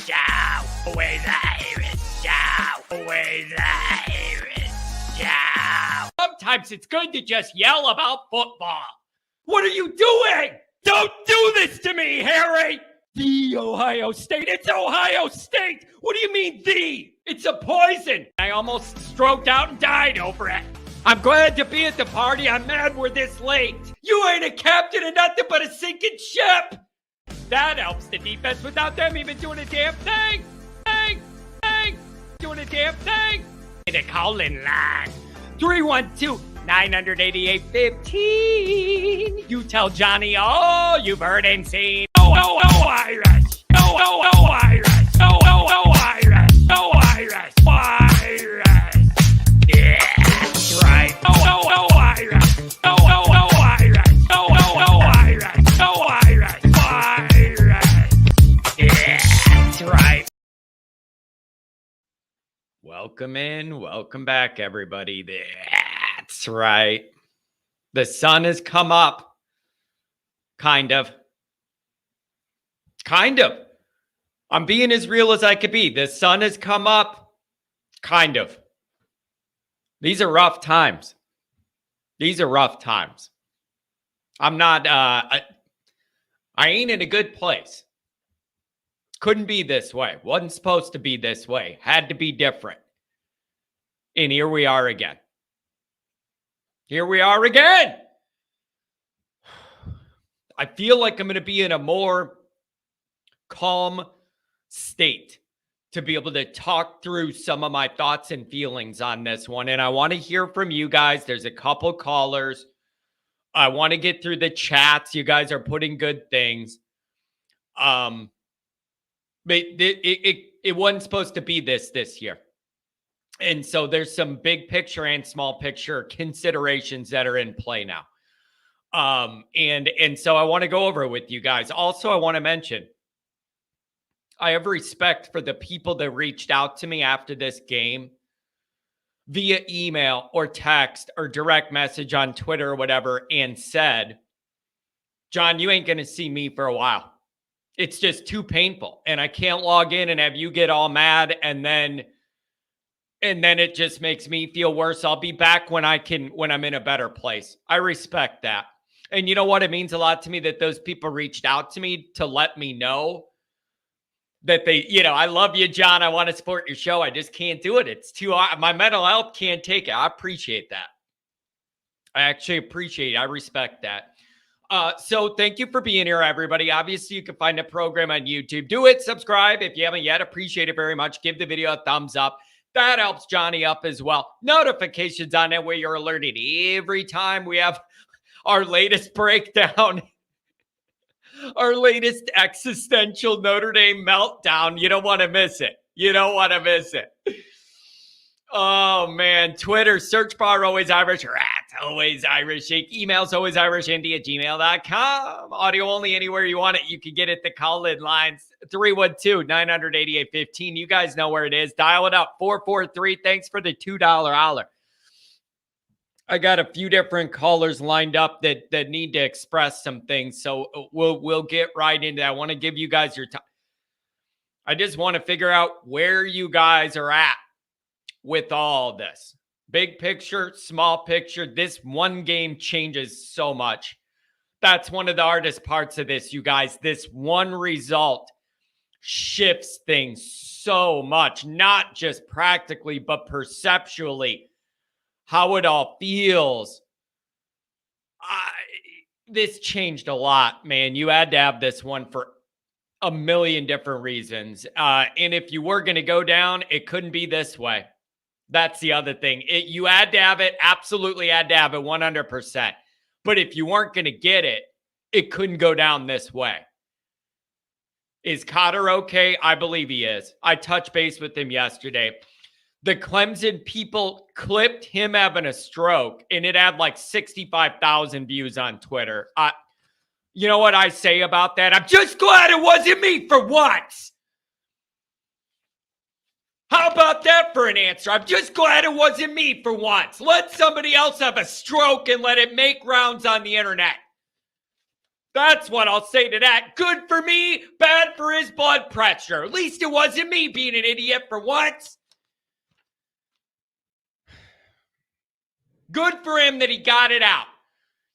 Shout away the Irish. Shout away the Irish. Shout. Sometimes it's good to just yell about football. What are you doing? Don't do this to me, Harry! The Ohio State. It's Ohio State! What do you mean, the? It's a poison! I almost stroked out and died over it. I'm glad to be at the party. I'm mad we're this late. You ain't a captain of nothing but a sinking ship! That helps the defense without them even doing a damn thing! Doing a damn thing! The call-in line. 312-988-15. You tell Johnny all you've heard and seen. Oh, Irish. Oh, Irish. Oh, Irish. Oh, Irish. Irish. Yeah, that's right. Oh, Irish. Oh, Irish. Oh, Irish. Oh, Irish. Irish. Yeah, that's right. Welcome back, everybody. That's right. The sun has come up. Kind of. I'm being as real as I could be. The sun has come up. Kind of. These are rough times. I'm not, I ain't in a good place. Couldn't be this way. Wasn't supposed to be this way. Had to be different. And here we are again. I feel like I'm going to be in a more calm state to be able to talk through some of my thoughts and feelings on this one. And I want to hear from you guys. There's a couple callers. I want to get through the chats. You guys are putting good things. But it wasn't supposed to be this year. And so there's some big picture and small picture considerations that are in play now. And so I want to go over it with you guys. Also, I want to mention, I have respect for the people that reached out to me after this game via email or text or direct message on Twitter or whatever and said, John, you ain't going to see me for a while. It's just too painful. And I can't log in and have you get all mad. And then it just makes me feel worse. I'll be back when I'm in a better place. I respect that. And you know what? It means a lot to me that those people reached out to me to let me know that they, I love you, John. I want to support your show. I just can't do it. It's too, my mental health can't take it. I appreciate that. I actually appreciate it. I respect that. So thank you for being here, everybody. Obviously, you can find the program on YouTube. Do it. Subscribe if you haven't yet. Appreciate it very much. Give the video a thumbs up. That helps Johnny up as well. Notifications on that way you're alerted every time we have our latest breakdown, our latest existential Notre Dame meltdown. You don't want to miss it. Oh, man. Twitter, search bar, always Irish. Rat, always Irish. Emails, always irishindy@gmail.com. Audio only anywhere you want it. You can get it the call-in lines. 312-988-15. You guys know where it is. Dial it up. 443. Thanks for the $2 holler. I got a few different callers lined up that need to express some things. So we'll get right into that. I want to give you guys your time. I just want to figure out where you guys are at with all this. Big picture, small picture. This one game changes so much. That's one of the hardest parts of this, you guys. This one result shifts things so much, not just practically, but perceptually, how it all feels. This changed a lot, man. You had to have this one for a million different reasons. And if you were going to go down, it couldn't be this way. That's the other thing. You had to have it, absolutely had to have it 100%. But if you weren't going to get it, it couldn't go down this way. Is Cotter okay? I believe he is. I touched base with him yesterday. The Clemson people clipped him having a stroke, and it had like 65,000 views on Twitter. You know what I say about that? I'm just glad it wasn't me for once. How about that for an answer? I'm just glad it wasn't me for once. Let somebody else have a stroke and let it make rounds on the internet. That's what I'll say to that. Good for me, bad for his blood pressure. At least it wasn't me being an idiot for once. Good for him that he got it out.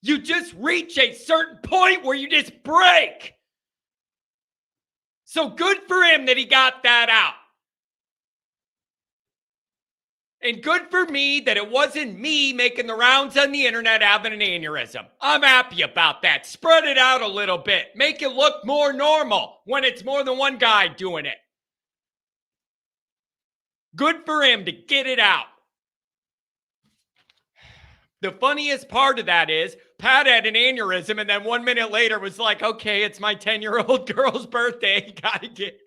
You just reach a certain point where you just break. So good for him that he got that out. And good for me that it wasn't me making the rounds on the internet having an aneurysm. I'm happy about that. Spread it out a little bit. Make it look more normal when it's more than one guy doing it. Good for him to get it out. The funniest part of that is Pat had an aneurysm and then 1 minute later was like, okay, it's my 10-year-old girl's birthday. You got to get...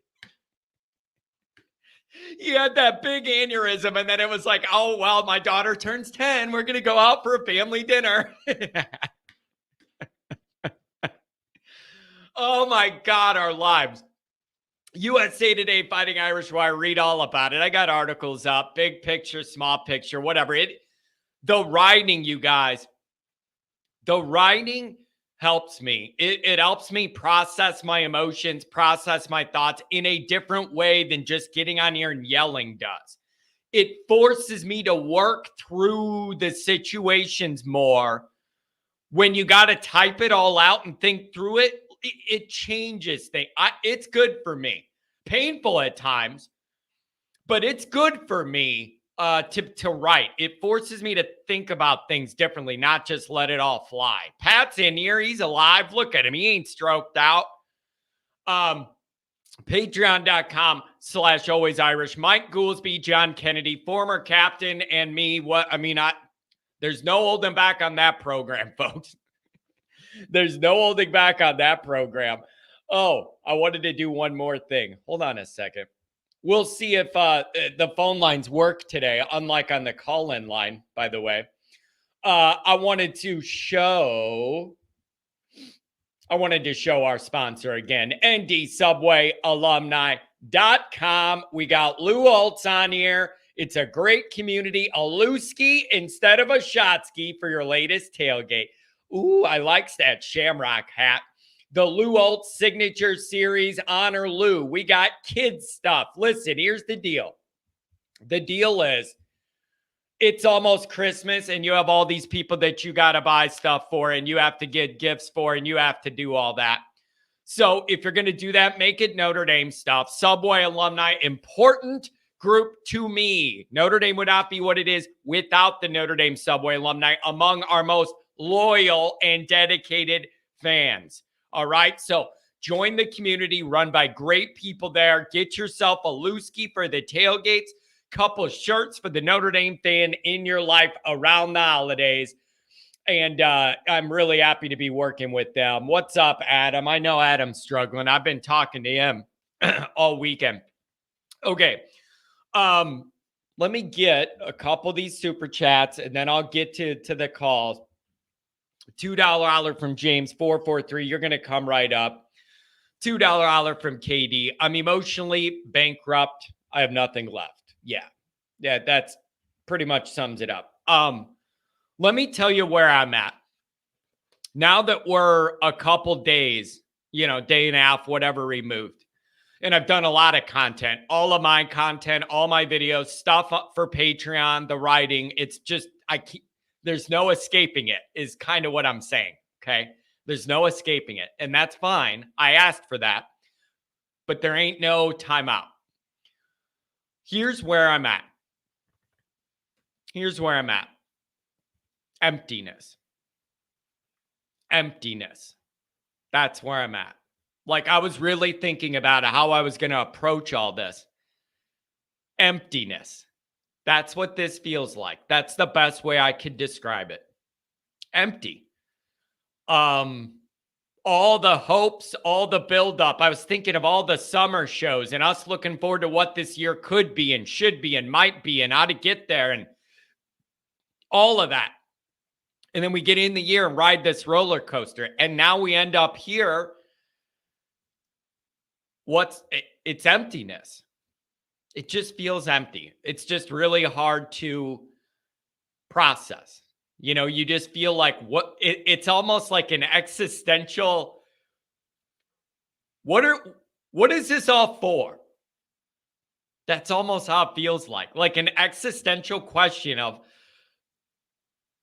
He had that big aneurysm, and then it was like, oh, well, my daughter turns 10. We're going to go out for a family dinner. Oh, my God, our lives. USA Today, Fighting Irish Wire, read all about it. I got articles up, big picture, small picture, whatever. The writing, you guys, the writing helps me. It helps me process my emotions, process my thoughts in a different way than just getting on here and yelling does. It forces me to work through the situations more. When you got to type it all out and think through it, it changes things. It's good for me. Painful at times, but it's good for me to write. It forces me to think about things differently, not just let it all fly. Pat's in here. He's alive. Look at him. He ain't stroked out. Patreon.com/alwaysirish. Mike Goolsby, John Kennedy, former captain, and me. There's no holding back on that program, folks. There's no holding back on that program. Oh, I wanted to do one more thing. Hold on a second. We'll see if the phone lines work today, unlike on the call-in line, by the way. I wanted to show our sponsor again, ndsubwayalumni.com. We got Lou Holtz on here. It's a great community. A Looski instead of a Shotsky for your latest tailgate. Ooh, I like that shamrock hat. The Lou Holtz Signature Series, Honor Lou. We got kids stuff. Listen, here's the deal. The deal is it's almost Christmas and you have all these people that you got to buy stuff for and you have to get gifts for and you have to do all that. So if you're going to do that, make it Notre Dame stuff. Subway alumni, important group to me. Notre Dame would not be what it is without the Notre Dame Subway alumni, among our most loyal and dedicated fans. All right, so join the community run by great people there. Get yourself a Looski for the tailgates, couple shirts for the Notre Dame fan in your life around the holidays. And I'm really happy to be working with them. What's up, Adam? I know Adam's struggling. I've been talking to him all weekend. Okay, let me get a couple of these super chats, and then I'll get to the calls. $2 holler from James 443. You're going to come right up. $2 holler from KD. I'm emotionally bankrupt. I have nothing left. Yeah, that's pretty much sums it up. Let me tell you where I'm at. Now that we're a couple days, day and a half, whatever removed, and I've done a lot of content, all of my content, all my videos, stuff up for Patreon, the writing. It's just, there's no escaping it, is kind of what I'm saying, okay? There's no escaping it, and that's fine. I asked for that, but there ain't no timeout. Here's where I'm at. Emptiness. That's where I'm at. Like, I was really thinking about how I was going to approach all this. Emptiness. That's what this feels like. That's the best way I could describe it. Empty. All the hopes, all the buildup. I was thinking of all the summer shows and us looking forward to what this year could be and should be and might be and how to get there and all of that. And then we get in the year and ride this roller coaster. And now we end up here. It's emptiness. It just feels empty. It's just really hard to process. You just feel like it's almost like an existential What is this all for? That's almost how it feels like an existential question of,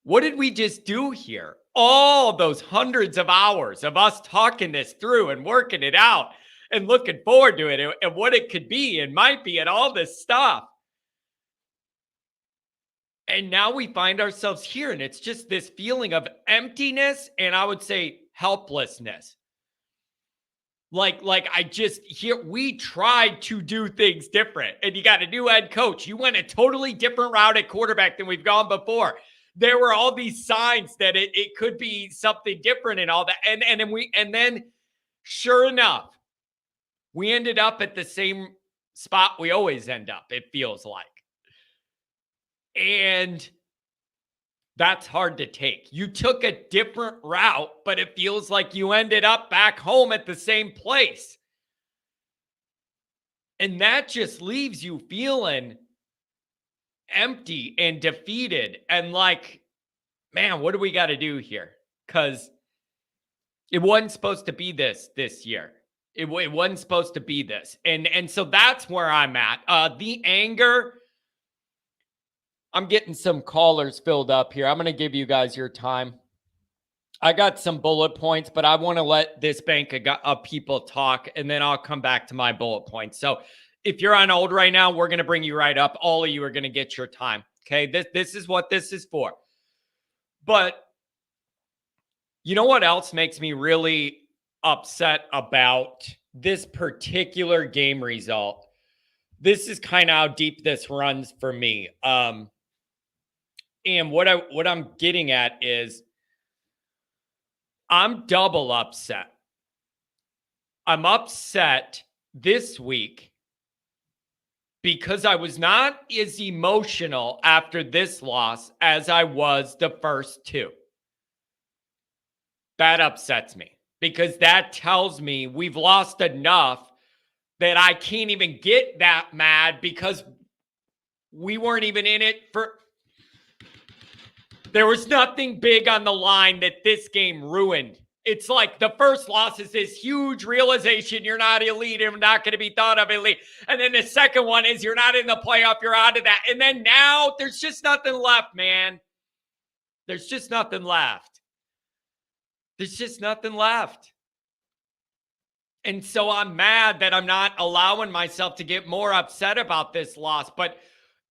what did we just do here? All those hundreds of hours of us talking this through and working it out and looking forward to it and what it could be and might be and all this stuff. And now we find ourselves here, and it's just this feeling of emptiness and I would say helplessness. Like I just here, we tried to do things different, and you got a new head coach. You went a totally different route at quarterback than we've gone before. There were all these signs that it could be something different and all that. And then sure enough, we ended up at the same spot we always end up, it feels like. And that's hard to take. You took a different route, but it feels like you ended up back home at the same place. And that just leaves you feeling empty and defeated and like, man, what do we got to do here? Because it wasn't supposed to be this year. It wasn't supposed to be this. And so that's where I'm at. The anger, I'm getting some callers filled up here. I'm going to give you guys your time. I got some bullet points, but I want to let this bank of people talk, and then I'll come back to my bullet points. So if you're on hold right now, we're going to bring you right up. All of you are going to get your time. Okay, this is what this is for. But you know what else makes me really upset about this particular game result? This is kind of how deep this runs for me. And what I'm getting at is I'm double upset. I'm upset this week because I was not as emotional after this loss as I was the first two. That upsets me because that tells me we've lost enough that I can't even get that mad because we weren't even in it for... There was nothing big on the line that this game ruined. It's like the first loss is this huge realization you're not elite and not going to be thought of elite. And then the second one is you're not in the playoff, you're out of that. And then now there's just nothing left, man. There's just nothing left. There's just nothing left. And so I'm mad that I'm not allowing myself to get more upset about this loss. But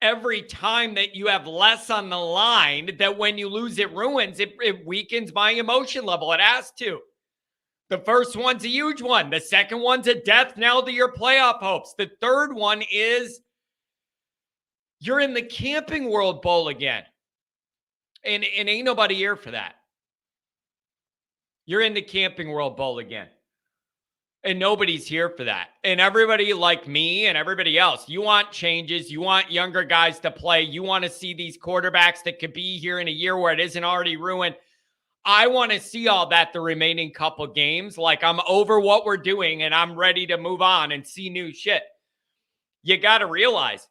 every time that you have less on the line, that when you lose, it ruins, it weakens my emotion level. It has to. The first one's a huge one. The second one's a death knell to your playoff hopes. The third one is you're in the Camping World Bowl again. And ain't nobody here for that. You're in the Camping World Bowl again. And nobody's here for that. And everybody like me and everybody else, you want changes. You want younger guys to play. You want to see these quarterbacks that could be here in a year where it isn't already ruined. I want to see all that the remaining couple games. Like, I'm over what we're doing and I'm ready to move on and see new shit. You got to realize,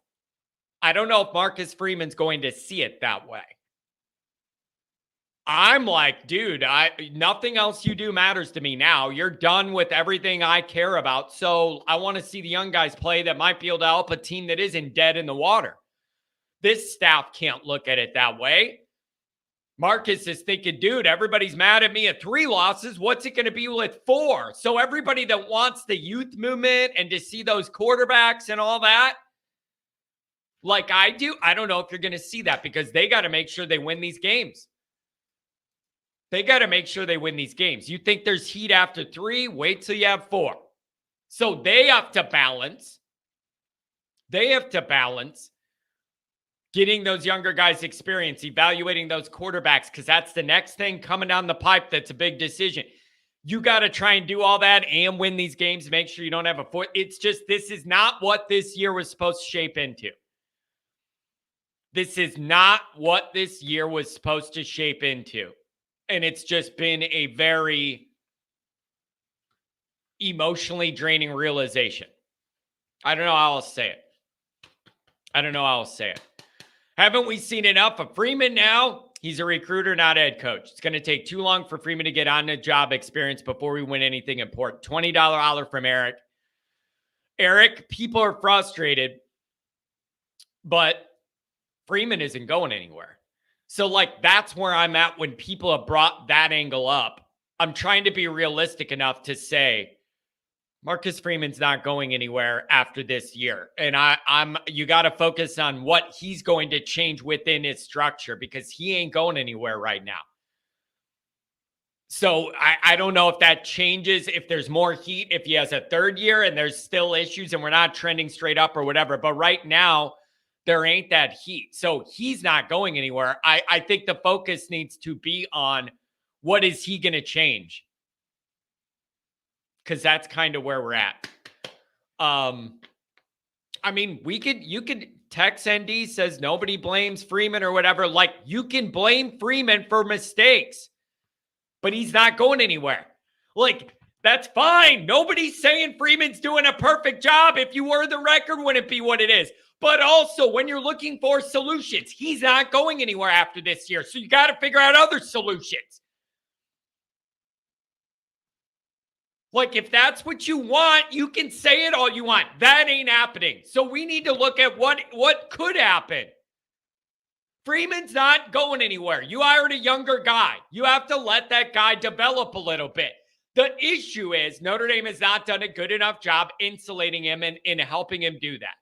I don't know if Marcus Freeman's going to see it that way. I'm like, dude, nothing else you do matters to me now. You're done with everything I care about. So I want to see the young guys play that might be able to help a team that isn't dead in the water. This staff can't look at it that way. Marcus is thinking, dude, everybody's mad at me at 3 losses. What's it going to be with 4? So everybody that wants the youth movement and to see those quarterbacks and all that, like I do, I don't know if you're going to see that because they got to make sure they win these games. They got to make sure they win these games. You think there's heat after 3? Wait till you have 4. So they have to balance. They have to balance getting those younger guys experience, evaluating those quarterbacks, because that's the next thing coming down the pipe that's a big decision. You got to try and do all that and win these games. Make sure you don't have a foot. It's just, this is not what this year was supposed to shape into. This is not what this year was supposed to shape into. And it's just been a very emotionally draining realization. I don't know how else to say it. I don't know how else to say it. Haven't we seen enough of Freeman now? He's a recruiter, not a head coach. It's going to take too long for Freeman to get on the job experience before we win anything important. $20 holler from Eric. Eric, people are frustrated, but Freeman isn't going anywhere. So, like, that's where I'm at when people have brought that angle up. I'm trying to be realistic enough to say Marcus Freeman's not going anywhere after this year. And you got to focus on what he's going to change within his structure, because he ain't going anywhere right now. So I don't know if that changes, if there's more heat, if he has a third year and there's still issues and we're not trending straight up or whatever. But right now, there ain't that heat. So he's not going anywhere. I think the focus needs to be on what is he going to change? Because that's kind of where we're at. I mean, you could text ND says nobody blames Freeman or whatever. Like, you can blame Freeman for mistakes, but he's not going anywhere. Like, that's fine. Nobody's saying Freeman's doing a perfect job. If you were, the record wouldn't be what it is. But also, when you're looking for solutions, he's not going anywhere after this year. So you got to figure out other solutions. Like, if that's what you want, you can say it all you want. That ain't happening. So we need to look at what could happen. Freeman's not going anywhere. You hired a younger guy. You have to let that guy develop a little bit. The issue is Notre Dame has not done a good enough job insulating him and helping him do that.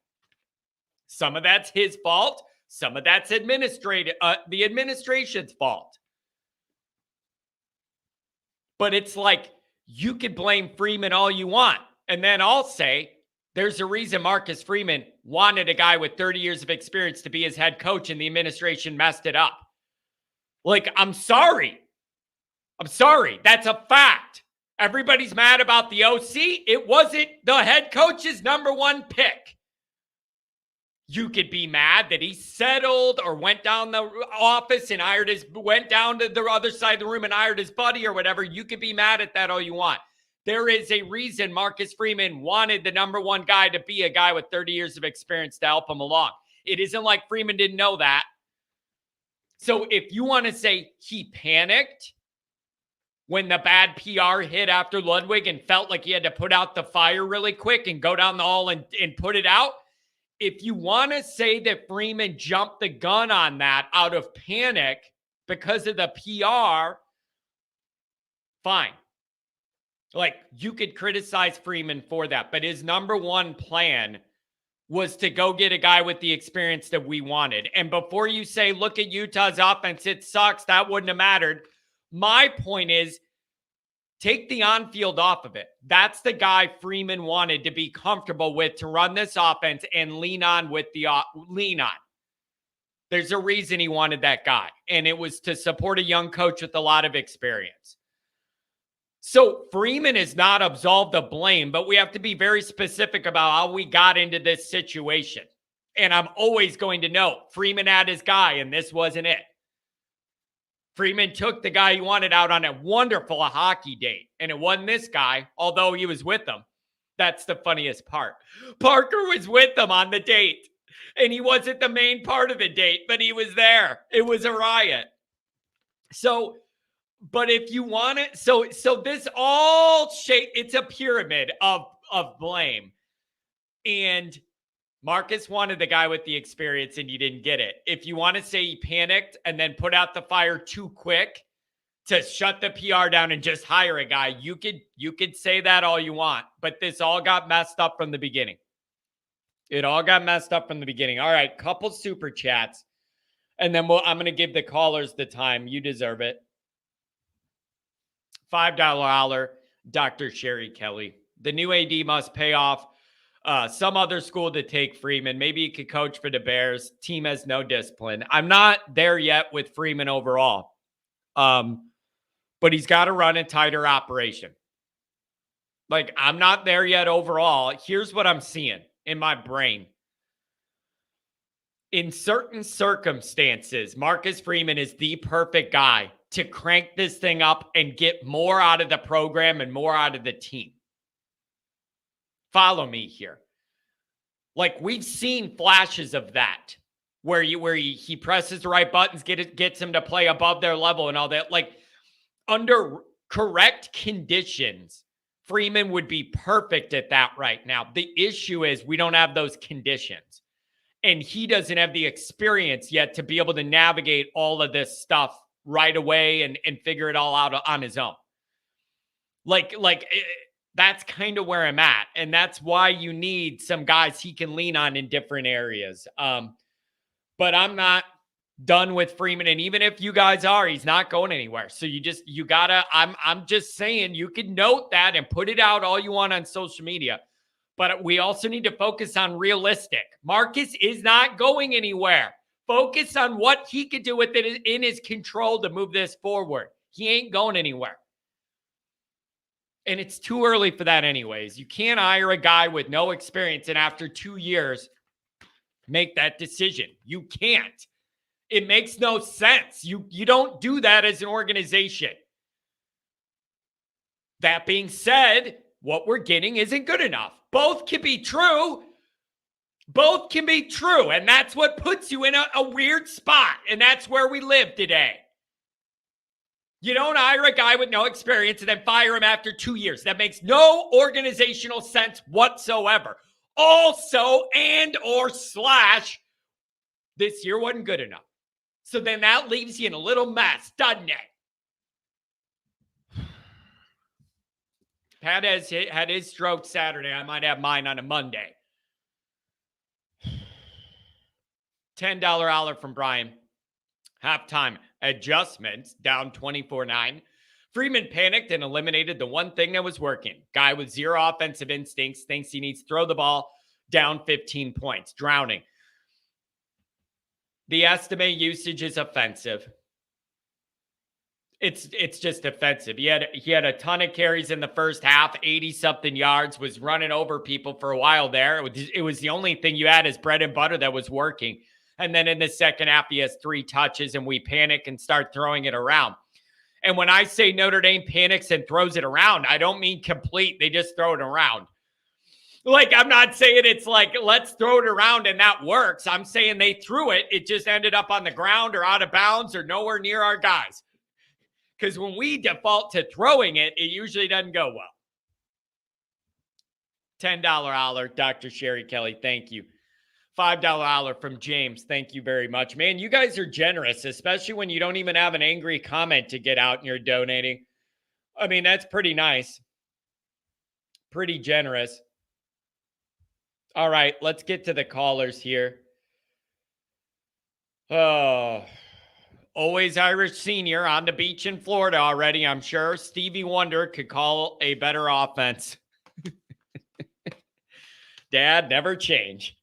Some of that's his fault. Some of that's the administration's fault. But it's like, you could blame Freeman all you want. And then I'll say there's a reason Marcus Freeman wanted a guy with 30 years of experience to be his head coach, and the administration messed it up. Like, I'm sorry. That's a fact. Everybody's mad about the OC. It wasn't the head coach's number one pick. You could be mad that he settled or went down the office and went down to the other side of the room and hired his buddy or whatever. You could be mad at that all you want. There is a reason Marcus Freeman wanted the number one guy to be a guy with 30 years of experience to help him along. It isn't like Freeman didn't know that. So if you want to say he panicked when the bad PR hit after Ludwig and felt like he had to put out the fire really quick and go down the hall and put it out, if you want to say that Freeman jumped the gun on that out of panic because of the PR, fine. Like, you could criticize Freeman for that, but his number one plan was to go get a guy with the experience that we wanted. And before you say, look at Utah's offense, it sucks, that wouldn't have mattered. My point is, take the on-field off of it. That's the guy Freeman wanted to be comfortable with to run this offense and lean on. There's a reason he wanted that guy, and it was to support a young coach with a lot of experience. So Freeman is not absolved of blame, but we have to be very specific about how we got into this situation. And I'm always going to know Freeman had his guy, and this wasn't it. Freeman took the guy he wanted out on a wonderful hockey date. And it wasn't this guy, although he was with them. That's the funniest part. Parker was with them on the date. And he wasn't the main part of the date, but he was there. It was a riot. So, but if you want it, so this all it's a pyramid of blame. And Marcus wanted the guy with the experience and you didn't get it. If you want to say he panicked and then put out the fire too quick to shut the PR down and just hire a guy, you could say that all you want, but this all got messed up from the beginning. It all got messed up from the beginning. All right, couple super chats, and then I'm going to give the callers the time. You deserve it. $5 holler, Dr. Sherry Kelly. The new AD must pay off some other school to take Freeman. Maybe he could coach for the Bears. Team has no discipline. I'm not there yet with Freeman overall. But he's got to run a tighter operation. Like, I'm not there yet overall. Here's what I'm seeing in my brain. In certain circumstances, Marcus Freeman is the perfect guy to crank this thing up and get more out of the program and more out of the team. Follow me here. Like, we've seen flashes of that. where he presses the right buttons, gets him to play above their level and all that. Like, under correct conditions, Freeman would be perfect at that right now. The issue is we don't have those conditions. And he doesn't have the experience yet to be able to navigate all of this stuff right away and figure it all out on his own. That's kind of where I'm at. And that's why you need some guys he can lean on in different areas. But I'm not done with Freeman. And even if you guys are, he's not going anywhere. So you gotta, I'm just saying, you can note that and put it out all you want on social media. But we also need to focus on realistic. Marcus is not going anywhere. Focus on what he could do with it in his control to move this forward. He ain't going anywhere. And it's too early for that anyways. You can't hire a guy with no experience and after 2 years make that decision. You can't. It makes no sense. You don't do that as an organization. That being said, what we're getting isn't good enough. Both can be true. Both can be true. And that's what puts you in a weird spot. And that's where we live today. You don't hire a guy with no experience and then fire him after 2 years. That makes no organizational sense whatsoever. Also, this year wasn't good enough. So then that leaves you in a little mess, doesn't it? Pat had his stroke Saturday. I might have mine on a Monday. $10 holler from Brian. Halftime adjustments down 24-9. Freeman panicked and eliminated the one thing that was working. Guy with zero offensive instincts thinks he needs to throw the ball down 15 points. Drowning. The estimate usage is offensive. It's just offensive. He had a ton of carries in the first half, 80-something yards, was running over people for a while there. It was the only thing you had as bread and butter that was working. And then in the second half, he has 3 touches, and we panic and start throwing it around. And when I say Notre Dame panics and throws it around, I don't mean complete. They just throw it around. Like, I'm not saying it's like, let's throw it around and that works. I'm saying they threw it. It just ended up on the ground or out of bounds or nowhere near our guys. Because when we default to throwing it, it usually doesn't go well. $10 holler, Dr. Sherry Kelly. Thank you. $5 holler from James. Thank you very much. Man, you guys are generous, especially when you don't even have an angry comment to get out and you're donating. I mean, that's pretty nice. Pretty generous. All right, let's get to the callers here. Oh, always Irish senior on the beach in Florida already, I'm sure. Stevie Wonder could call a better offense. Dad, never change.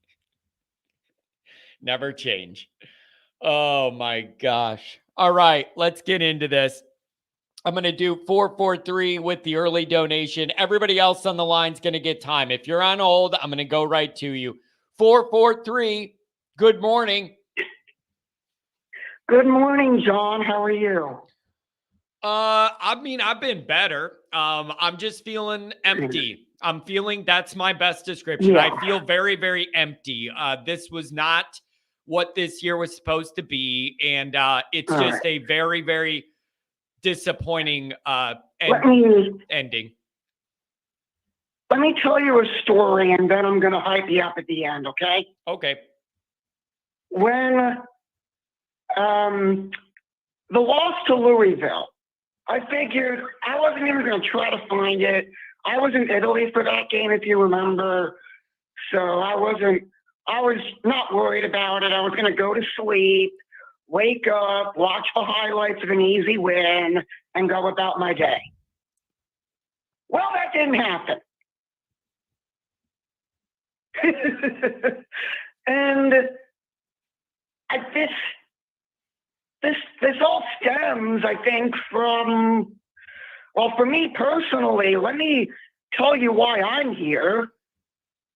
Never change. Oh, my gosh. All right, let's get into this. I'm going to do 443 with the early donation. Everybody else on the line is going to get time. If you're on hold, I'm going to go right to you. 443, good morning. Good morning, John. How are you? I mean, I've been better. I'm just feeling empty. I'm feeling that's my best description. Yeah. I feel very, very empty. This was not what this year was supposed to be. And it's All just right. a very, very disappointing ending. Let me tell you a story, and then I'm going to hype you up at the end, okay? Okay. When the loss to Louisville, I figured I wasn't even going to try to find it. I was in Italy for that game, if you remember. So I was not worried about it. I was going to go to sleep, wake up, watch the highlights of an easy win, and go about my day. Well, that didn't happen. And this all stems, I think, from, well, for me personally, let me tell you why I'm here.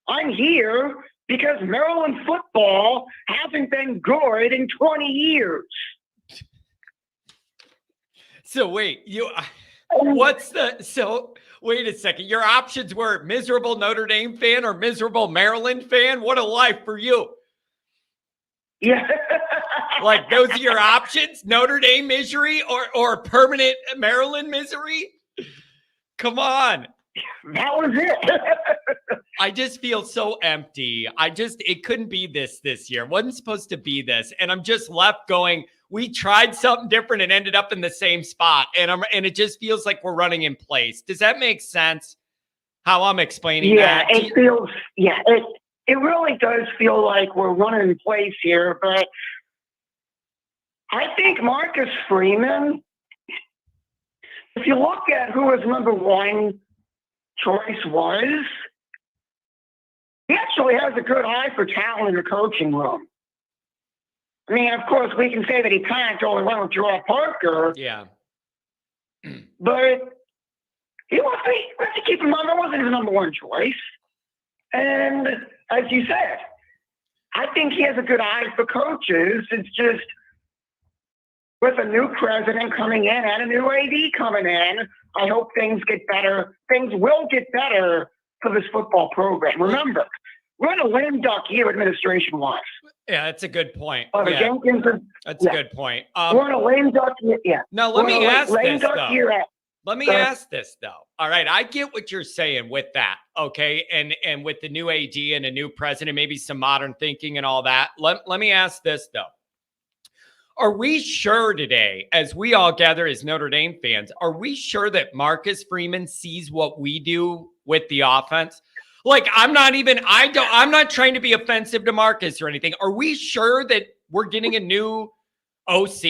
I'm here because Maryland football hasn't been good in 20 years. So wait, wait a second. Your options were miserable Notre Dame fan or miserable Maryland fan? What a life for you. Yeah. Like, those are your options? Notre Dame misery or permanent Maryland misery? Come on. That was it. I just feel so empty. It couldn't be this year. It wasn't supposed to be this. And I'm just left going, we tried something different and ended up in the same spot. And it just feels like we're running in place. Does that make sense? How I'm explaining that? It feels, it really does feel like we're running in place here. But I think Marcus Freeman, if you look at who his number one choice was, he actually has a good eye for talent in the coaching room. I mean, of course, we can say that he tanked all the way with Gerard Parker. Yeah. But he let's keep in mind, that wasn't his number one choice. And as you said, I think he has a good eye for coaches. It's just with a new president coming in and a new AD coming in, I hope things get better. Things will get better for this football program. Remember, we're in a lame duck year administration-wise. Yeah, that's a good point. That's a good point. We're in a lame duck year. Yeah. Now, let me ask this, though. Let me ask this, though. All right, I get what you're saying with that, okay? And with the new AD and a new president, maybe some modern thinking and all that. Let me ask this, though. Are we sure today, as we all gather as Notre Dame fans, are we sure that Marcus Freeman sees what we do with the offense? Like, I'm not trying to be offensive to Marcus or anything. Are we sure that we're getting a new OC?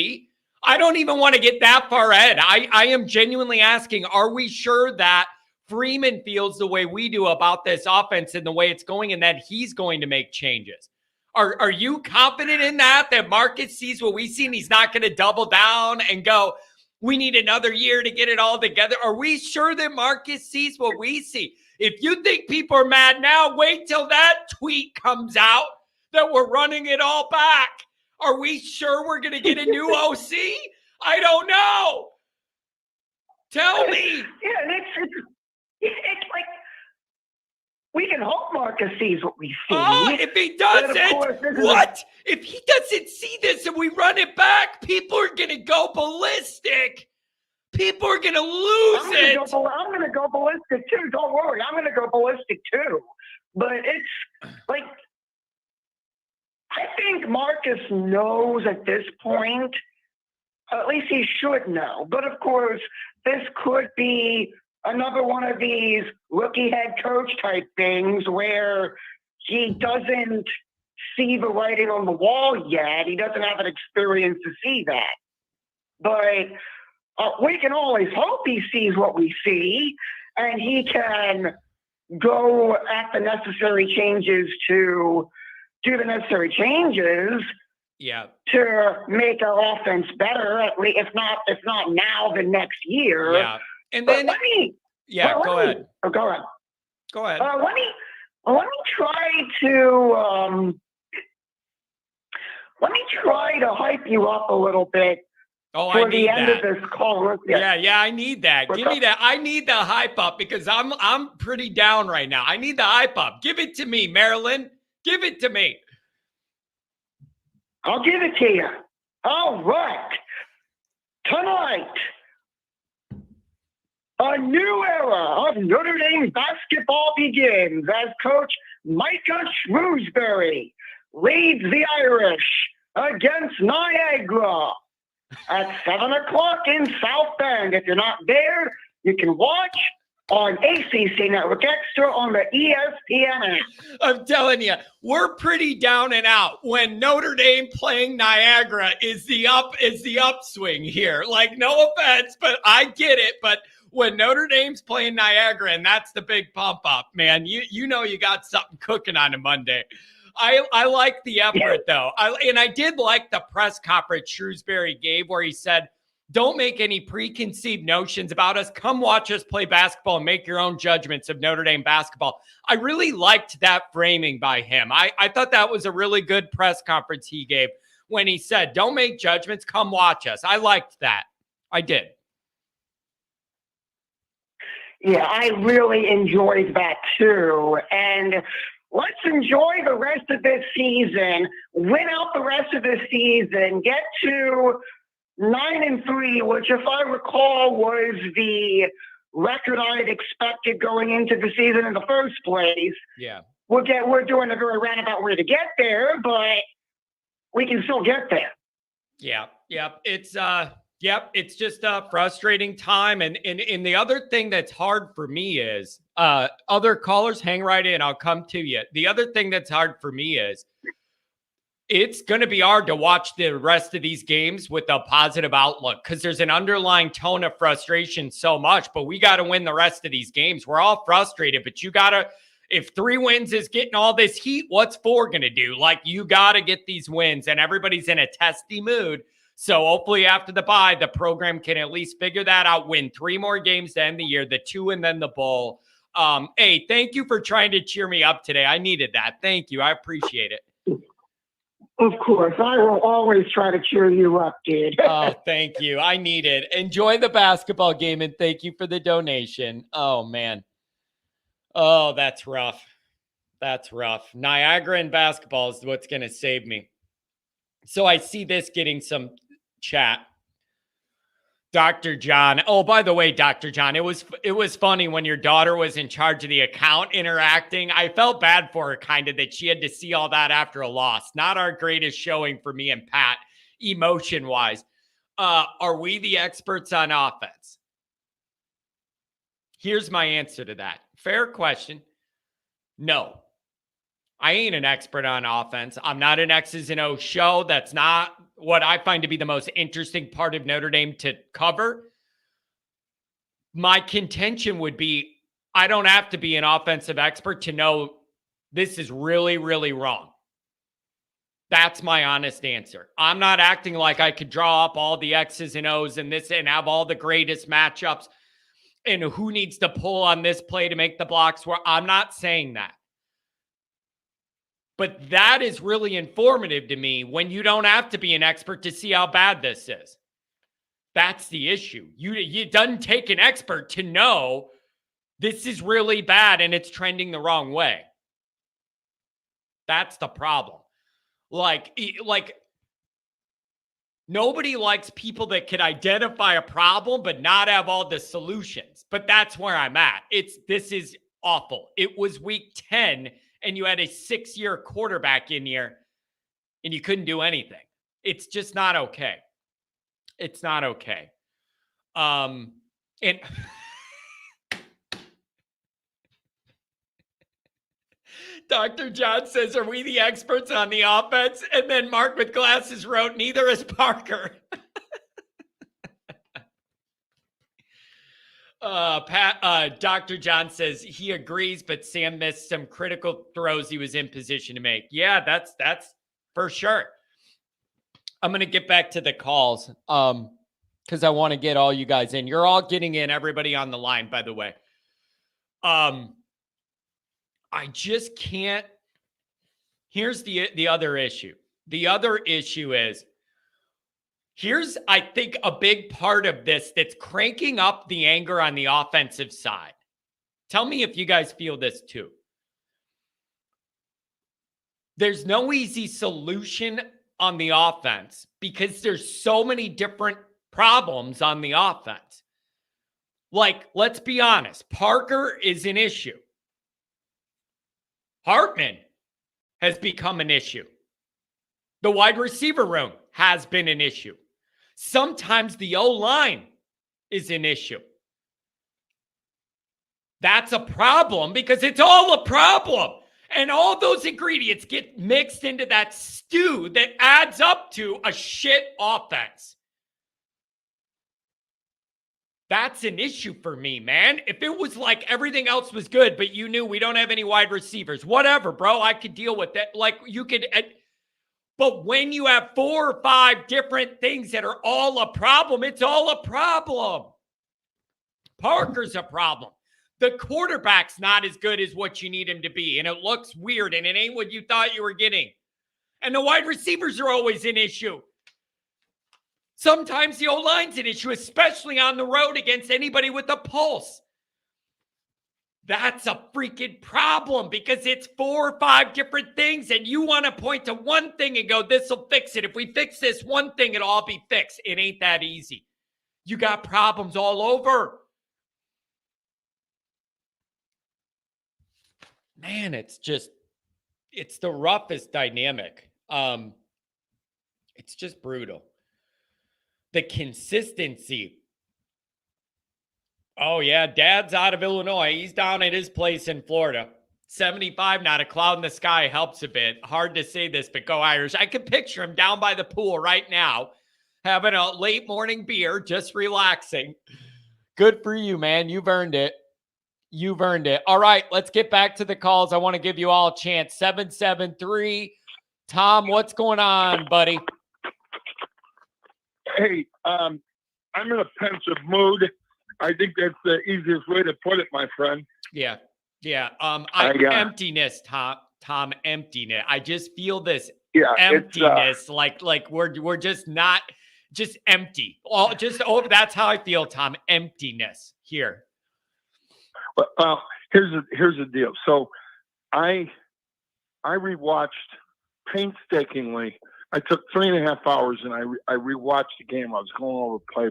I don't even want to get that far ahead. I am genuinely asking, are we sure that Freeman feels the way we do about this offense and the way it's going and that he's going to make changes? Are you confident in that Marcus sees what we see and he's not going to double down and go, we need another year to get it all together? Are we sure that Marcus sees what we see? If you think people are mad now, wait till that tweet comes out that we're running it all back. Are we sure we're going to get a new OC? I don't know. Tell me. Yeah, it's like, we can hope Marcus sees what we see. Oh, if he doesn't, what? If he doesn't see this and we run it back, people are going to go ballistic. People are going to lose it. I'm going to go ballistic too. Don't worry. I'm going to go ballistic too. But it's like, I think Marcus knows at this point, at least he should know. But of course, this could be another one of these rookie head coach type things where he doesn't see the writing on the wall yet. He doesn't have an experience to see that. But we can always hope he sees what we see and he can go at the necessary changes to do the necessary changes to make our offense better, at least if not now, then next year. Yeah. And then go ahead. Go ahead. Let me try to hype you up a little bit. Oh, for I need the end that. of this call. Yeah, I need that. Give me that. I need the hype up because I'm pretty down right now. I need the hype up. Give it to me, Maryland. Give it to me. I'll give it to you. All right. Tonight, a new era of Notre Dame basketball begins as Coach Micah Shrewsbury leads the Irish against Niagara at 7 o'clock in South Bend. If you're not there, you can watch on ACC Network Extra on the ESPN app. I'm telling you, we're pretty down and out when Notre Dame playing Niagara is the upswing here. Like, no offense, but I get it. But when Notre Dame's playing Niagara and that's the big pump up, man, you know you got something cooking on a Monday. I like the effort, though. I did like the press conference Shrewsbury gave where he said, don't make any preconceived notions about us. Come watch us play basketball and make your own judgments of Notre Dame basketball. I really liked that framing by him. I thought that was a really good press conference he gave when he said, don't make judgments, come watch us. I liked that. I did. Yeah, I really enjoyed that too. And let's enjoy the rest of this season, win out the rest of this season, get to 9-3, which, if I recall, was the record I had expected going into the season in the first place. Yeah. We're doing a very roundabout way to get there, but we can still get there. Yeah. Yep. It's just a frustrating time. And the other thing that's hard for me is other callers, hang right in. I'll come to you. The other thing that's hard for me is it's going to be hard to watch the rest of these games with a positive outlook because there's an underlying tone of frustration so much, but we got to win the rest of these games. We're all frustrated, but you got to, if 3 wins is getting all this heat, what's 4 going to do? Like, you got to get these wins, and everybody's in a testy mood. So hopefully after the bye, the program can at least figure that out, win 3 more games to end the year, the 2 and then the bowl. Hey, thank you for trying to cheer me up today. I needed that. Thank you. I appreciate it. Of course. I will always try to cheer you up, dude. Oh, thank you. I need it. Enjoy the basketball game, and thank you for the donation. Oh, man. Oh, that's rough. That's rough. Niagara and basketball is what's going to save me. So I see this getting some chat. Dr. John. Oh, by the way, Dr. John, it was funny when your daughter was in charge of the account interacting. I felt bad for her, kind of, that she had to see all that after a loss. Not our greatest showing for me and Pat, emotion-wise. Are we the experts on offense? Here's my answer to that. Fair question. No. I ain't an expert on offense. I'm not an X's and O's show. That's not what I find to be the most interesting part of Notre Dame to cover. My contention would be I don't have to be an offensive expert to know this is really, really wrong. That's my honest answer. I'm not acting like I could draw up all the X's and O's and this and have all the greatest matchups and who needs to pull on this play to make the blocks work. I'm not saying that. But that is really informative to me when you don't have to be an expert to see how bad this is. That's the issue. It doesn't take an expert to know this is really bad and it's trending the wrong way. That's the problem. Like nobody likes people that can identify a problem but not have all the solutions. But that's where I'm at. This is awful. It was week 10 and you had a 6-year quarterback in here and you couldn't do anything. It's just not okay. It's not okay. And Dr. John says, are we the experts on the offense? And then Mark with glasses wrote, neither is Parker. Dr. John says he agrees, but Sam missed some critical throws he was in position to make. Yeah, that's for sure. I'm going to get back to the calls because I want to get all you guys in. You're all getting in, everybody on the line, by the way. I just can't. Here's the other issue. The other issue is, here's, I think, a big part of this that's cranking up the anger on the offensive side. Tell me if you guys feel this too. There's no easy solution on the offense because there's so many different problems on the offense. Like, let's be honest, Parker is an issue. Hartman has become an issue. The wide receiver room has been an issue. Sometimes the O-line is an issue. That's a problem because it's all a problem. And all those ingredients get mixed into that stew that adds up to a shit offense. That's an issue for me, man. If it was like everything else was good, but you knew we don't have any wide receivers, whatever, bro, I could deal with that. Like, you could, but when you have 4 or 5 different things that are all a problem, it's all a problem. Parker's a problem. The quarterback's not as good as what you need him to be, and it looks weird, and it ain't what you thought you were getting. And the wide receivers are always an issue. Sometimes the O-line's an issue, especially on the road against anybody with a pulse. That's a freaking problem because it's 4 or 5 different things and you want to point to one thing and go, this will fix it. If we fix this one thing, it'll all be fixed. It ain't that easy. You got problems all over. Man, it's the roughest dynamic. It's just brutal. The consistency. Oh, yeah, Dad's out of Illinois. He's down at his place in Florida. 75, not a cloud in the sky, helps a bit. Hard to say this, but go Irish. I can picture him down by the pool right now, having a late morning beer, just relaxing. Good for you, man. You've earned it. You've earned it. All right, let's get back to the calls. I want to give you all a chance. 773. Tom, what's going on, buddy? Hey, I'm in a pensive mood. I think that's the easiest way to put it, my friend. Yeah. Emptiness, Tom, emptiness. I just feel this emptiness, like we're just not just empty. That's how I feel, Tom. Emptiness here. Well, here's the deal. So I rewatched painstakingly. I took 3.5 hours and I rewatched the game. I was going over play.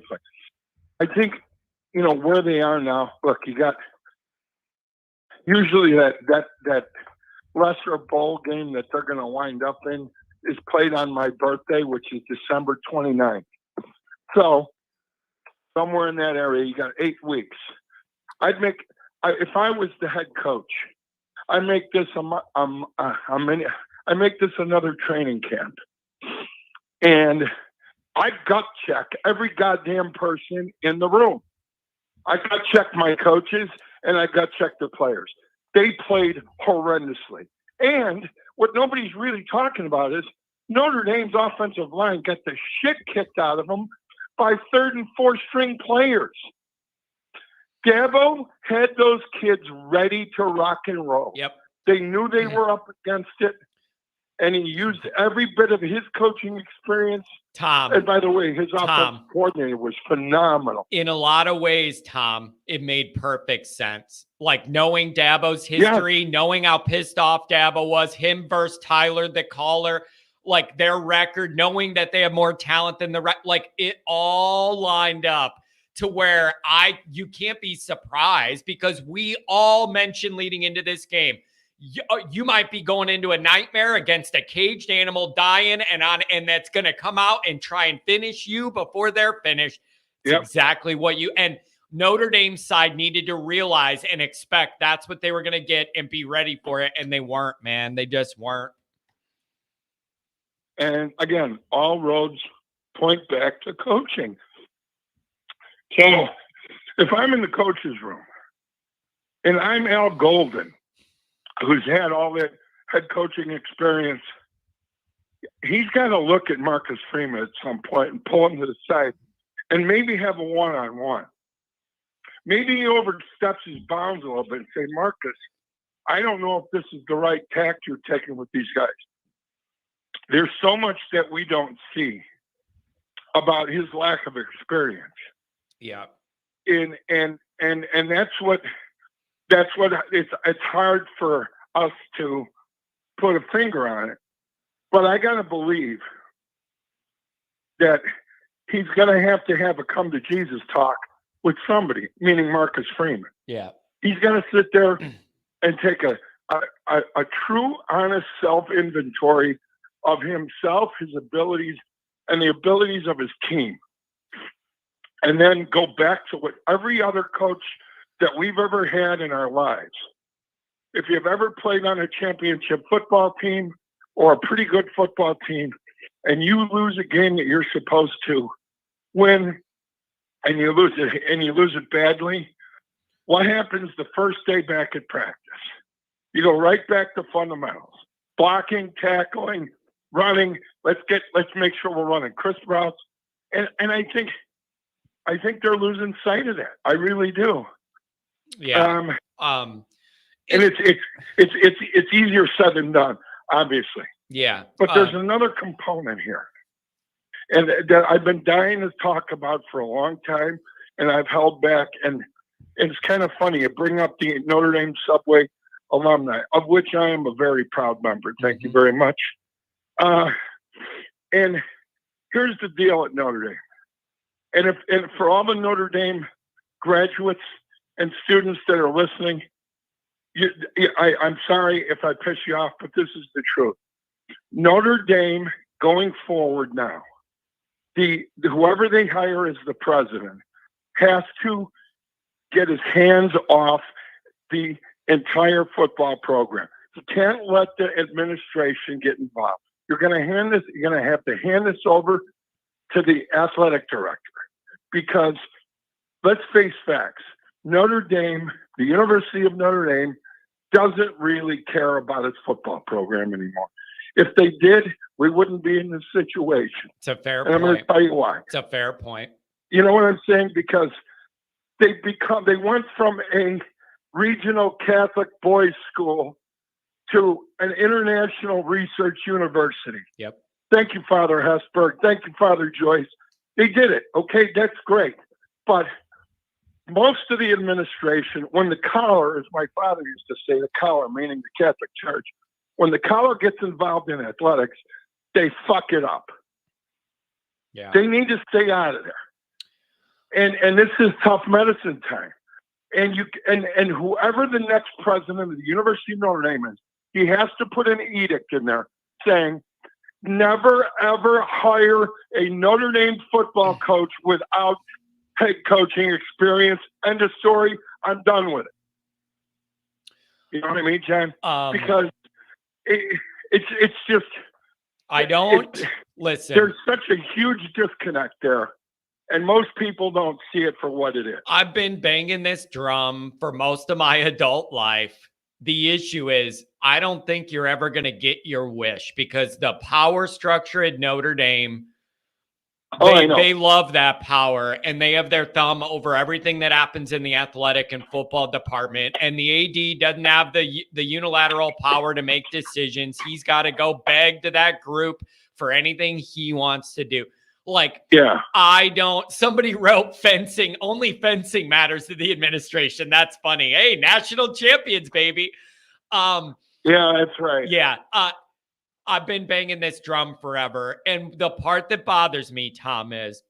I think, where they are now. Look, you got usually that lesser bowl game that they're going to wind up in is played on my birthday, which is December 29th. So somewhere in that area, you got 8 weeks. If I was the head coach, I make this another training camp, and I gut check every goddamn person in the room. I gut check my coaches and I gut check the players. They played horrendously, and what nobody's really talking about is Notre Dame's offensive line got the shit kicked out of them by 3rd and 4th string players. Dabo had those kids ready to rock and roll. Yep. They knew they were up against it, and he used every bit of his coaching experience. Tom. And by the way, his offensive coordinator was phenomenal. In a lot of ways, Tom, it made perfect sense. Like knowing Dabo's history, knowing how pissed off Dabo was, him versus Tyler, the caller, like their record, knowing that they have more talent than like it all lined up to where you can't be surprised because we all mentioned leading into this game, you might be going into a nightmare against a caged animal dying and that's going to come out and try and finish you before they're finished. It's exactly what and Notre Dame's side needed to realize and expect that's what they were going to get and be ready for it. And they weren't, man. They just weren't. And again, all roads point back to coaching. So if I'm in the coach's room and I'm Al Golden, who's had all that head coaching experience, he's got to look at Marcus Freeman at some point and pull him to the side and maybe have a one-on-one. Maybe he oversteps his bounds a little bit and say, Marcus, I don't know if this is the right tact you're taking with these guys. There's so much that we don't see about his lack of experience. Yeah. And that's what it's hard for us to put a finger on it. But I got to believe that he's going to have a come to Jesus talk with somebody, meaning Marcus Freeman. Yeah. He's going to sit there and take a true, honest self-inventory of himself, his abilities, and the abilities of his team. And then go back to what every other coach that we've ever had in our lives. If you've ever played on a championship football team or a pretty good football team, and you lose a game that you're supposed to win, and you lose it badly, what happens the first day back at practice? You go right back to fundamentals: blocking, tackling, running. Let's make sure we're running crisp routes. And I think they're losing sight of that. I really do. Yeah. And it's easier said than done, obviously. Yeah. But there's another component here, and that I've been dying to talk about for a long time, and I've held back. And it's kind of funny. You bring up the Notre Dame Subway alumni, of which I am a very proud member. Thank you very much. And here's the deal at Notre Dame. And for all the Notre Dame graduates and students that are listening, I'm sorry if I piss you off, but this is the truth. Notre Dame going forward now, whoever they hire as the president has to get his hands off the entire football program. You can't let the administration get involved. You're going to have to hand this over to the athletic director, because let's face facts. Notre Dame, the University of Notre Dame, doesn't really care about its football program anymore. If they did, we wouldn't be in this situation. It's a fair point. And I'm going to tell you why. It's a fair point. You know what I'm saying? Because they went from a regional Catholic boys' school to an international research university. Yep. Thank you, Father Hesberg. Thank you, Father Joyce. They did it. Okay, that's great. But most of the administration, when the collar, as my father used to say, the collar, meaning the Catholic Church, when the collar gets involved in athletics, they fuck it up. Yeah. They need to stay out of there. And this is tough medicine time. And whoever the next president of the University of Notre Dame is, he has to put an edict in there saying, never, ever hire a Notre Dame football coach without head coaching experience. End of story. I'm done with it. You know what I mean, John? Because it's just. I don't listen. There's such a huge disconnect there, and most people don't see it for what it is. I've been banging this drum for most of my adult life. The issue is, I don't think you're ever going to get your wish, because the power structure at Notre Dame, they love that power, and they have their thumb over everything that happens in the athletic and football department. And the AD doesn't have the unilateral power to make decisions. He's got to go beg to that group for anything he wants to do. Like, yeah, somebody wrote fencing, only fencing matters to the administration. That's funny. Hey, national champions, baby. Yeah, that's right. Yeah. I've been banging this drum forever. And the part that bothers me, Tom, is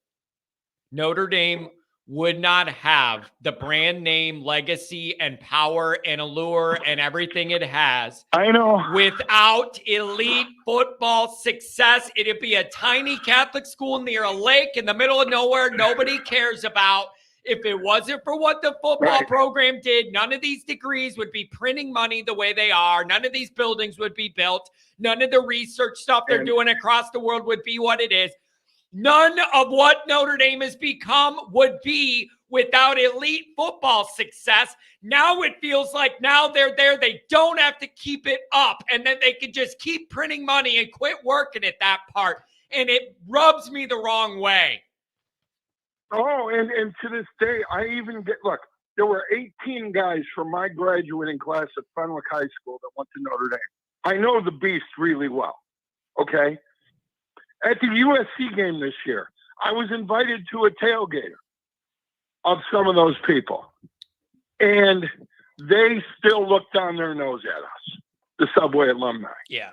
Notre Dame would not have the brand name, legacy, and power and allure and everything it has. I know. Without elite football success. It'd be a tiny Catholic school near a lake in the middle of nowhere nobody cares about. If it wasn't for what the football program did, none of these degrees would be printing money the way they are. None of these buildings would be built. None of the research stuff they're doing across the world would be what it is. None of what Notre Dame has become would be without elite football success. Now it feels like now they're there. They don't have to keep it up, and then they can just keep printing money and quit working at that part. And it rubs me the wrong way. Oh, and to this day, I even look, there were 18 guys from my graduating class at Fenwick High School that went to Notre Dame. I know the beast really well, okay? At the USC game this year, I was invited to a tailgate of some of those people. And they still look down their nose at us, the Subway alumni. Yeah.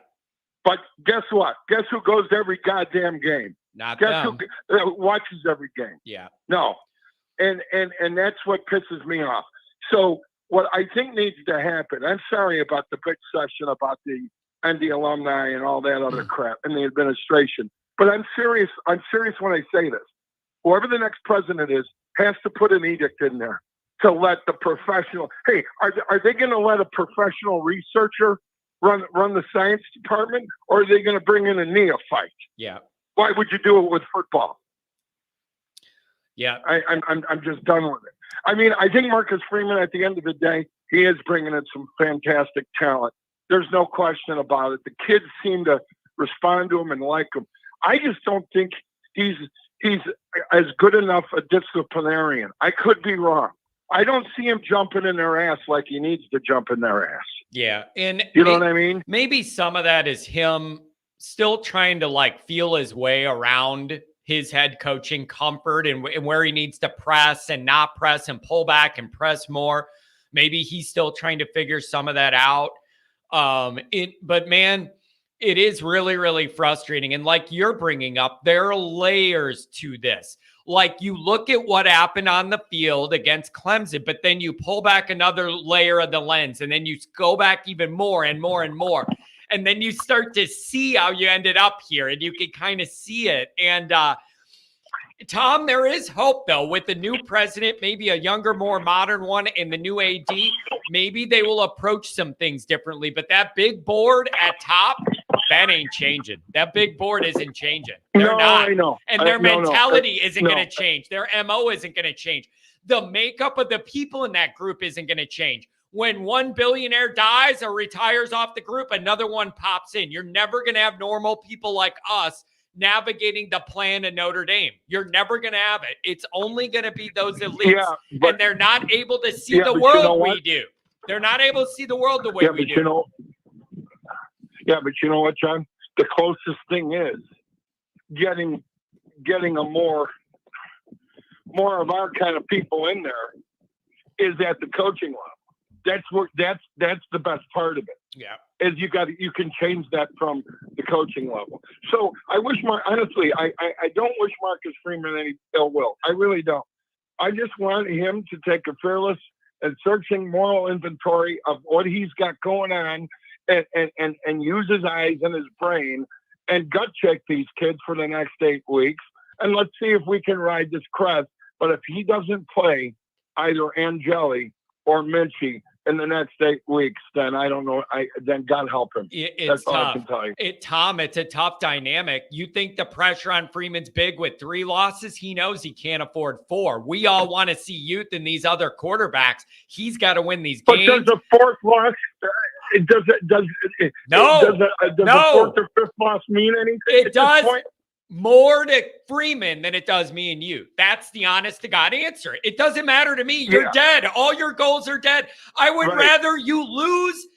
But guess what? Guess who goes to every goddamn game? Not Guess them. who watches every game? Yeah. No. And that's what pisses me off. So what I think needs to happen, I'm sorry about the big session about the ND alumni and all that other crap and the administration. But I'm serious when I say this. Whoever the next president is has to put an edict in there to let the professional. Hey, are they going to let a professional researcher run the science department, or are they going to bring in a neophyte? Yeah. Why would you do it with football? Yeah. I'm just done with it. I mean, I think Marcus Freeman, at the end of the day, he is bringing in some fantastic talent. There's no question about it. The kids seem to respond to him and like him. I just don't think he's as good enough a disciplinarian. I could be wrong. I don't see him jumping in their ass like he needs to jump in their ass. Yeah. And you know what I mean? Maybe some of that is him still trying to like feel his way around his head coaching comfort and where he needs to press and not press and pull back and press more. Maybe he's still trying to figure some of that out. But man, it is really, really frustrating. And like you're bringing up, there are layers to this. Like you look at what happened on the field against Clemson, but then you pull back another layer of the lens and then you go back even more and more and more. And then you start to see how you ended up here and you can kind of see it. And Tom, there is hope though with the new president, maybe a younger, more modern one, and the new AD. Maybe they will approach some things differently. But that big board at top, that ain't changing. That big board isn't changing. They're not. I know. And their mentality isn't going to change. Their MO isn't going to change. The makeup of the people in that group isn't going to change. When one billionaire dies or retires off the group, another one pops in. You're never going to have normal people like us navigating the plan of Notre Dame. You're never going to have it. It's only going to be those elites. And they're not able to see the world we do. They're not able to see the world the way we do. But you know what, John? The closest thing is getting a more of our kind of people in there is at the coaching level. That's the best part of it. Yeah. Is you can change that from the coaching level. So I wish honestly, I don't wish Marcus Freeman any ill will. I really don't. I just want him to take a fearless and searching moral inventory of what he's got going on and use his eyes and his brain and gut check these kids for the next 8 weeks. And let's see if we can ride this crest. But if he doesn't play either Angeli or Minchie in the next 8 weeks, then I don't know. Then God help him. It's That's all tough. I can tell you. Tom, it's a tough dynamic. You think the pressure on Freeman's big with 3 losses? He knows he can't afford 4. We all want to see youth in these other quarterbacks. He's got to win these games. But does a 4th loss? Does a 4th or 5th loss mean anything? It does more to Freeman than it does me and you. That's the honest to God answer. It doesn't matter to me. You're dead. All your goals are dead. I would rather you lose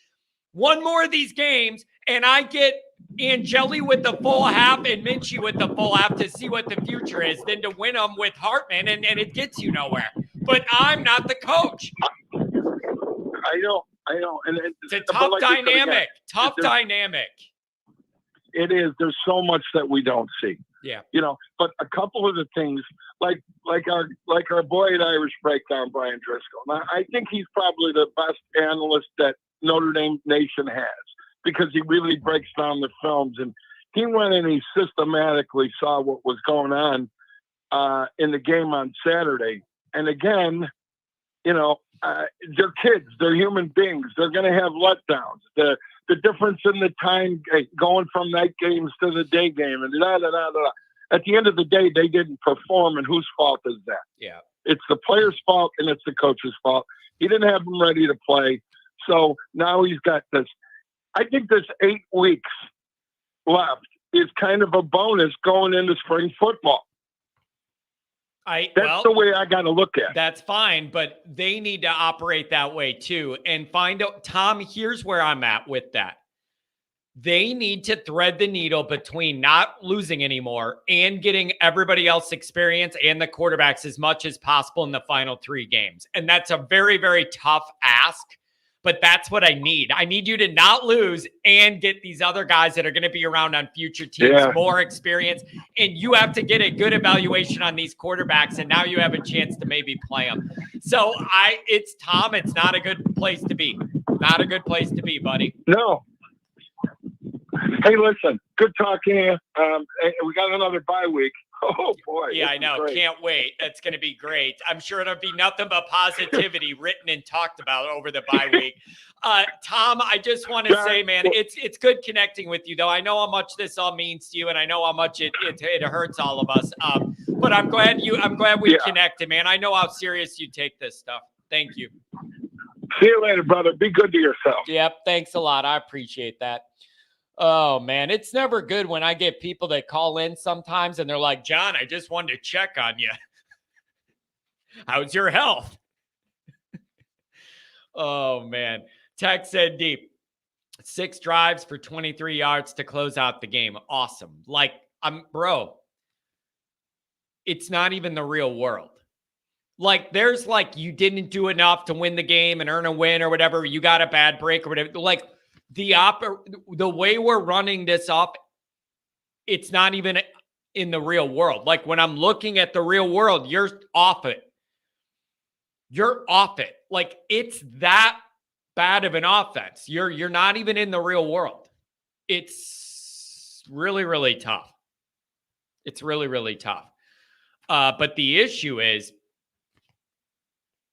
one more of these games and I get Angeli with the full half and Minchie with the full half to see what the future is than to win them with Hartman and it gets you nowhere. But I'm not the coach. I know. And it's a tough dynamic. Dynamic. It is. There's so much that we don't see. Yeah. But a couple of the things like our boy at Irish Breakdown, Brian Driscoll. Now, I think he's probably the best analyst that Notre Dame Nation has because he really breaks down the films and he went and he systematically saw what was going on in the game on Saturday. And again, they're kids, they're human beings. They're going to have letdowns. The difference in the time going from night games to the day game and At the end of the day, they didn't perform, and whose fault is that? Yeah. It's the player's fault and it's the coach's fault. He didn't have them ready to play. So now he's got this. I think this 8 weeks left is kind of a bonus going into spring football. That's the way I got to look at it. That's fine, but they need to operate that way too and find out. Tom, here's where I'm at with that. They need to thread the needle between not losing anymore and getting everybody else experience and the quarterbacks as much as possible in the final 3 games. And that's a very, very tough ask, but that's what I need. I need you to not lose and get these other guys that are going to be around on future teams, more experience. And you have to get a good evaluation on these quarterbacks. And now you have a chance to maybe play them. So it's Tom. It's not a good place to be. Not a good place to be, buddy. No. Hey, listen, good talking to you. We got another bye week. Oh, boy. Yeah, I know. Can't wait. That's going to be great. I'm sure it'll be nothing but positivity written and talked about over the bye week. Tom, I just want to say, man, it's good connecting with you, though. I know how much this all means to you, and I know how much it hurts all of us. But I'm glad we connected, man. I know how serious you take this stuff. Thank you. See you later, brother. Be good to yourself. Yep. Thanks a lot. I appreciate that. Oh, man, it's never good when I get people that call in sometimes and they're like, John, I just wanted to check on you. How's your health? Oh, man. Text said deep. 6 drives for 23 yards to close out the game. Awesome. Like, bro, it's not even the real world. Like, there's like, you didn't do enough to win the game and earn a win or whatever. You got a bad break or whatever. Like, the way we're running this off, it's not even in the real world. Like, when I'm looking at the real world, you're off it. You're off it. Like, it's that bad of an offense. You're not even in the real world. It's really, really tough. It's really, really tough. But the issue is,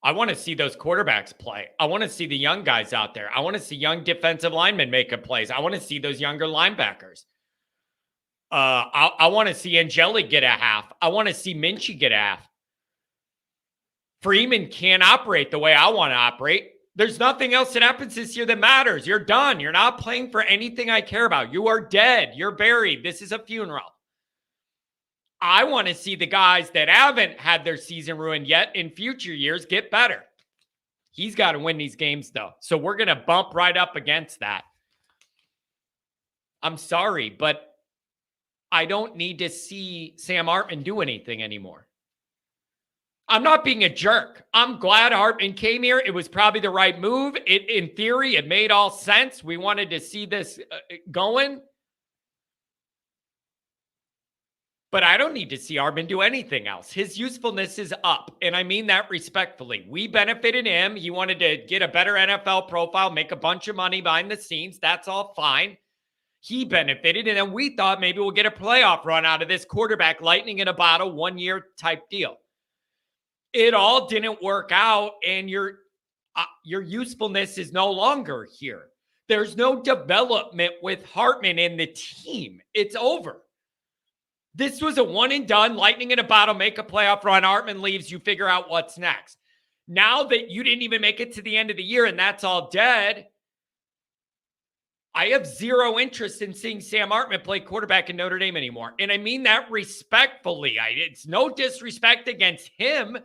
I want to see those quarterbacks play. I want to see the young guys out there. I want to see young defensive linemen making plays. I want to see those younger linebackers. I want to see Angeli get a half. I want to see Minchie get a half. Freeman can't operate the way I want to operate. There's nothing else that happens this year that matters. You're done. You're not playing for anything I care about. You are dead. You're buried. This is a funeral. I want to see the guys that haven't had their season ruined yet in future years get better. He's got to win these games, though. So we're going to bump right up against that. I'm sorry, but I don't need to see Sam Hartman do anything anymore. I'm not being a jerk. I'm glad Hartman came here. It was probably the right move. In theory, it made all sense. We wanted to see this going. But I don't need to see Hartman do anything else. His usefulness is up, and I mean that respectfully. We benefited him. He wanted to get a better NFL profile, make a bunch of money behind the scenes. That's all fine. He benefited, and then we thought maybe we'll get a playoff run out of this quarterback, lightning in a bottle, 1 year type deal. It all didn't work out, and your usefulness is no longer here. There's no development with Hartman in the team. It's over. This was a one and done, lightning in a bottle, make a playoff run. Hartman leaves, you figure out what's next. Now that you didn't even make it to the end of the year and that's all dead, I have zero interest in seeing Sam Hartman play quarterback in Notre Dame anymore. And I mean that respectfully. It's no disrespect against him.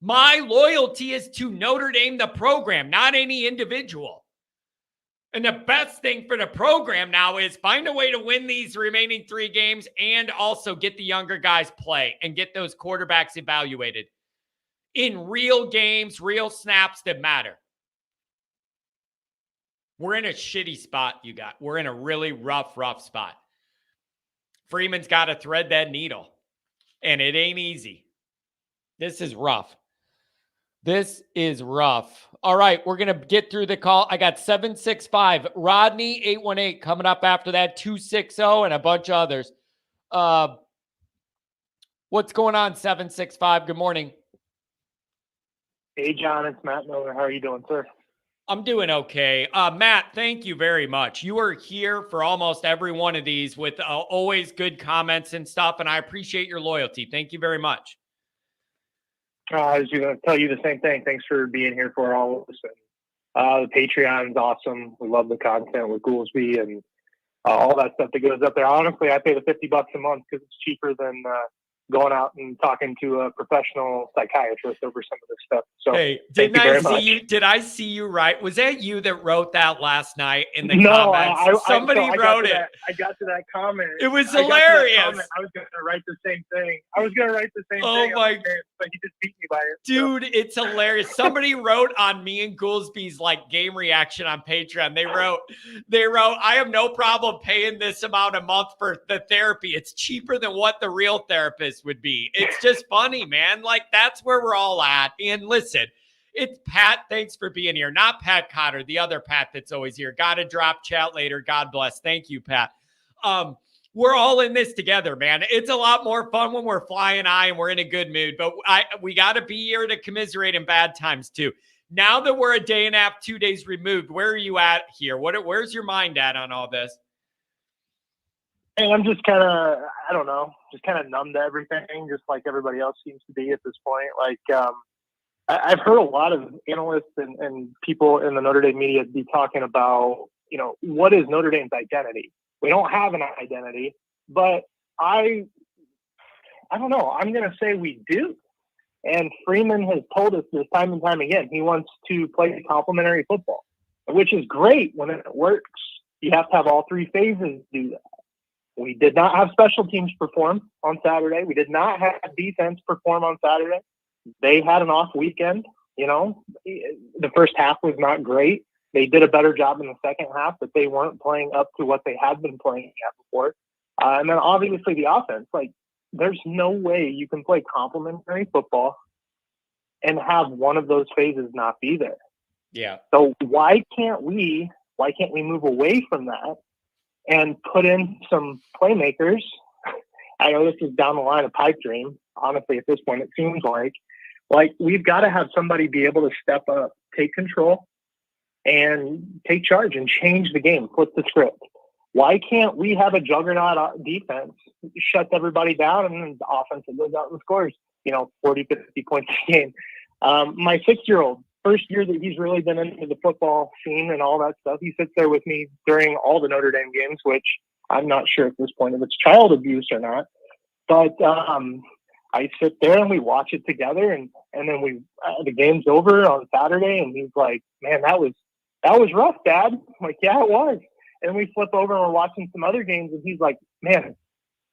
My loyalty is to Notre Dame, the program, not any individual. And the best thing for the program now is find a way to win these remaining 3 games and also get the younger guys play and get those quarterbacks evaluated in real games, real snaps that matter. We're in a shitty spot, you got. We're in a really rough spot. Freeman's got to thread that needle, and it ain't easy. This is rough. This is rough. All right, we're going to get through the call. I got 765. Rodney, 818 coming up after that, 260, and a bunch of others. What's going on, 765? Good morning. Hey, John, it's Matt Miller. How are you doing, sir? I'm doing okay. Matt, thank you very much. You are here for almost every one of these with always good comments and stuff, and I appreciate your loyalty. Thank you very much. I was going to tell you the same thing. Thanks for being here for all of us. The Patreon's awesome. We love the content with Goolsby and all that stuff that goes up there. Honestly, I pay the $50 a month because it's cheaper than going out and talking to a professional psychiatrist over some of this stuff. So, hey, did I see you right? Was that you that wrote that last night in the comments? Somebody wrote it. I got to that comment. It was hilarious. I was going to write the same thing. Oh my God. But he just beat me by it. Dude, it's hilarious. Somebody wrote on me and Goolsby's like game reaction on Patreon. They wrote, I have no problem paying this amount a month for the therapy. It's cheaper than what the real therapist would be. It's just funny, man. Like, that's where we're all at. And listen, it's Pat. Thanks for being here. Not Pat Cotter, the other Pat that's always here. Got to drop chat later. God bless. Thank you, Pat. We're all in this together, man. It's a lot more fun when we're flying high and we're in a good mood, but we got to be here to commiserate in bad times too. Now that we're a day and a half, 2 days removed, where are you at here? Where's your mind at on all this? And I'm just kind of, I don't know, just kind of numb to everything, just like everybody else seems to be at this point. Like, I've heard a lot of analysts and people in the Notre Dame media be talking about, what is Notre Dame's identity? We don't have an identity, but I don't know. I'm going to say we do. And Freeman has told us this time and time again. He wants to play complementary football, which is great when it works. You have to have all 3 phases do that. We did not have special teams perform on Saturday. We did not have defense perform on Saturday. They had an off weekend. The first half was not great. They did a better job in the second half, but they weren't playing up to what they had been playing at before. And then obviously the offense, like there's no way you can play complementary football and have one of those phases not be there. Yeah. So why can't we move away from that and put in some playmakers? I know this is down the line of pipe dream. Honestly, at this point, it seems like we've got to have somebody be able to step up, take control, and take charge and change the game, flip the script. Why can't we have a juggernaut defense, shuts everybody down, and then the offense that goes out and scores, 40, 50 points a game? My 6-year-old, first year that he's really been into the football scene and all that stuff, he sits there with me during all the Notre Dame games, which I'm not sure at this point if it's child abuse or not. But I sit there and we watch it together, and then the game's over on Saturday, and he's like, "Man, that was rough, Dad." I'm like, "Yeah, it was." And we flip over and we're watching some other games, and he's like, "Man,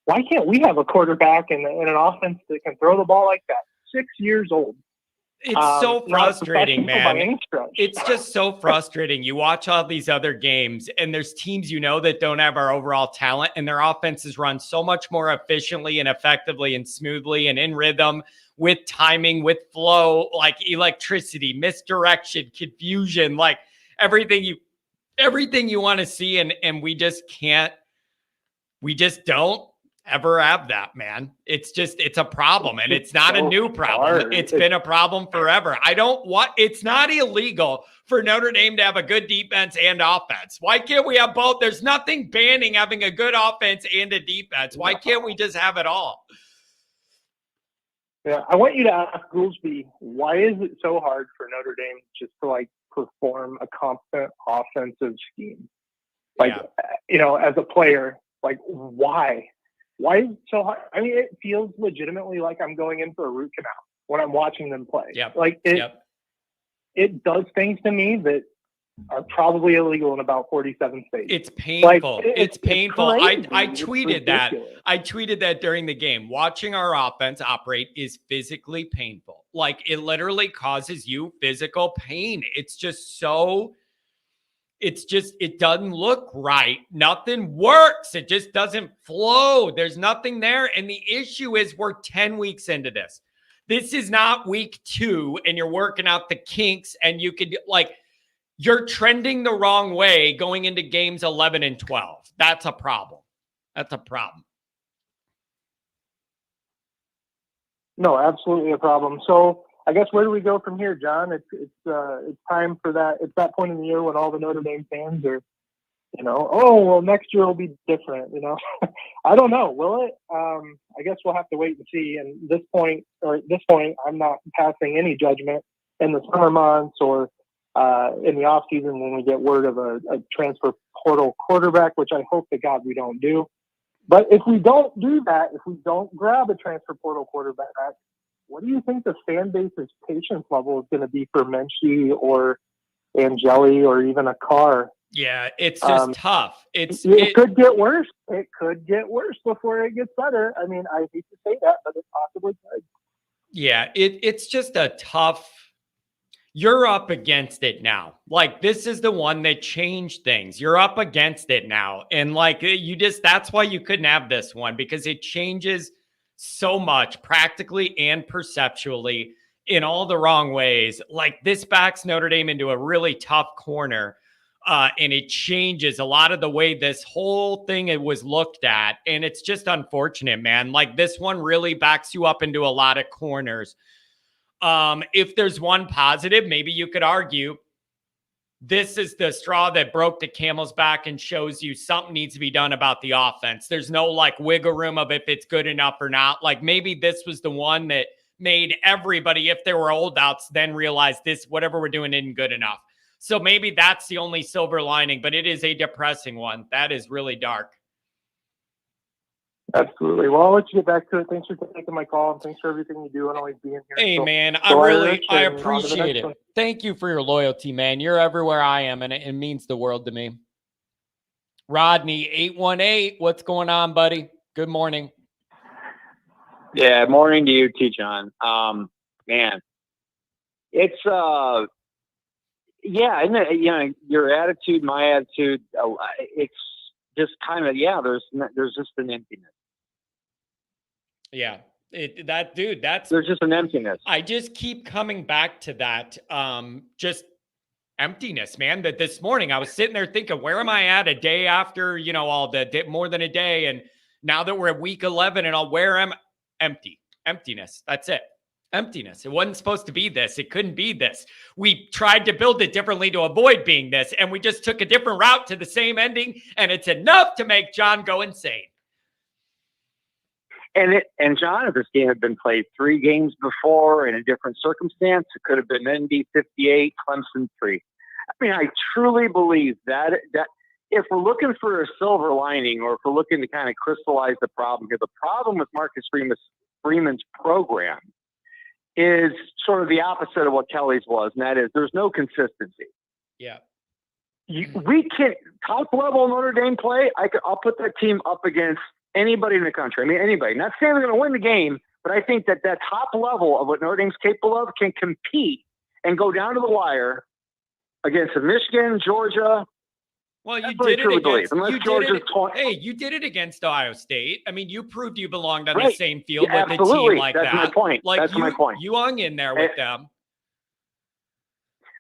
why can't we have a quarterback and an offense that can throw the ball like that?" 6 years old. It's so frustrating, man. It's just so frustrating. You watch all these other games, and there's teams that don't have our overall talent, and their offenses run so much more efficiently and effectively and smoothly and in rhythm with timing, with flow, like electricity, misdirection, confusion, like everything you want to see, and we just don't ever have that, man. It's a problem, and it's not a new problem. It's been a problem forever. It's not illegal for Notre Dame to have a good defense and offense. Why can't we have both? There's nothing banning having a good offense and a defense. Why can't we just have it all? Yeah, I want you to ask Goolsby, why is it so hard for Notre Dame just to perform a competent offensive scheme? As a player, why? Why is it so hard? I mean, it feels legitimately like I'm going in for a root canal when I'm watching them play. Yep. It does things to me that are probably illegal in about 47 states. It's painful. It's painful. Crazy. I tweeted that. I tweeted that during the game. Watching our offense operate is physically painful. It literally causes you physical pain. It doesn't look right. Nothing works. It just doesn't flow. There's nothing there. And the issue is we're 10 weeks into this. This is not week 2 and you're working out the kinks, and you're trending the wrong way going into games 11 and 12. That's a problem. No, absolutely a problem. So I guess where do we go from here, John? It's time for that. It's that point in the year when all the Notre Dame fans are, next year will be different. I don't know. Will it? I guess we'll have to wait and see. And at this point, I'm not passing any judgment in the summer months or in the off season when we get word of a transfer portal quarterback, which I hope to God we don't do. But if we don't do that, if we don't grab a transfer portal quarterback, what do you think the fan base's patience level is going to be for Menchie or Angeli or even a Carr? Yeah, it's just tough. It could get worse. It could get worse before it gets better. I mean, I hate to say that, but it possibly could. Yeah, it's just a tough. You're up against it now. This is the one that changed things. You're up against it now. And that's why you couldn't have this one, because it changes so much practically and perceptually in all the wrong ways. This backs Notre Dame into a really tough corner. And it changes a lot of the way this whole thing was looked at. And it's just unfortunate, man. This one really backs you up into a lot of corners. If there's one positive, maybe you could argue this is the straw that broke the camel's back and shows you something needs to be done about the offense. There's no wiggle room of if it's good enough or not. Maybe this was the one that made everybody, if there were holdouts, then realize this, whatever we're doing isn't good enough. So maybe that's the only silver lining, but it is a depressing one. That is really dark. Absolutely. Well, I'll let you get back to it. Thanks for taking my call, and thanks for everything you do and always being here. Hey, man, I appreciate it. Thank you for your loyalty, man. You're everywhere I am, and it means the world to me. Rodney, 818. What's going on, buddy? Good morning. Yeah, morning to you too, John. Man, it's yeah, and you know, your attitude, my attitude, it's just kind of there's just an emptiness. Yeah, that's There's just an emptiness. I just keep coming back to that. Just emptiness, man. That this morning I was sitting there thinking, where am I at a day after, all the more than a day, and now that we're at week 11 and where am emptiness. That's it. Emptiness. It wasn't supposed to be this. It couldn't be this. We tried to build it differently to avoid being this, and we just took a different route to the same ending, and it's enough to make John go insane. And John, if this game had been played 3 games before in a different circumstance, it could have been ND 58, Clemson 3. I mean, I truly believe that if we're looking for a silver lining, or if we're looking to kind of crystallize the problem here, the problem with Marcus Freeman's program is sort of the opposite of what Kelly's was, and that is there's no consistency. Yeah. We can top level Notre Dame play. I'll put that team up against anybody in the country. I mean, anybody. Not saying they're going to win the game, but I think that top level of what Notre Dame's capable of can compete and go down to the wire against Michigan, Georgia. Well, you did it against, you did it against Ohio State. I mean, you proved you belonged on the same field with a team like that. That's my point. Like That's my point. You hung in there with them.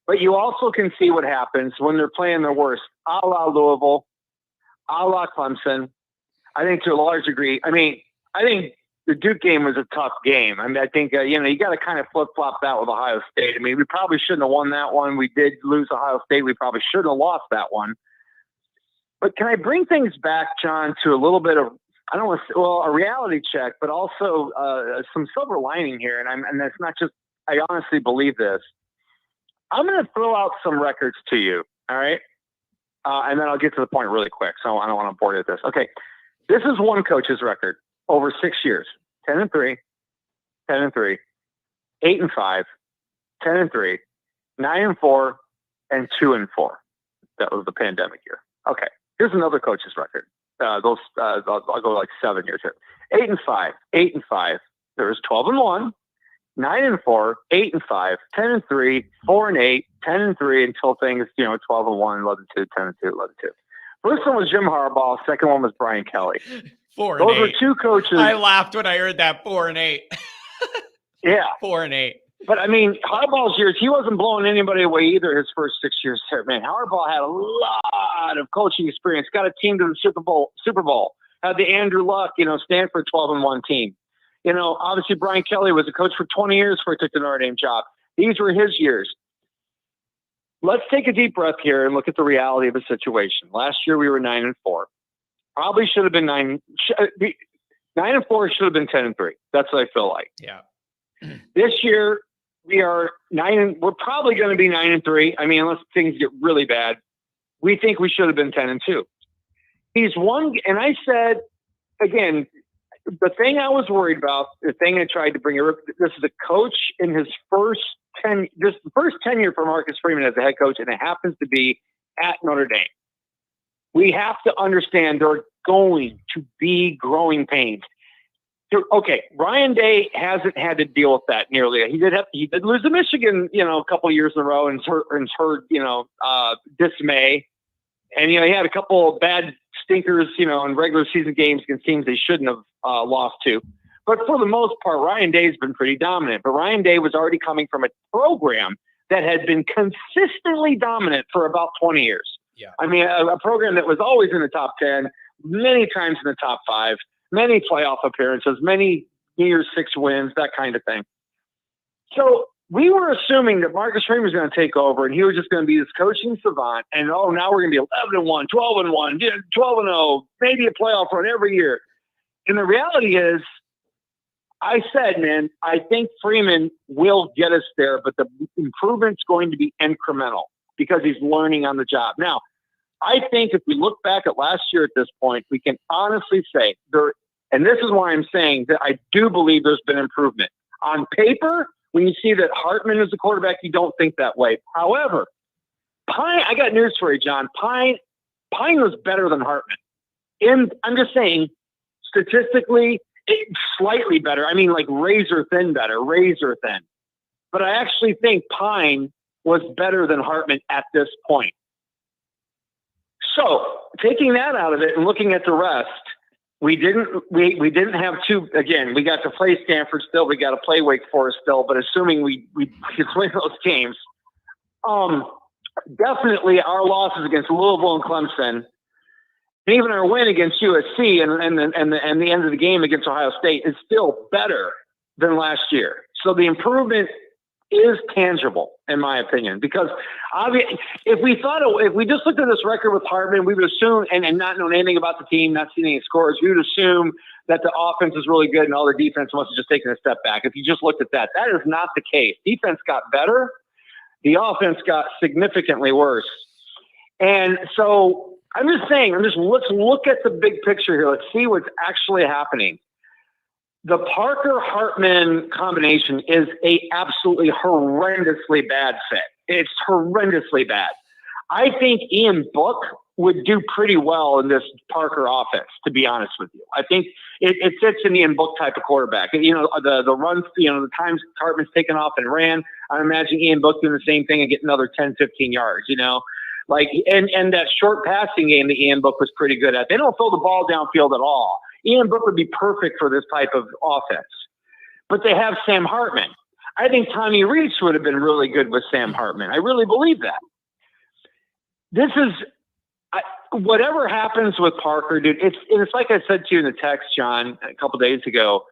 But you also can see what happens when they're playing their worst, a la Louisville, a la Clemson. I think to a large degree, I think the Duke game was a tough game. I mean, I think, you got to kind of flip-flop that with Ohio State. I mean, we probably shouldn't have won that one. We did lose Ohio State. We probably shouldn't have lost that one. But can I bring things back, John, to a little bit of, a reality check, but also some silver lining here. And that's not just, I honestly believe this. I'm going to throw out some records to you, all right? And then I'll get to the point really quick, so I don't want to bore you with this. Okay, this is one coach's record over 6 years: 10-3, 10-3, 8-5, 10-3, 9-4, and 2-4. That was the pandemic year. Okay, here's another coach's record. I'll go like 7 years here: 8-5, 8-5. There was 12-1. 9-4, 8-5, 10-3, 4-8, 10-3 until things, 12-1, 11-2, 10-2, 11-2. First one was Jim Harbaugh. Second one was Brian Kelly. 4-8. Those were two coaches. I laughed when I heard that 4-8. Yeah, 4-8. But I mean, Harbaugh's years, he wasn't blowing anybody away either. His first 6 years there, man. Harbaugh had a lot of coaching experience. Got a team to the Super Bowl. Had the Andrew Luck, Stanford 12-1 team. Obviously Brian Kelly was a coach for 20 years before he took the Notre Dame job. These were his years. Let's take a deep breath here and look at the reality of the situation. Last year we were 9-4. Probably should have been 9-4 should have been 10-3. That's what I feel like. Yeah. This year we are 9. We're probably going to be 9-3. I mean, unless things get really bad, we think we should have been 10-2. He's won, and I said again. The thing I was worried about, the thing I tried to bring up, this is a coach in his first tenure for Marcus Freeman as a head coach, and it happens to be at Notre Dame. We have to understand there are going to be growing pains. Okay, Ryan Day hasn't had to deal with that nearly. He did lose to Michigan, a couple of years in a row, and heard dismay. And, he had a couple of bad stinkers, in regular season games against teams they shouldn't have lost to. But for the most part, Ryan Day's been pretty dominant. But Ryan Day was already coming from a program that had been consistently dominant for about 20 years. Yeah. I mean, a program that was always in the top 10, many times in the top 5, many playoff appearances, many New Year's 6 wins, that kind of thing. So we were assuming that Marcus Freeman was going to take over and he was just going to be this coaching savant. And, now we're going to be 11-1, 12-1, 12-0, maybe a playoff run every year. And the reality is, I said, man, I think Freeman will get us there, but the improvement's going to be incremental because he's learning on the job. Now, I think if we look back at last year at this point, we can honestly say and this is why I'm saying that I do believe there's been improvement. On paper, when you see that Hartman is the quarterback, you don't think that way. However, I got news for you, John. Pine was better than Hartman. And I'm just saying, statistically, slightly better. I mean, like razor thin better, razor thin. But I actually think Pine was better than Hartman at this point. So taking that out of it and looking at the rest, we didn't have two. Again, we got to play Stanford still. We got to play Wake Forest still. But assuming we could win those games, definitely our losses against Louisville and Clemson, and even our win against USC and the end of the game against Ohio State is still better than last year. So the improvement is tangible, in my opinion, because if we just looked at this record with Hartman, we would assume, and not knowing anything about the team, not seeing any scores, we would assume that the offense is really good and all the defense must have just taken a step back. If you just looked at that, that is not the case. Defense got better. The offense got significantly worse. And so let's look at the big picture here. Let's see what's actually happening. The Parker-Hartman combination is a absolutely horrendously bad fit. It's horrendously bad. I think Ian Book would do pretty well in this Parker offense, to be honest with you. I think it fits in the Ian Book type of quarterback. The runs, the times Hartman's taken off and ran, I imagine Ian Book doing the same thing and getting another 10, 15 yards, and that short passing game that Ian Book was pretty good at. They don't throw the ball downfield at all. Ian Book would be perfect for this type of offense. But they have Sam Hartman. I think Tommy Reese would have been really good with Sam Hartman. I really believe that. Whatever happens with Parker, dude, it's like I said to you in the text, John, a couple days ago,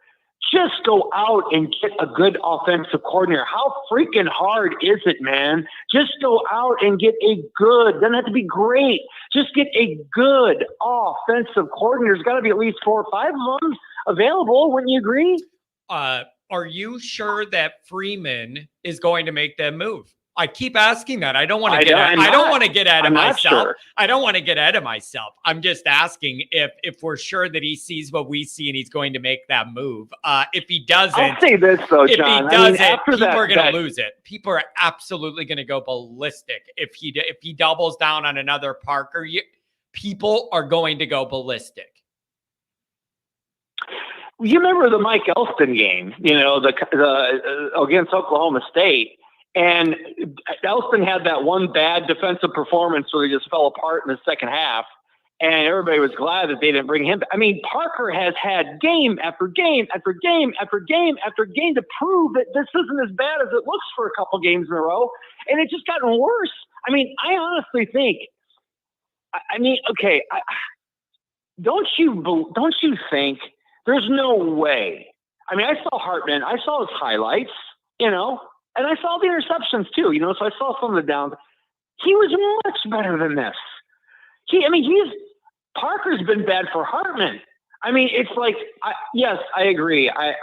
just go out and get a good offensive coordinator. How freaking hard is it, man? Just go out and get doesn't have to be great. Just get a good offensive coordinator. There's got to be at least 4 or 5 of them available. Wouldn't you agree? Are you sure that Freeman is going to make that move? I keep asking that. I don't want to get ahead of myself. Sure. I don't want to get ahead of myself. I'm just asking if we're sure that he sees what we see and he's going to make that move. If he doesn't, I'll say this though, John. If he doesn't, people are going to lose it. People are absolutely going to go ballistic if he doubles down on another Parker. People are going to go ballistic. You remember the Mike Elston game? The against Oklahoma State. And Elston had that one bad defensive performance where he just fell apart in the second half, and everybody was glad that they didn't bring him back. I mean, Parker has had game after game after game after game after game to prove that this isn't as bad as it looks for a couple games in a row, and it's just gotten worse. I mean, I honestly think, don't you think there's no way? I mean, I saw Hartman, I saw his highlights, and I saw the interceptions too, so I saw some of the downs. He was much better than this. Parker's been bad for Hartman. I mean, it's like, yes, I agree. I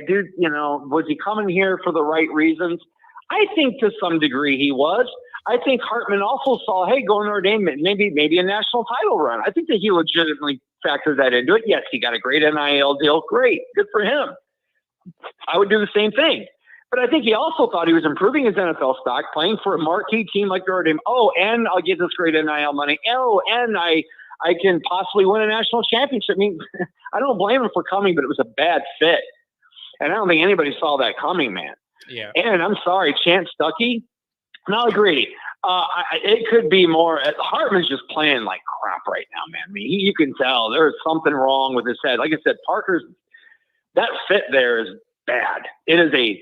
do, was he coming here for the right reasons? I think to some degree he was. I think Hartman also saw, hey, go to Notre Dame, maybe a national title run. I think that he legitimately factored that into it. Yes, he got a great NIL deal. Great. Good for him. I would do the same thing. But I think he also thought he was improving his NFL stock, playing for a marquee team like Notre Dame. Oh, and I'll get this great NIL money. Oh, and I can possibly win a national championship. I mean, I don't blame him for coming, but it was a bad fit. And I don't think anybody saw that coming, man. Yeah. And I'm sorry, Chance Stuckey, and I'll agree. It could be more. Hartman's just playing like crap right now, man. I mean, you can tell there's something wrong with his head. Like I said, that fit there is bad. It is a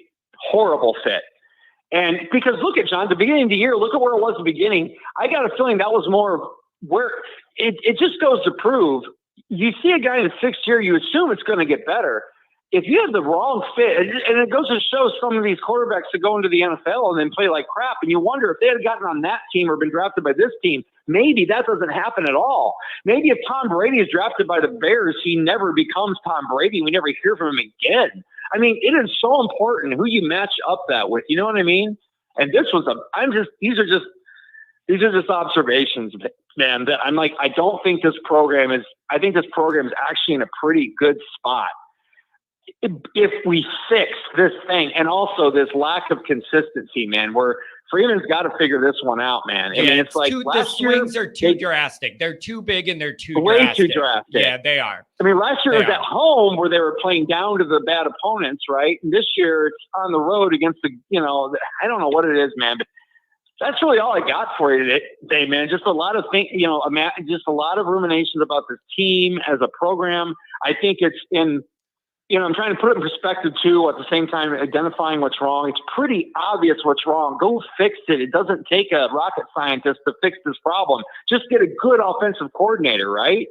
horrible fit. And because look at John, the beginning of the year, look at where it was at the beginning. I got a feeling that was more where it just goes to prove you see a guy in the 6th year, you assume it's going to get better. If you have the wrong fit, and it goes to show some of these quarterbacks that go into the NFL and then play like crap, and you wonder if they had gotten on that team or been drafted by this team, maybe that doesn't happen at all. Maybe if Tom Brady is drafted by the Bears, he never becomes Tom Brady. We never hear from him again. I mean, it is so important who you match up that with. You know what I mean? And this was these are just observations, man, that I'm like, I think this program is actually in a pretty good spot. if we fix this thing, and also this lack of consistency, man, where Freeman's got to figure this one out, man. Yeah, I mean, it's like the last year, swings are too drastic. They're too big and they're too way drastic. too drastic. Yeah, they are. I mean, last year They it was are. at home where they were playing down to the bad opponents, right? And this year it's on the road against the, I don't know what it is, man, but that's really all I got for you today, man. Just a lot of things, just a lot of ruminations about this team as a program. I think it's in, I'm trying to put it in perspective too, at the same time identifying what's wrong. It's pretty obvious what's wrong. Go fix it. It doesn't take a rocket scientist to fix this problem. Just get a good offensive coordinator, right?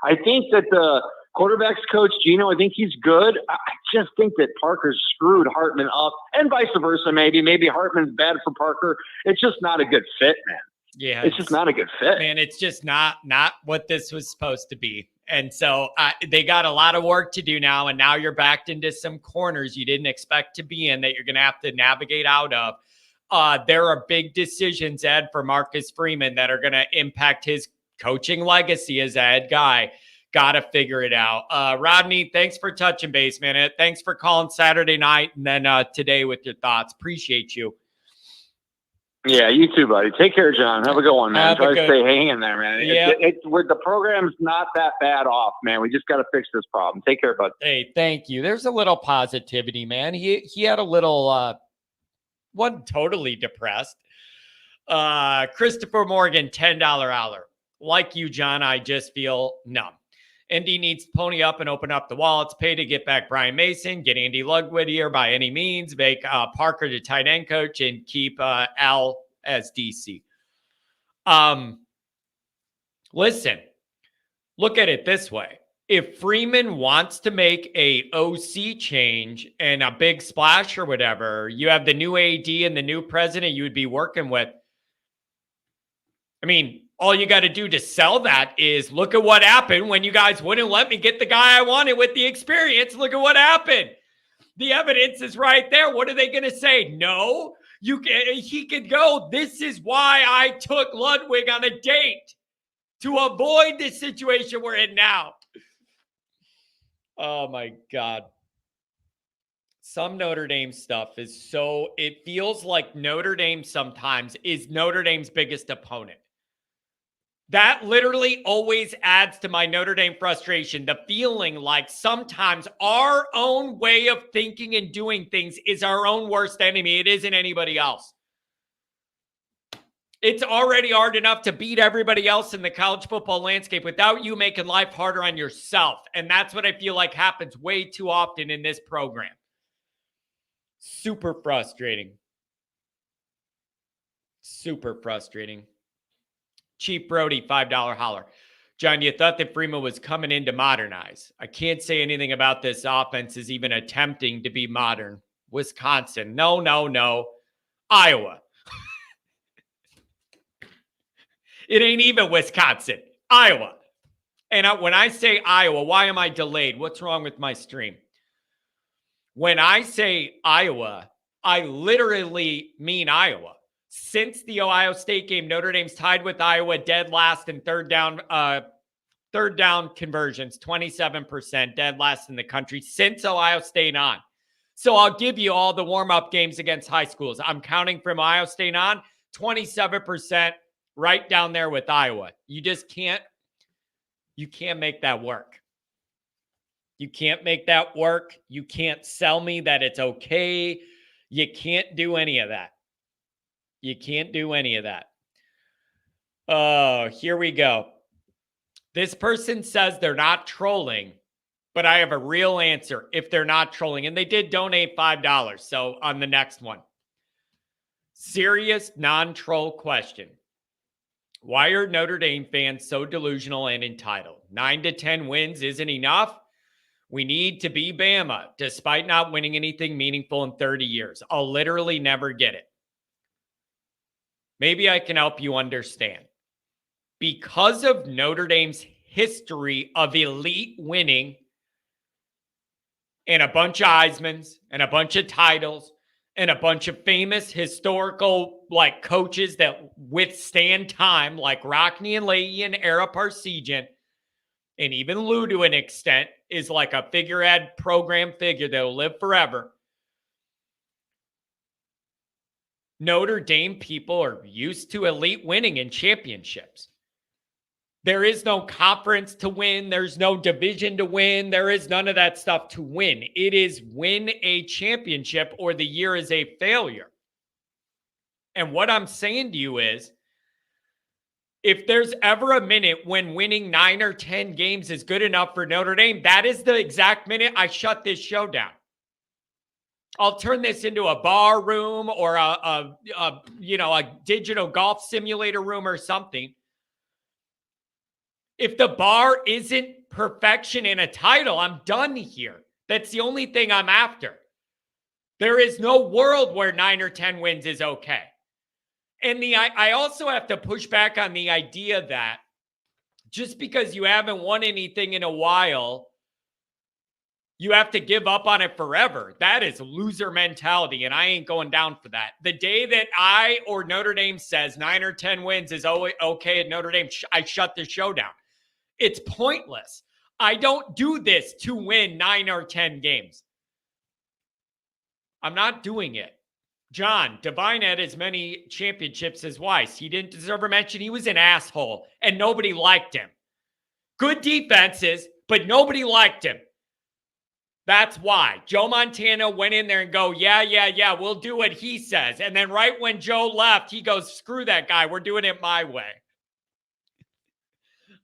I think that the quarterbacks coach, Gino, I think he's good. I just think that Parker's screwed Hartman up, and vice versa. Maybe Hartman's bad for Parker. It's just not a good fit, man. Yeah, it's just not a good fit, man. It's just not what this was supposed to be. And so they got a lot of work to do now. And now you're backed into some corners you didn't expect to be in that you're going to have to navigate out of. There are big decisions, Ed, for Marcus Freeman that are going to impact his coaching legacy as a head guy. Got to figure it out. Rodney, thanks for touching base, man. Thanks for calling Saturday night and then today with your thoughts. Appreciate you. Yeah, you too, buddy. Take care, John. Have a good one, man. Try to stay hanging there, man. Yeah. The program's not that bad off, man. We just got to fix this problem. Take care, bud. Hey, thank you. There's a little positivity, man. He had a little, wasn't totally depressed. Christopher Morgan, $10 hour. Like you, John, I just feel numb. Indy needs to pony up and open up the wallets, pay to get back Brian Mason, get Andy Ludwig here by any means, make Parker the tight end coach, and keep Al as DC. Listen, look at it this way. If Freeman wants to make a OC change and a big splash or whatever, you have the new AD and the new president you would be working with. I mean, all you got to do to sell that is look at what happened when you guys wouldn't let me get the guy I wanted with the experience. Look at what happened. The evidence is right there. What are they going to say? No, he could go. This is why I took Ludwig on a date, to avoid this situation we're in now. Oh my God. Some Notre Dame stuff is it feels like Notre Dame sometimes is Notre Dame's biggest opponent. That literally always adds to my Notre Dame frustration. The feeling like sometimes our own way of thinking and doing things is our own worst enemy. It isn't anybody else. It's already hard enough to beat everybody else in the college football landscape without you making life harder on yourself. And that's what I feel like happens way too often in this program. Super frustrating. Super frustrating. Chief Brody, $5 holler. John, you thought that Freeman was coming in to modernize. I can't say anything about this offense is even attempting to be modern. Wisconsin. No. Iowa. It ain't even Wisconsin. Iowa. And when I say Iowa, why am I delayed? What's wrong with my stream? When I say Iowa, I literally mean Iowa. Since the Ohio State game, Notre Dame's tied with Iowa, dead last in third down conversions, 27%, dead last in the country since Ohio State on. So I'll give you all the warm-up games against high schools. I'm counting from Ohio State on, 27%, right down there with Iowa. You just can't make that work. You can't make that work. You can't sell me that it's okay. You can't do any of that. You can't do any of that. Oh, here we go. This person says they're not trolling, but I have a real answer if they're not trolling. And they did donate $5. So on the next one. Serious non-troll question. Why are Notre Dame fans so delusional and entitled? 9 to 10 wins isn't enough. We need to be Bama, despite not winning anything meaningful in 30 years. I'll literally never get it. Maybe I can help you understand. Because of Notre Dame's history of elite winning and a bunch of Heismans and a bunch of titles and a bunch of famous historical coaches that withstand time like Rockne and Leahy and Ara Parseghian, and even Lou to an extent is like a figurehead program figure that will live forever. Notre Dame people are used to elite winning in championships. There is no conference to win. There's no division to win. There is none of that stuff to win. It is win a championship or the year is a failure. And what I'm saying to you is, if there's ever a minute when winning 9 or 10 games is good enough for Notre Dame, that is the exact minute I shut this show down. I'll turn this into a bar room or a digital golf simulator room or something. If the bar isn't perfection in a title, I'm done here. That's the only thing I'm after. There is no world where 9 or 10 wins is okay. And I also have to push back on the idea that just because you haven't won anything in a while, you have to give up on it forever. That is loser mentality, and I ain't going down for that. The day that I or Notre Dame says 9 or 10 wins is okay at Notre Dame, I shut the show down. It's pointless. I don't do this to win 9 or 10 games. I'm not doing it. John, Devine had as many championships as Weiss. He didn't deserve a mention. He was an asshole, and nobody liked him. Good defenses, but nobody liked him. That's why. Joe Montana went in there and go, yeah, we'll do what he says. And then right when Joe left, he goes, screw that guy. We're doing it my way.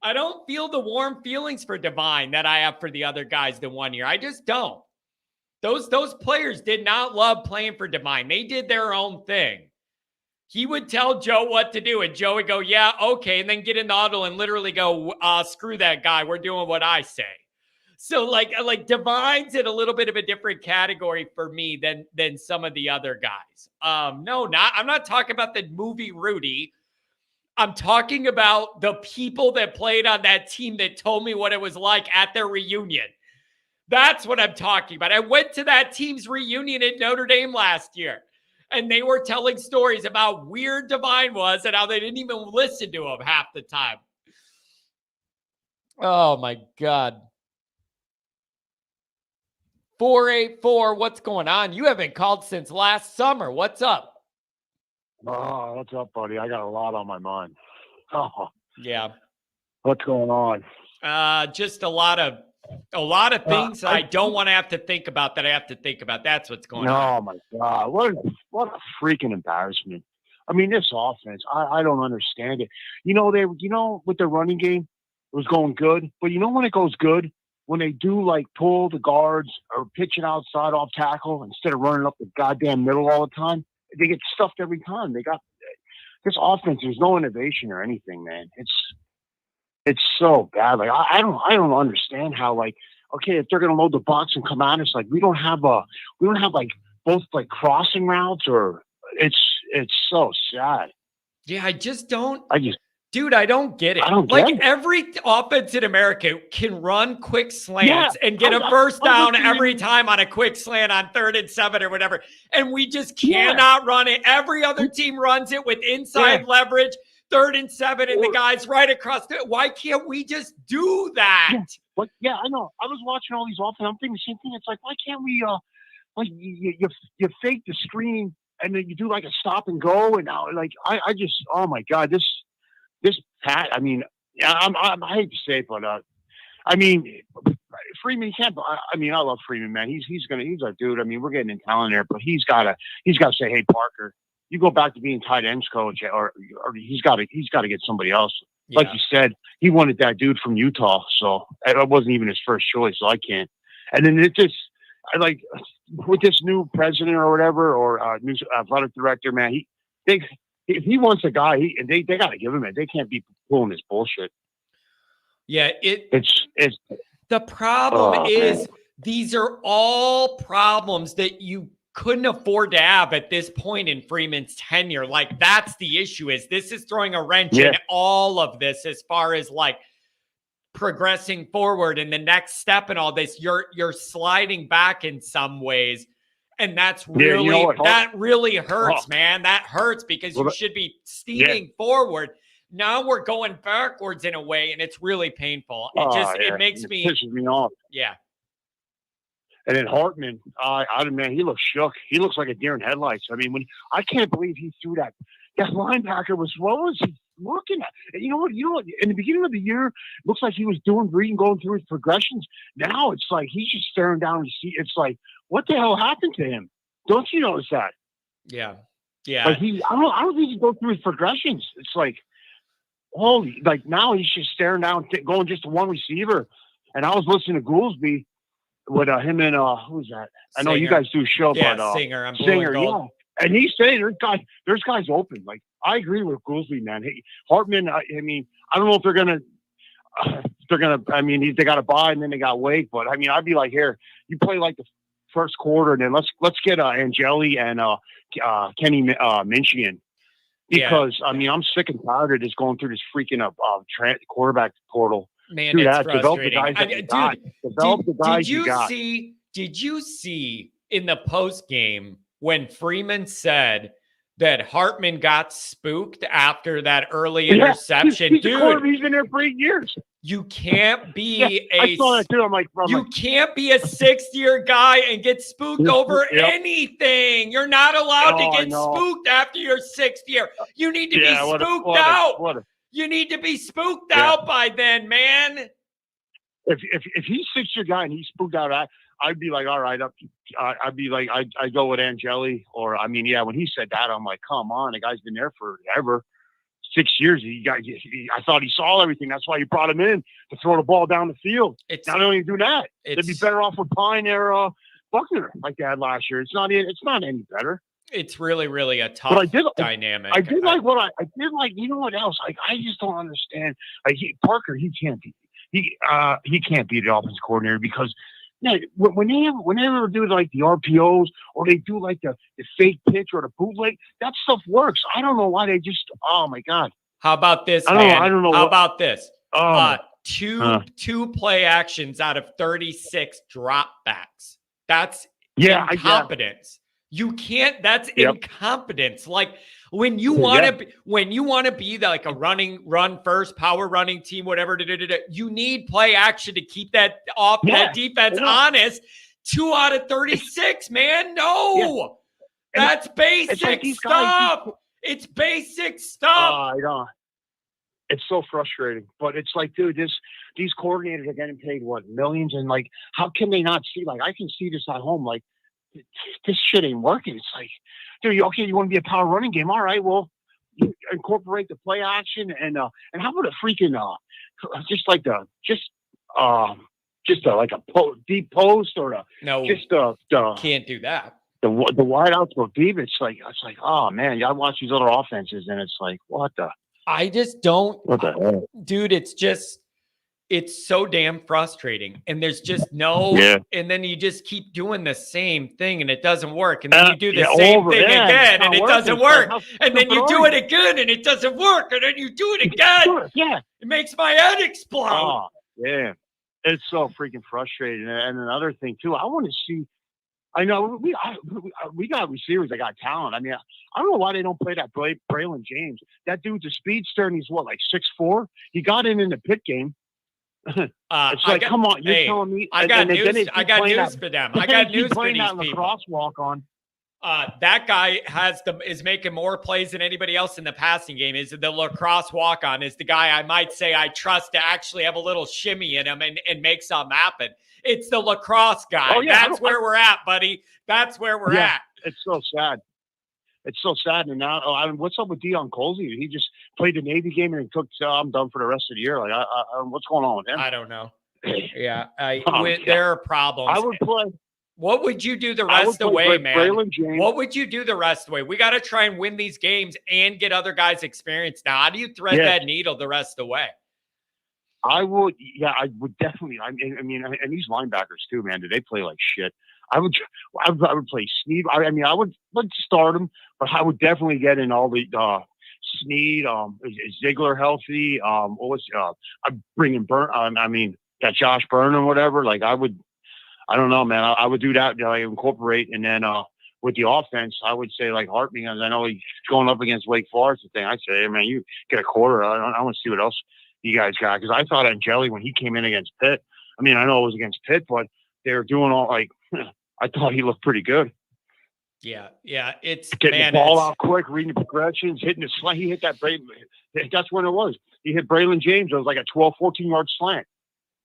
I don't feel the warm feelings for Devine that I have for the other guys the one year. I just don't. Those players did not love playing for Devine. They did their own thing. He would tell Joe what to do, and Joe would go, yeah, okay, and then get in the huddle and literally go, screw that guy. We're doing what I say. So like Devine's in a little bit of a different category for me than some of the other guys. I'm not talking about the movie Rudy. I'm talking about the people that played on that team that told me what it was like at their reunion. That's what I'm talking about. I went to that team's reunion at Notre Dame last year, and they were telling stories about how weird Devine was and how they didn't even listen to him half the time. Oh, my God. 484, what's going on? You haven't called since last summer. What's up? Oh, what's up, buddy? I got a lot on my mind. Oh, yeah. What's going on? Just a lot of things I don't want to have to think about that I have to think about. That's what's going on. Oh my God. What a freaking embarrassment. I mean, this offense, I don't understand it. With the running game, it was going good. But when it goes good, when they do like pull the guards or pitch it outside off tackle instead of running up the goddamn middle all the time, they get stuffed every time. They got this offense. There's no innovation or anything, man. It's so bad. Like I don't understand how okay, if they're gonna load the box and come at us, we don't have both crossing routes or it's so sad. Yeah, I just don't. Dude, I don't get it. I don't get it. Every offense in America can run quick slants and get a first down every time on a quick slant on 3rd and 7 or whatever. And we just cannot run it. Every other team runs it with inside leverage, 3rd and 7, and the guys right across. Why can't we just do that? Yeah, I know. I was watching all these offense. I'm thinking the same thing. It's like, why can't we, you fake the screen and then you do a stop and go. And now, I just, oh my God, this Pat, I mean, I hate to say it, but Freeman can't. I love Freeman, man. He's a dude. I mean, we're getting in talent there, but he's got to say, hey, Parker, you go back to being tight ends coach, or he's got to get somebody else. Yeah. Like you said, he wanted that dude from Utah, so it wasn't even his first choice. So I can't. And then with this new president or whatever, or new athletic director, man, if he wants a guy, they got to give him it. They can't be pulling this bullshit. Yeah, it's the problem is these are all problems that you couldn't afford to have at this point in Freeman's tenure. That's the issue. Is this is throwing a wrench in all of this as far as progressing forward and the next step and all this. You're sliding back in some ways. And that's really, that really hurts, man. That hurts because you should be steaming forward, now we're going backwards in a way, and it's really painful. It makes me pisses me off. Yeah. And then Hartman, man, he looks shook. He looks like a deer in headlights. I mean, I can't believe he threw that. That linebacker was, what was he looking at? And you know what? In the beginning of the year, it looks like he was going through his progressions. Now it's like he's just staring down and see. It's like, what the hell happened to him? Don't you notice that? Yeah. Yeah. Like I don't think he goes through his progressions. It's like, holy, like now he's just staring down, going just to one receiver. And I was listening to Goolsby with him and who's that? I know you guys do a show, but Singer. yeah. And he's saying there's guys open. Like I agree with Goolsby, man. Hartman. I mean, I don't know if they're gonna. I mean, they got to buy and then they got to wait. But I mean, I'd be like, here, you play like the first quarter, and then let's get Angeli and Kenny Minchin. Because I mean, I'm sick and tired of just going through this freaking quarterback portal. Man, it's frustrating. Develop the guys you got. Did you see in the post game when Freeman said that Hartman got spooked after that early interception? He's been there for 8 years. You can't be I saw that too. I'm like, bro, can't be a 6th-year guy and get spooked over anything. You're not allowed to get spooked after your 6th year. You need to be spooked out. You need to be spooked out by then, man. If he's 6-year guy and he's spooked out, I'd be like, all right, I'd be like, I'd go with Angeli. Or I mean, when he said that, I'm like, come on, the guy's been there forever. 6 years. I thought he saw everything. That's why you brought him in to throw the ball down the field. Now they don't even do that. They'd be better off with Pine or Buckner like they had last year. It's not any better. It's really, really a tough dynamic. I did like, you know what else? Like, I just don't understand. Like Parker, he can't be the offensive coordinator because when they ever do like the RPOs or they do like the fake pitch or the bootleg, that stuff works. I don't know why they just. Oh my God! How about this? I don't know. How about this? Two play actions out of 36 dropbacks. That's incompetence. You can't. That's incompetence. Like when you want to be like a run first power running team, whatever. You need play action to keep that defense honest. 2 out of 36, man. No, that's basic stuff. It's basic stuff. I know. It's so frustrating, but it's like, dude, these coordinators are getting paid millions, and like, how can they not see? Like, I can see this at home. Like, this shit ain't working. It's like, dude, you want to be a power running game? All right, well, you incorporate the play action and how about a freaking like a deep post or can't do that. The wideouts go deep. It's like, oh man, I watch these other offenses and it's like, what the? I just don't. What the hell? Dude, it's so damn frustrating. And there's just and then you just keep doing the same thing and it doesn't work. And then you do the same thing again and it doesn't work. And then you do it again and it doesn't work. And then you do it again. Yeah. It makes my head explode. Oh, yeah. It's so freaking frustrating. And another thing too, I want to see. I know we got receivers that got talent. I mean, I don't know why they don't play that Braylon James. That dude's a speedster and he's like 6'4". He got in the pit game. It's like, come on, you're telling me? I got news for them. I got news for these people. Crosswalk on. That guy is making more plays than anybody else in the passing game. Is the lacrosse walk-on is the guy I might say I trust to actually have a little shimmy in him and make something happen. It's the lacrosse guy. Oh, yeah, that's where we're at, buddy. That's where we're at. It's so sad. It's so sad. And now, what's up with Dion Colsey? He just played the Navy game and took. I'm done for the rest of the year. Like, what's going on with him? I don't know. Yeah, there are problems. I would play. What would you do the rest of the way, man? What would you do the rest of the way? We got to try and win these games and get other guys experience. Now, how do you thread that needle the rest of the way? I would definitely. I mean, and these linebackers too, man. Do they play like shit? I would play Sneed. I mean, I would start him, but I would definitely get in all the Sneed. Is Ziegler healthy? I'm bringing that Josh Byrne or whatever. Like I don't know, man. I would do that. Incorporate and then with the offense, I would say like Hartman, because I know he's going up against Wake Forest. The thing I say, hey, man, you get a quarter. I want to see what else you guys got, because I thought Angeli when he came in against Pitt. I mean, I know it was against Pitt, but they were doing all like I thought he looked pretty good. Yeah, it's getting man, the ball it's, out quick, reading the progressions, hitting the slant. He hit that. That's when it was. He hit Braylon James. It was like a 12, 14-yard slant.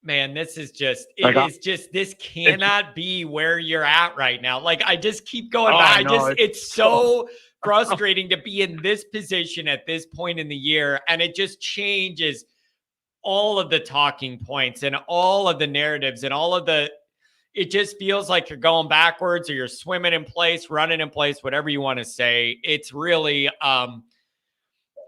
Man, this is just, this cannot be where you're at right now. Like, I just keep going back. It's so frustrating to be in this position at this point in the year. And it just changes all of the talking points and all of the narratives and it just feels like you're going backwards or you're swimming in place, running in place, whatever you want to say. It's really,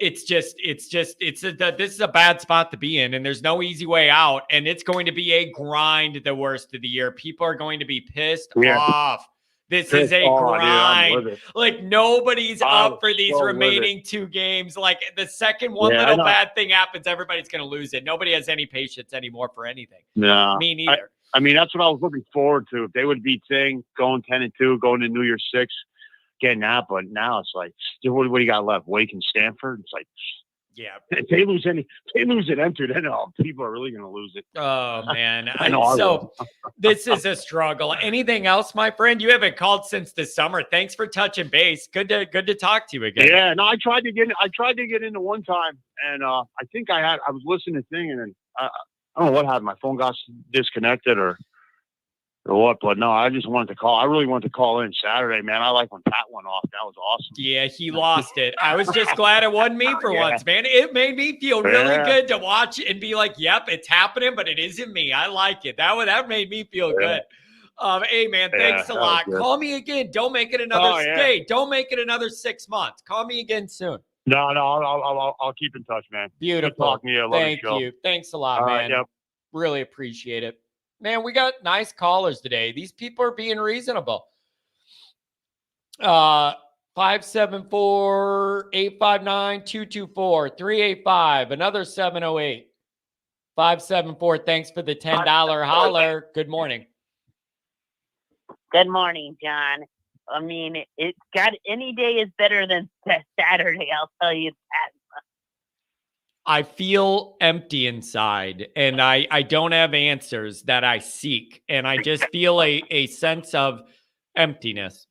this is a bad spot to be in, and there's no easy way out. And it's going to be a grind the worst of the year. People are going to be pissed off. This is a grind. Dude, like nobody's up for these remaining 2 games. Like the second one little bad thing happens, everybody's going to lose it. Nobody has any patience anymore for anything. No, me neither. I mean, that's what I was looking forward to. If they would beat Ting, going 10-2, going to New Year's 6, getting that. But now it's like, what do you got left? Wake and Stanford. It's like, yeah, if they lose at Enter, then people are really going to lose it. Oh man, so this is a struggle. Anything else, my friend? You haven't called since the summer. Thanks for touching base. Good to talk to you again. Yeah, no, I tried to get into one time, and I think I was listening to thing, and then I don't know what happened. My phone got disconnected or what, but no, I just wanted to call. I really wanted to call in Saturday, man. I like when Pat went off. That was awesome. Yeah, he lost it. I was just glad it wasn't me for once, man. It made me feel really good to watch and be like, yep, it's happening, but it isn't me. I like it. That made me feel good. Hey, man, thanks a lot. Call me again. Don't make it another day. Don't make it another 6 months. Call me again soon. No, I'll keep in touch, man. Beautiful. Good talking to you. Thank you. Thanks a lot, man. Yep. Really appreciate it. Man, we got nice callers today. These people are being reasonable. 574-859-224-385. Another 708. 574. Thanks for the $10 holler. Good morning. Good morning, John. I mean, it's got any day is better than Saturday. I'll tell you that. I feel empty inside, and I don't have answers that I seek, and I just feel a sense of emptiness.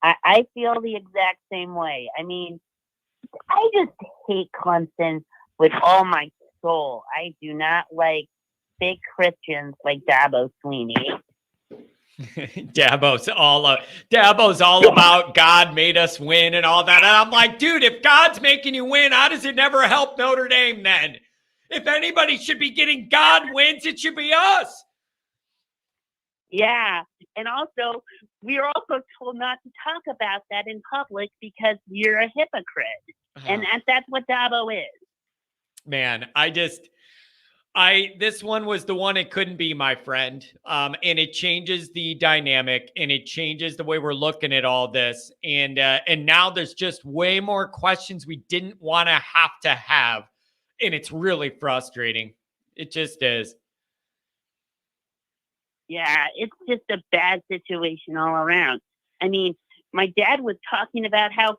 I feel the exact same way. I mean, I just hate Clemson with all my soul. I do not like fake Christians like Dabo Sweeney. Dabo's all about God made us win and all that. And I'm like, dude, if God's making you win, how does it never help Notre Dame then? If anybody should be getting God wins, it should be us. Yeah. And also, we are also told not to talk about that in public because you're a hypocrite. And that's what Dabo is. Man, this one was the one it couldn't be, my friend. And it changes the dynamic and it changes the way we're looking at all this. And now there's just way more questions we didn't want to have. And it's really frustrating. It just is. Yeah, it's just a bad situation all around. I mean, my dad was talking about how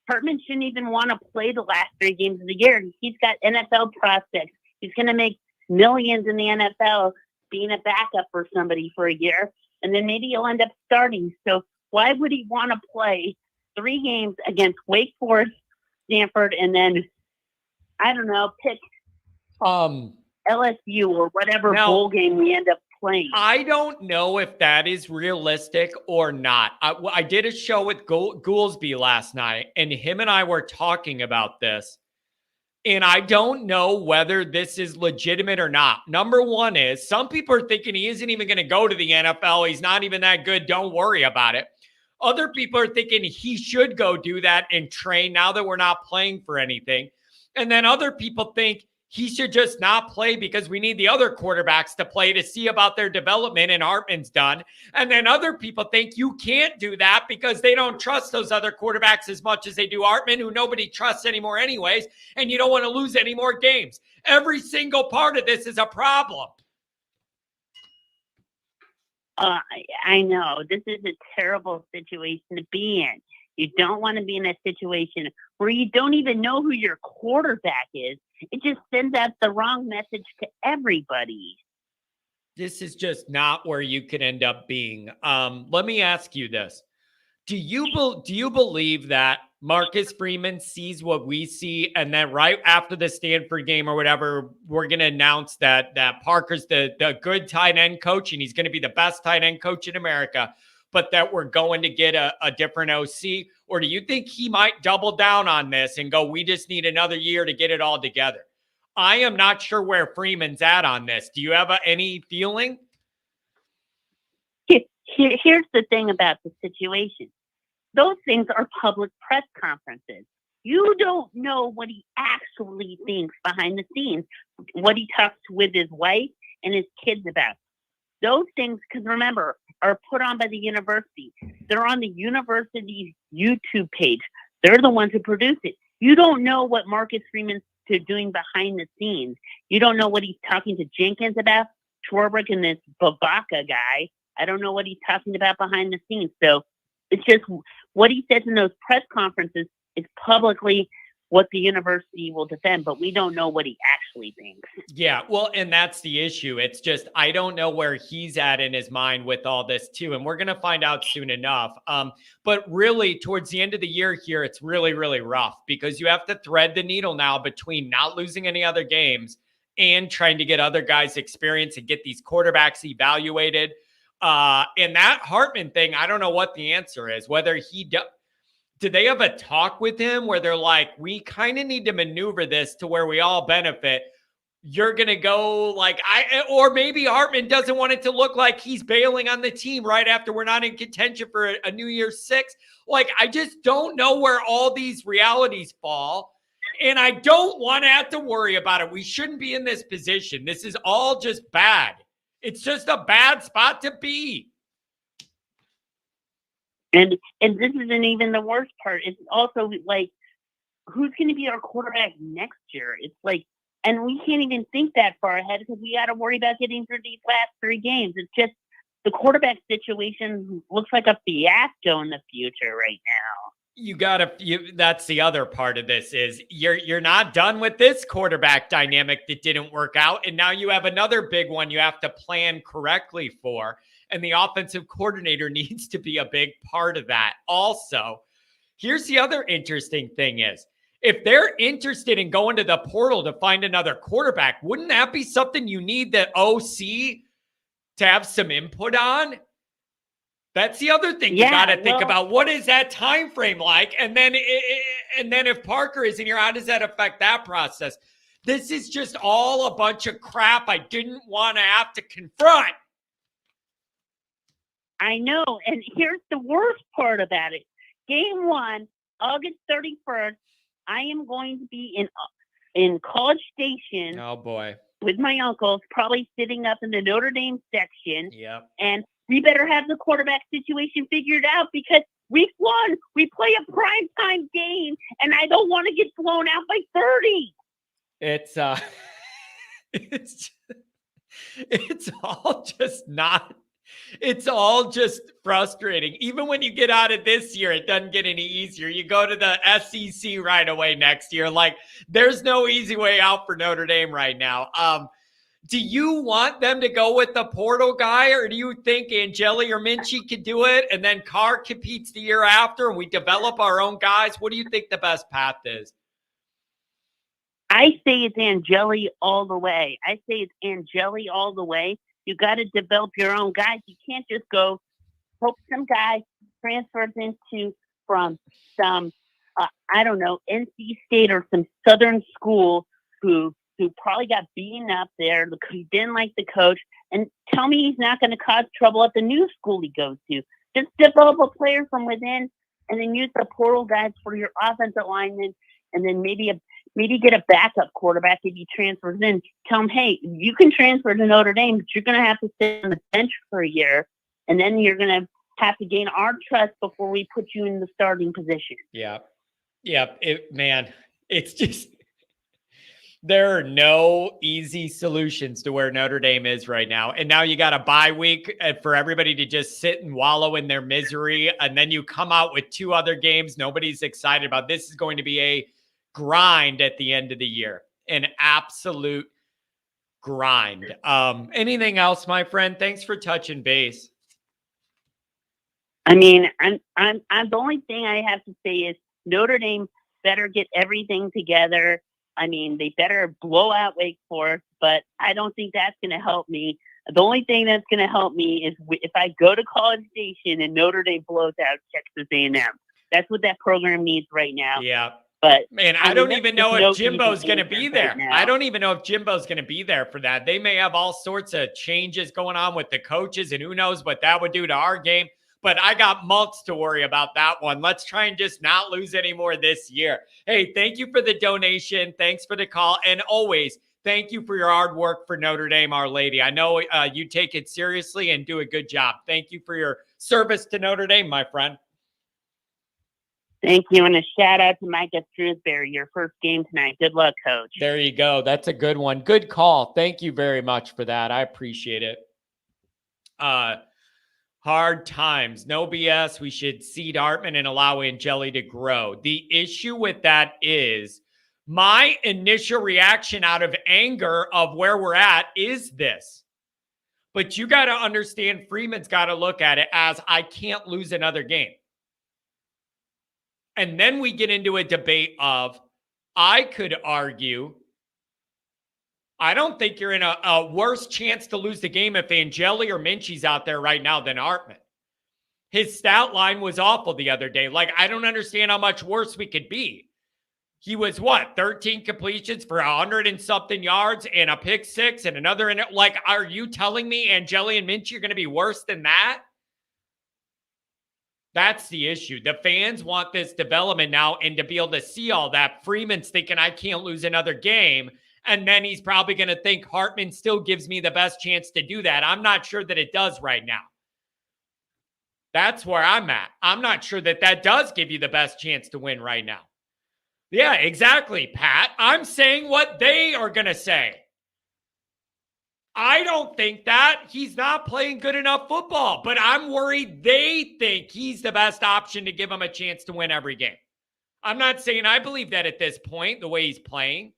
Hartman shouldn't even want to play the last 3 games of the year. He's got NFL prospects. He's going to make millions in the NFL being a backup for somebody for a year, and then maybe he'll end up starting. So why would he want to play 3 games against Wake Forest, Stanford, and then, I don't know, pick LSU or whatever bowl game we end up playing? I don't know if that is realistic or not. I did a show with Goolsby last night, and him and I were talking about this. And I don't know whether this is legitimate or not. Number one is some people are thinking he isn't even going to go to the NFL. He's not even that good. Don't worry about it. Other people are thinking he should go do that and train now that we're not playing for anything. And then other people think he should just not play because we need the other quarterbacks to play to see about their development, and Hartman's done. And then other people think you can't do that because they don't trust those other quarterbacks as much as they do Hartman, who nobody trusts anymore anyways, and you don't want to lose any more games. Every single part of this is a problem. I know this is a terrible situation to be in. You don't want to be in a situation where you don't even know who your quarterback is. It just sends out the wrong message to everybody. This is just not where you could end up being. Let me ask you this. Do you believe that Marcus Freeman sees what we see, and then right after the Stanford game or whatever, we're going to announce that Parker's the good tight end coach, and he's going to be the best tight end coach in America, but that we're going to get a different OC? Or do you think he might double down on this and go, we just need another year to get it all together? I am not sure where Freeman's at on this. Do you have any feeling? Here's the thing about the situation. Those things are public press conferences. You don't know what he actually thinks behind the scenes, what he talks with his wife and his kids about. Those things, because remember, are put on by the university. They're on the university's YouTube page. They're the ones who produce it. You don't know what Marcus Freeman's doing behind the scenes. You don't know what he's talking to Jenkins about, Schwarbrick and this Babaka guy. I don't know what he's talking about behind the scenes. So it's just what he says in those press conferences is publicly what the university will defend, but we don't know what he actually thinks. Yeah, well, and that's the issue. It's just, I don't know where he's at in his mind with all this too. And we're going to find out soon enough. But really towards the end of the year here, it's really, really rough because you have to thread the needle now between not losing any other games and trying to get other guys experience and get these quarterbacks evaluated. And that Hartman thing, I don't know what the answer is, whether did they have a talk with him where they're like, we kind of need to maneuver this to where we all benefit. You're going to go or maybe Hartman doesn't want it to look like he's bailing on the team right after we're not in contention for a New Year's Six. I just don't know where all these realities fall. And I don't want to have to worry about it. We shouldn't be in this position. This is all just bad. It's just a bad spot to be. And this isn't even the worst part. It's also who's going to be our quarterback next year? It's and we can't even think that far ahead because we got to worry about getting through these last 3 games. It's just the quarterback situation looks like a fiasco in the future right now. That's the other part of this is you're not done with this quarterback dynamic that didn't work out. And now you have another big one you have to plan correctly for. And the offensive coordinator needs to be a big part of that. Also, here's the other interesting thing is if they're interested in going to the portal to find another quarterback, wouldn't that be something you need the OC to have some input on? That's the other thing you got to think about. What is that time frame like? And then if Parker isn't here, how does that affect that process? This is just all a bunch of crap I didn't want to have to confront. I know. And here's the worst part about it. Game 1, August 31st, I am going to be in College Station. Oh, boy. With my uncles, probably sitting up in the Notre Dame section. Yep. And we better have the quarterback situation figured out because week 1, we play a primetime game, and I don't want to get blown out by 30. It's all just frustrating. Even when you get out of this year, it doesn't get any easier. You go to the SEC right away next year. There's no easy way out for Notre Dame right now. Do you want them to go with the portal guy, or do you think Angeli or Minchie could do it, and then Carr competes the year after, and we develop our own guys? What do you think the best path is? I say it's Angeli all the way. You got to develop your own guys. You can't just go hope some guy transfers from some, NC State or some Southern school who probably got beaten up there, who didn't like the coach, and tell me he's not going to cause trouble at the new school he goes to. Just develop a player from within and then use the portal guys for your offensive linemen, and then maybe get a backup quarterback if he transfers in. Tell him, hey, you can transfer to Notre Dame, but you're going to have to sit on the bench for a year, and then you're going to have to gain our trust before we put you in the starting position. Yeah. It's just There are no easy solutions to where Notre Dame is right now. And now you got a bye week for everybody to just sit and wallow in their misery. And then you come out with 2 other games nobody's excited about. This is going to be a grind at the end of the year, an absolute grind. Anything else, my friend? Thanks for touching base. I mean, I'm the only thing I have to say is Notre Dame better get everything together. I mean, they better blow out Wake Forest, but I don't think that's going to help me. The only thing that's going to help me is if I go to College Station and Notre Dame blows out Texas A&M. That's what that program needs right now. Yeah. But man, I don't even know if Jimbo's going to be there. Right I don't even know if Jimbo's going to be there for that. They may have all sorts of changes going on with the coaches, and who knows what that would do to our game. But I got months to worry about that one. Let's try and just not lose any more this year. Hey, thank you for the donation. Thanks for the call. And always, thank you for your hard work for Notre Dame, Our Lady. I know you take it seriously and do a good job. Thank you for your service to Notre Dame, my friend. Thank you. And a shout out to Micah Shrewsbury, your first game tonight. Good luck, coach. There you go. That's a good one. Good call. Thank you very much for that. I appreciate it. Hard times. No BS. We should seed Hartman and allow Angeli to grow. The issue with that is my initial reaction out of anger of where we're at is this. But you got to understand, Freeman's got to look at it as I can't lose another game. And then we get into a debate of, I could argue, I don't think you're in a worse chance to lose the game if Angeli or Minchie's out there right now than Hartman. His stat line was awful the other day. Like, I don't understand how much worse we could be. He was, 13 completions for 100 and something yards and a pick 6 and another. Like, are you telling me Angeli and Minchie are going to be worse than that? That's the issue. The fans want this development now, and to be able to see all that, Freeman's thinking I can't lose another game. And then he's probably going to think Hartman still gives me the best chance to do that. I'm not sure that it does right now. That's where I'm at. I'm not sure that that does give you the best chance to win right now. Yeah, exactly, Pat. I'm saying what they are going to say. I don't think that. He's not playing good enough football, but I'm worried they think he's the best option to give him a chance to win every game. I'm not saying I believe that at this point, the way he's playing.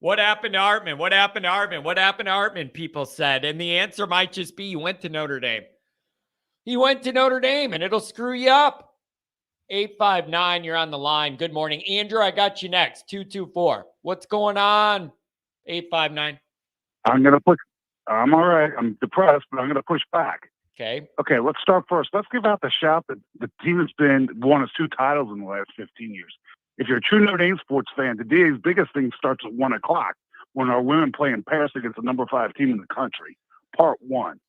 What happened to Hartman? What happened to Hartman? What happened to Hartman? People said. And the answer might just be he went to Notre Dame. He went to Notre Dame, and it'll screw you up. 859, you're on the line. Good morning. Andrew, I got you next. 224. What's going on? 859. I'm all right. I'm depressed, but I'm going to push back. Okay. Okay, let's start first. Let's give out the shout that the team has won us 2 titles in the last 15 years. If you're a true Notre Dame sports fan, today's biggest thing starts at 1 o'clock when our women play in Paris against the number 5 team in the country. Part 1.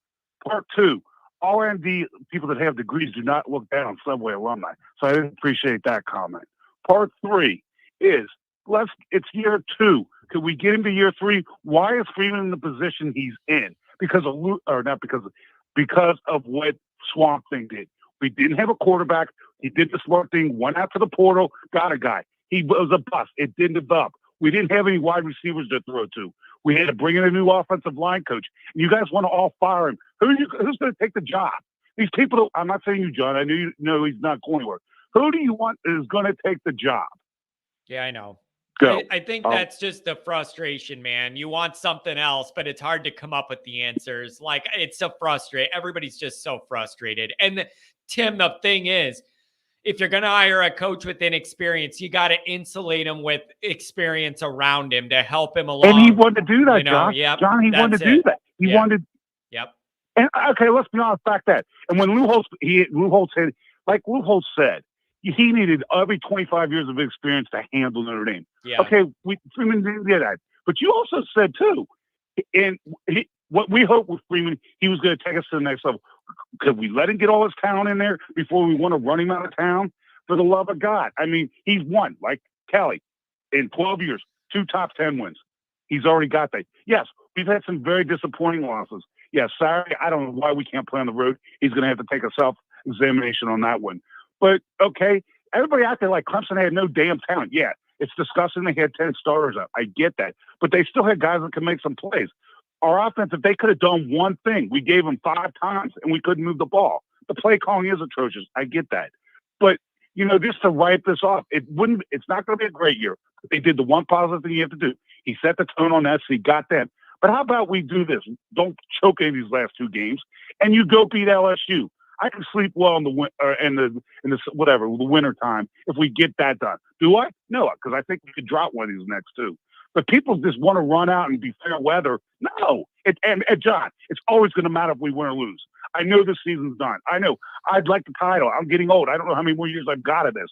Part 2. All ND people that have degrees do not look down on Subway alumni. So I didn't appreciate that comment. Part 3 is, it's year 2. Could we get into year 3? Why is Freeman in the position he's in? Because of what Swamp Thing did. We didn't have a quarterback. He did the smart thing, went out to the portal, got a guy. He was a bust. It didn't develop. We didn't have any wide receivers to throw to. We had to bring in a new offensive line coach. And you guys want to all fire him. Who's going to take the job? These people, I'm not saying you, John. I know he's not going anywhere. Who do you want is going to take the job? Yeah, I know. Go. I think that's just the frustration, man. You want something else, but it's hard to come up with the answers. Like, it's so frustrating. Everybody's just so frustrated. And Tim, the thing is, if you're going to hire a coach with inexperience, you got to insulate him with experience around him to help him along. And he wanted to do that, John. Yep, John, he wanted to do that. He wanted. Yep. And okay, let's be honest about that. And when Lou Holtz said, like Lou Holtz said, he needed every 25 years of experience to handle Notre Dame. Yeah. Okay, Freeman didn't get that. But you also said, too, and what we hoped with Freeman, he was going to take us to the next level. Could we let him get all his talent in there before we want to run him out of town? For the love of God. I mean, he's won, like Kelly, in 12 years, 2 top 10 wins. He's already got that. Yes, we've had some very disappointing losses. Yes, sorry, I don't know why we can't play on the road. He's going to have to take a self-examination on that one. But, okay, everybody out there like Clemson had no damn talent. Yeah, It's disgusting they had 10 starters up. I get that. But they still had guys that can make some plays. Our offense, if they could have done one thing, we gave them 5 times and we couldn't move the ball. The play calling is atrocious. I get that. But, just to write this off, it's not going to be a great year. But they did the one positive thing you have to do. He set the tone on that, so he got them. But how about we do this? Don't choke any of these last 2 games, and you go beat LSU. I can sleep well in the winter time if we get that done. Do I? No, because I think we could drop one of these next 2. But people just want to run out and be fair weather. No. And John, it's always going to matter if we win or lose. I know this season's done. I know. I'd like the title. I'm getting old. I don't know how many more years I've got of this.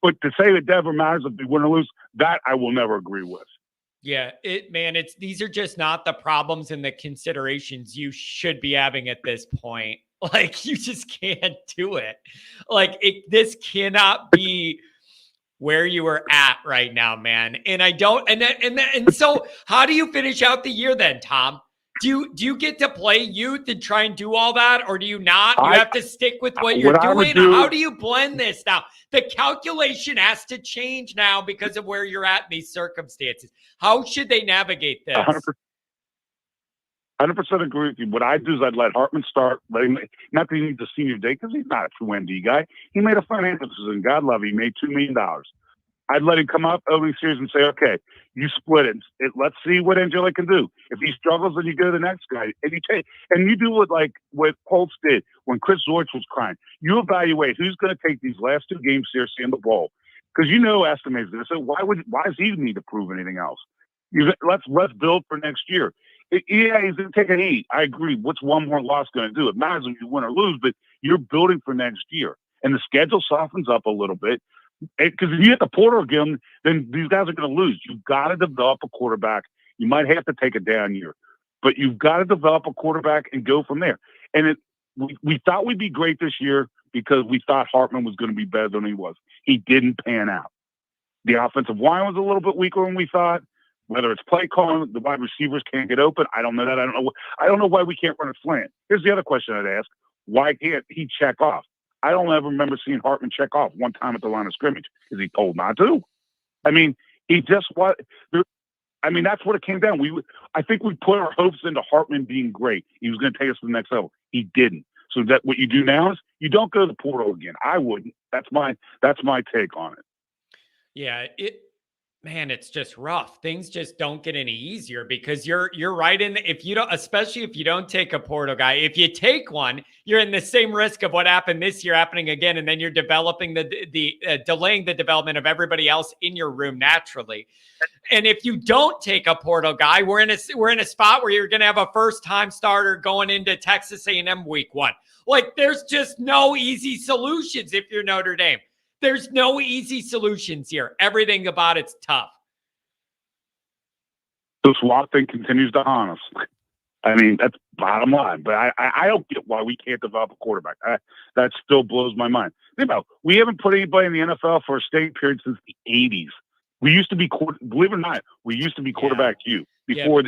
But to say that Denver matters if we win or lose, that I will never agree with. Yeah, these are just not the problems and the considerations you should be having at this point. Like, you just can't do it. Like, this cannot be where you are at right now, man. And I don't, and so how do you finish out the year then, Tom? Do you get to play youth and try and do all that, or do you not? You have to stick with what you're doing. How do you blend this now? The calculation has to change now because of where you're at in these circumstances. How should they navigate this? 100% agree with you. What I do is I'd let Hartman start. Not that he needs a senior day because he's not a true ND guy. He made a financial decision. God love him. He made $2 million. I'd let him come up opening series and say, okay, you split it. Let's see what Angela can do. If he struggles, then you go to the next guy. And you do what Colts did when Chris Zorich was crying. You evaluate who's going to take these last 2 games seriously in the bowl. Because estimates this. So why does he need to prove anything else? Let's build for next year. He's going to take an 8. I agree. What's one more loss going to do? It matters if you win or lose, but you're building for next year. And the schedule softens up a little bit. Because if you hit the portal again, then these guys are going to lose. You've got to develop a quarterback. You might have to take a down year, but you've got to develop a quarterback and go from there. And we thought we'd be great this year because we thought Hartman was going to be better than he was. He didn't pan out. The offensive line was a little bit weaker than we thought. Whether it's play calling, the wide receivers can't get open. I don't know that. I don't know why we can't run a slant. Here's the other question I'd ask: why can't he check off? I don't ever remember seeing Hartman check off one time at the line of scrimmage. Is he told not to? I mean, he just what? I mean, that's what it came down. I think we put our hopes into Hartman being great. He was going to take us to the next level. He didn't. So that what you do now is you don't go to the portal again. I wouldn't. That's my take on it. Yeah, it's just rough. Things just don't get any easier because you're right in especially if you don't take a portal guy. If you take one, you're in the same risk of what happened this year happening again, and then you're developing delaying the development of everybody else in your room naturally. And if you don't take a portal guy, we're in a spot where you're going to have a first-time starter going into Texas A&M week 1. Like, there's just no easy solutions if you're Notre Dame. There's no easy solutions here. Everything about it's tough. The swap thing continues to haunt us. I mean, that's bottom line. But I don't get why we can't develop a quarterback. That still blows my mind. Think about it. We haven't put anybody in the NFL for a staying period since the 80s. We used to be, believe it or not, quarterback Q before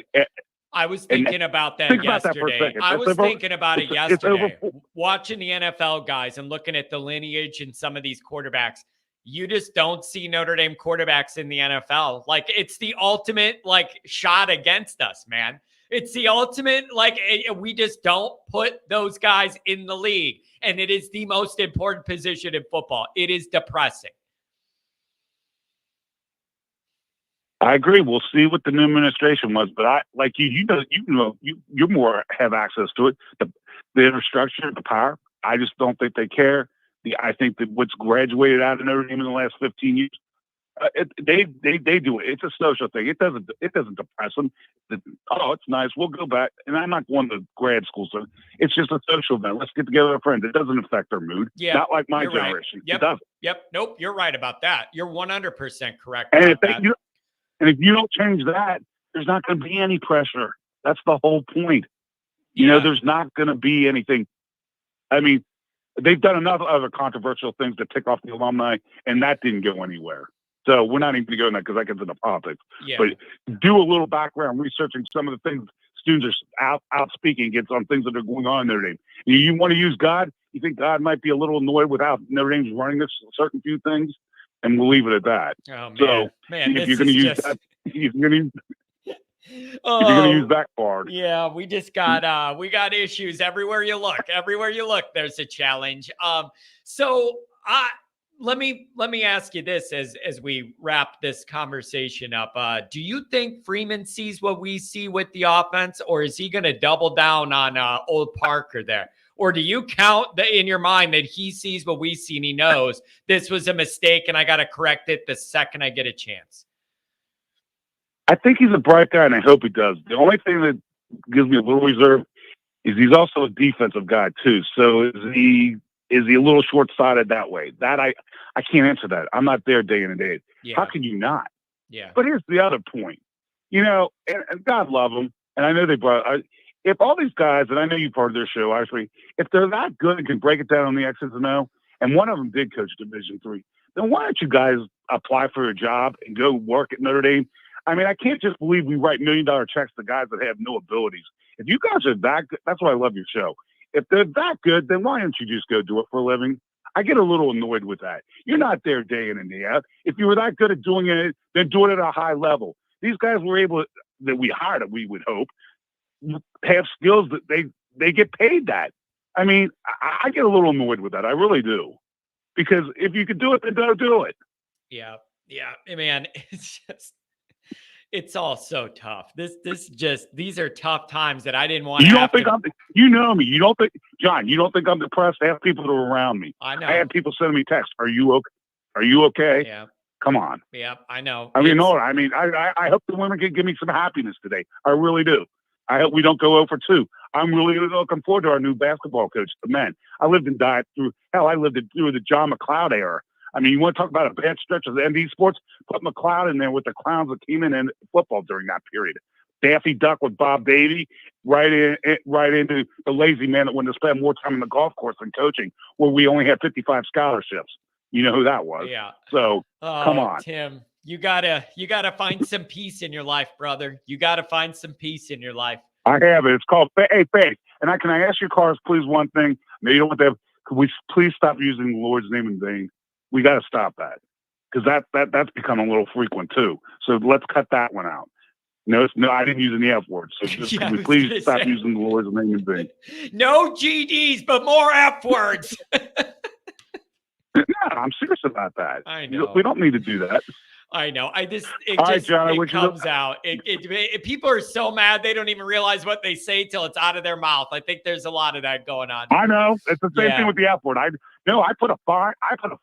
I was thinking about that yesterday. I was thinking about it yesterday. Watching the NFL guys and looking at the lineage and some of these quarterbacks, you just don't see Notre Dame quarterbacks in the NFL. Like, it's the ultimate, shot against us, man. It's the ultimate, we just don't put those guys in the league. And it is the most important position in football. It is depressing. I agree. We'll see what the new administration was, but you more have access to it. The infrastructure, the power. I just don't think they care. I think that what's graduated out of Notre Dame in the last 15 years, they do it. It's a social thing. It doesn't depress them. It's nice. We'll go back. And I'm not going to grad school, so it's just a social event. Let's get together with friends. It doesn't affect their mood. Yeah, not like my generation. Right. Yep. It doesn't. Yep. Nope. You're right about that. You're 100% correct. And if you don't change that, there's not going to be any pressure. That's the whole point. There's not going to be anything. I mean, they've done enough other controversial things to tick off the alumni, and that didn't go anywhere. So we're not even going to go in that because that gets into politics. Yeah. But do a little background researching some of the things students are out speaking against on things that are going on in Notre Dame. You want to use God? You think God might be a little annoyed with how Notre Dame's running this certain few things? and we'll leave it at that. Oh, man. So Man, if this you're going to is use just... that, if you're going Oh, to use that card, yeah, we just got we got issues everywhere you look. Everywhere you look, there's a challenge. So let me ask you this as we wrap this conversation up. Do you think Freeman sees what we see with the offense, or is he going to double down on old Parker there? Or do you count in your mind that he sees what we see and he knows this was a mistake and I got to correct it the second I get a chance? I think he's a bright guy, and I hope he does. The only thing that gives me a little reserve is he's also a defensive guy too. So is he a little short-sighted that way? That I can't answer that. I'm not there day in and day out. Yeah. How can you not? Yeah. But here's the other point. And God love them, and I know they brought. If all these guys, and I know you're part of their show, actually, if they're that good and can break it down on the X's and O, and one of them did coach Division III, then why don't you guys apply for a job and go work at Notre Dame? I mean, I can't just believe we write $1 million checks to guys that have no abilities. If you guys are that good, that's why I love your show. If they're that good, then why don't you just go do it for a living? I get a little annoyed with that. You're not there day in and day out. If you were that good at doing it, then do it at a high level. These guys were able that we hired, we would hope, have skills that they get paid that. I mean, I get a little annoyed with that. I really do. Because if you could do it, then don't do it. Yeah. Yeah. Man, it's all so tough. These are tough times that I didn't want to have to. You know me. You don't think, John, you don't think I'm depressed? I have people that are around me. I know. I had people sending me texts. Are you okay? Are you okay? Yeah. Come on. Yeah, I know. I mean, I hope the women can give me some happiness today. I really do. I hope we don't go 0 for 2. I'm really looking forward to our new basketball coach, the men. I lived and died through the John McLeod era. I mean, you want to talk about a bad stretch of the ND sports? Put McLeod in there with the clowns that came in football during that period. Daffy Duck with Bob Davie, right into the lazy man that wanted to spend more time on the golf course than coaching, where we only had 55 scholarships. You know who that was. Yeah. So come on, Tim. You gotta find some peace in your life, brother. You gotta find some peace in your life. I have it. It's called faith. And can I ask your cars, please, one thing? No, you don't want to have. Could we please stop using the Lord's name in vain? We got to stop that, because that's become a little frequent too. So let's cut that one out. No, I didn't use any F words. So just can we please stop using the Lord's name in vain? No GDs, but more F words. No, I'm serious about that. I know. We don't need to do that. I know. All right, John, it comes out. People are so mad they don't even realize what they say till it's out of their mouth. I think there's a lot of that going on. I know. It's the same thing with the F word. I put a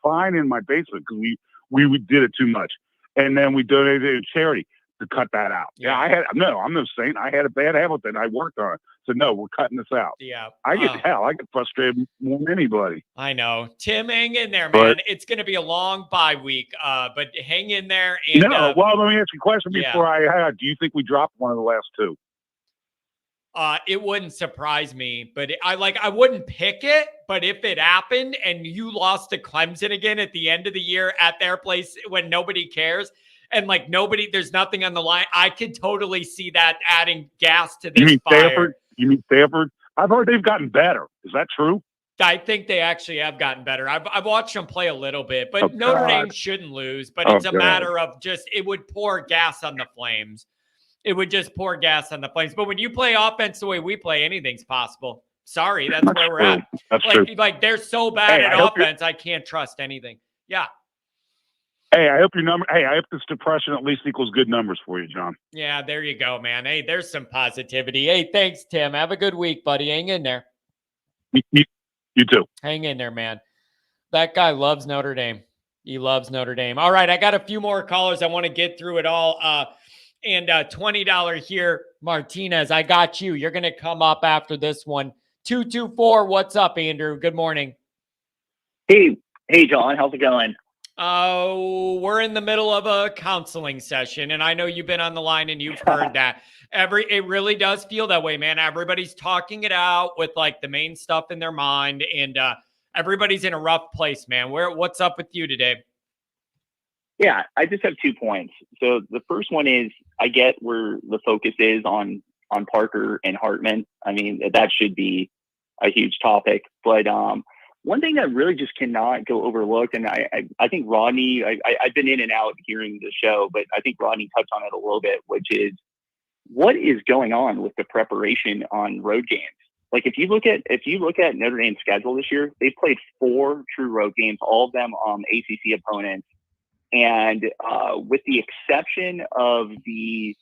fine in my basement because we did it too much, and then we donated it to charity to cut that out. Yeah, I'm no saint. I had a bad habit that I worked on. So no, we're cutting this out. Yeah. I get frustrated more than anybody. I know. Tim, hang in there, man. It's going to be a long bye week, but hang in there. And, well, let me ask you a question before do you think we dropped one of the last two? It wouldn't surprise me, but I wouldn't pick it. But if it happened and you lost to Clemson again at the end of the year at their place when nobody cares, and there's nothing on the line, I could totally see that adding gas to this fire. You mean Stanford? I've heard they've gotten better. Is that true? I think they actually have gotten better. I've watched them play a little bit, but Notre Dame shouldn't lose. But it's a matter of it would pour gas on the flames. It would just pour gas on the flames. But when you play offense the way we play, anything's possible. Sorry, that's where we're at. That's true. They're so bad at offense, I can't trust anything. Yeah. Hey, I hope this depression at least equals good numbers for you, John. Yeah, there you go, man. Hey, there's some positivity. Hey, thanks, Tim. Have a good week, buddy. Hang in there. You too. Hang in there, man. That guy loves Notre Dame. He loves Notre Dame. All right, I got a few more callers. I want to get through it all. And $20 here, Martinez. I got you. You're going to come up after this one. 224. What's up, Andrew? Good morning. Hey, John. How's it going? Oh, we're in the middle of a counseling session, and I know you've been on the line and you've heard that. It really does feel that way, man. Everybody's talking it out with the main stuff in their mind, and everybody's in a rough place, man. What's up with you today? Yeah, I just have 2 points. So the first one is I get where the focus is on Parker and Hartman. I mean, that should be a huge topic, but one thing that really just cannot go overlooked, and I think Rodney, I've been in and out hearing the show, but I think Rodney touched on it a little bit, which is what is going on with the preparation on road games. Like if you look at Notre Dame's schedule this year, they've played 4 true road games, all of them ACC opponents, and with the exception of the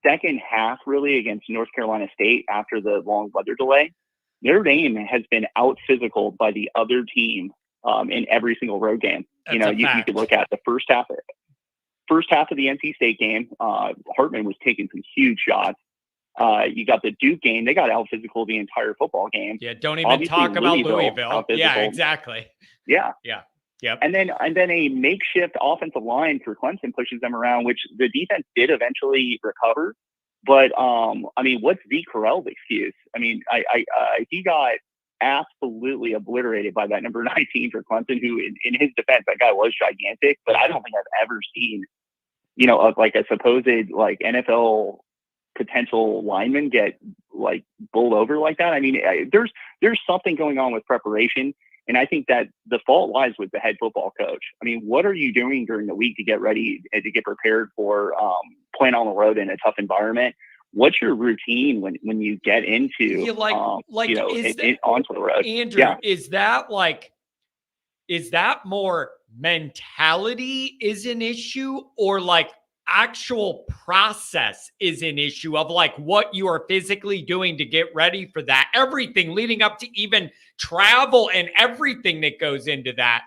second half, really against North Carolina State after the long weather delay, Notre Dame has been out physical by the other team in every single road game. You could look at the first half of the NC State game. Hartman was taking some huge shots. You got the Duke game; they got out physical the entire football game. Yeah, don't even talk about Louisville. Yeah, exactly. Yeah, yeah, yep. And then a makeshift offensive line for Clemson pushes them around, which the defense did eventually recover. But what's V. Carell's excuse? I mean, he got absolutely obliterated by that number 19 for Clemson, who in his defense, that guy was gigantic, but I don't think I've ever seen, a supposed NFL potential lineman get bowled over like that. I mean, there's something going on with preparation. And I think that the fault lies with the head football coach. I mean, what are you doing during the week to get ready and to get prepared for playing on the road in a tough enviment? What's your routine when you get into onto the road? Andrew, is that more mentality is an issue, or actual process is an issue of what you are physically doing to get ready for that? Everything leading up to even travel and everything that goes into that.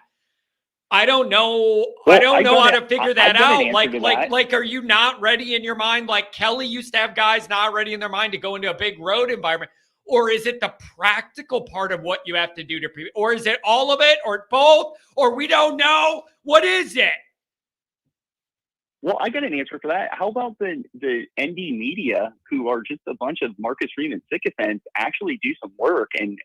I don't know. Well, I don't know how to figure that out. Are you not ready in your mind? Like Kelly used to have guys not ready in their mind to go into a big road environment. Or is it the practical part of what you have to do to prepare? Or is it all of it, or both? Or we don't know? What is it? Well, I got an answer for that. How about the ND media, who are just a bunch of Marcus Freeman sycophants, actually do some work and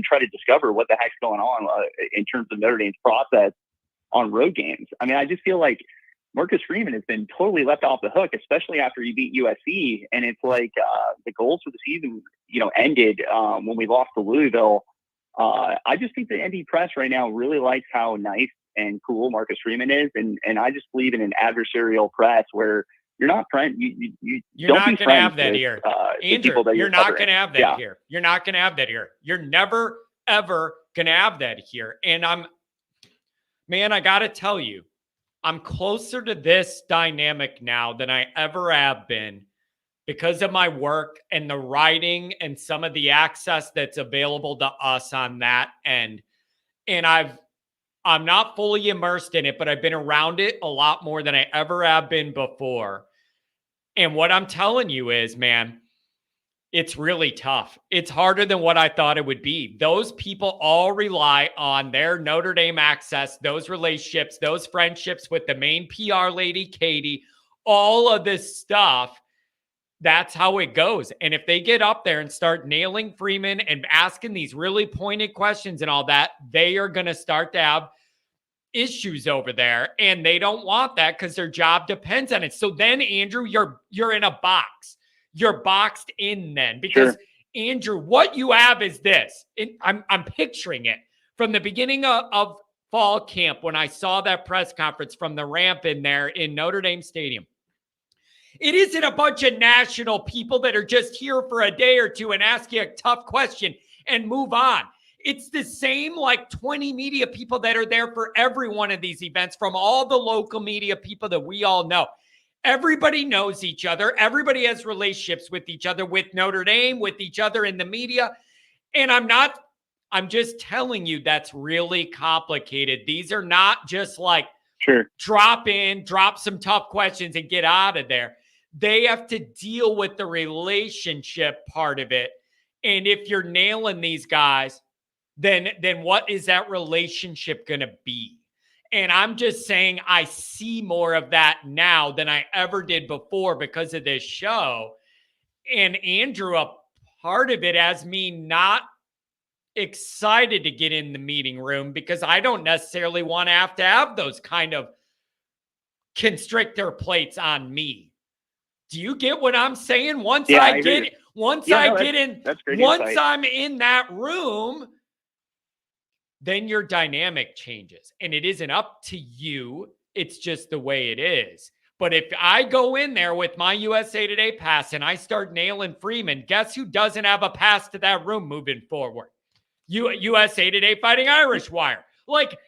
try to discover what the heck's going on in terms of Notre Dame's process on road games? I mean, I just feel like Marcus Freeman has been totally left off the hook, especially after he beat USC. And it's the goals for the season, ended when we lost to Louisville. I just think the ND press right now really likes how nice and cool Marcus Freeman is, and I just believe in an adversarial press where you're not friend. You're not going to have that here, Andrew. You're not going to have that here. You're not going to have that here. You're never ever going to have that here. And I got to tell you, I'm closer to this dynamic now than I ever have been because of my work and the writing and some of the access that's available to us on that end. And I'm not fully immersed in it, but I've been around it a lot more than I ever have been before. And what I'm telling you is, man, it's really tough. It's harder than what I thought it would be. Those people all rely on their Notre Dame access, those relationships, those friendships with the main PR lady, Katie, all of this stuff. That's how it goes. And if they get up there and start nailing Freeman and asking these really pointed questions and all that, they are going to start to have issues over there. And they don't want that because their job depends on it. So then, Andrew, you're in a box. You're boxed in then because, sure. Andrew, what you have is this. I'm picturing it from the beginning of fall camp when I saw that press conference from the ramp in there in Notre Dame Stadium. It isn't a bunch of national people that are just here for a day or two and ask you a tough question and move on. It's the same 20 media people that are there for every one of these events, from all the local media people that we all know. Everybody knows each other. Everybody has relationships with each other, with Notre Dame, with each other in the media. And I'm just telling you that's really complicated. These are not just sure, drop some tough questions and get out of there. They have to deal with the relationship part of it. And if you're nailing these guys, then what is that relationship going to be? And I'm just saying I see more of that now than I ever did before because of this show. And Andrew, a part of it has me not excited to get in the meeting room because I don't necessarily want to have those kind of constrictor plates on me. Do you get what I'm saying? Once I'm in that room, then your dynamic changes. And it isn't up to you. It's just the way it is. But if I go in there with my USA Today pass and I start nailing Freeman, guess who doesn't have a pass to that room moving forward? USA Today Fighting Irish Wire. Like,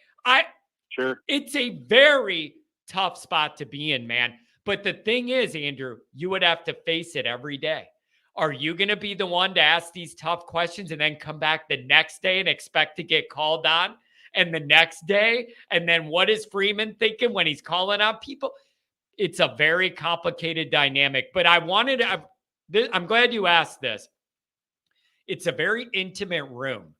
Sure. it's a very tough spot to be in, man. But the thing is, Andrew, you would have to face it every day. Are you going to be the one to ask these tough questions and then come back the next day and expect to get called on? And the next day? And then what is Freeman thinking when he's calling on people? It's a very complicated dynamic. But I'm glad you asked this. It's a very intimate room.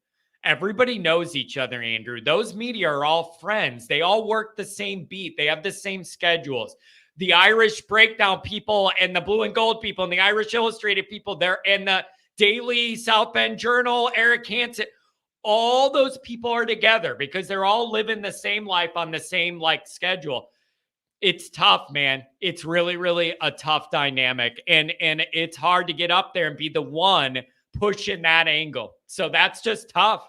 Everybody knows each other, Andrew. Those media are all friends. They all work the same beat. They have the same schedules. The Irish Breakdown people and the Blue and Gold people and the Irish Illustrated people there and the Daily South Bend Journal, Eric Hansen, all those people are together because they're all living the same life on the same schedule. It's tough, man. It's really, really a tough dynamic. And it's hard to get up there and be the one pushing that angle. So that's just tough.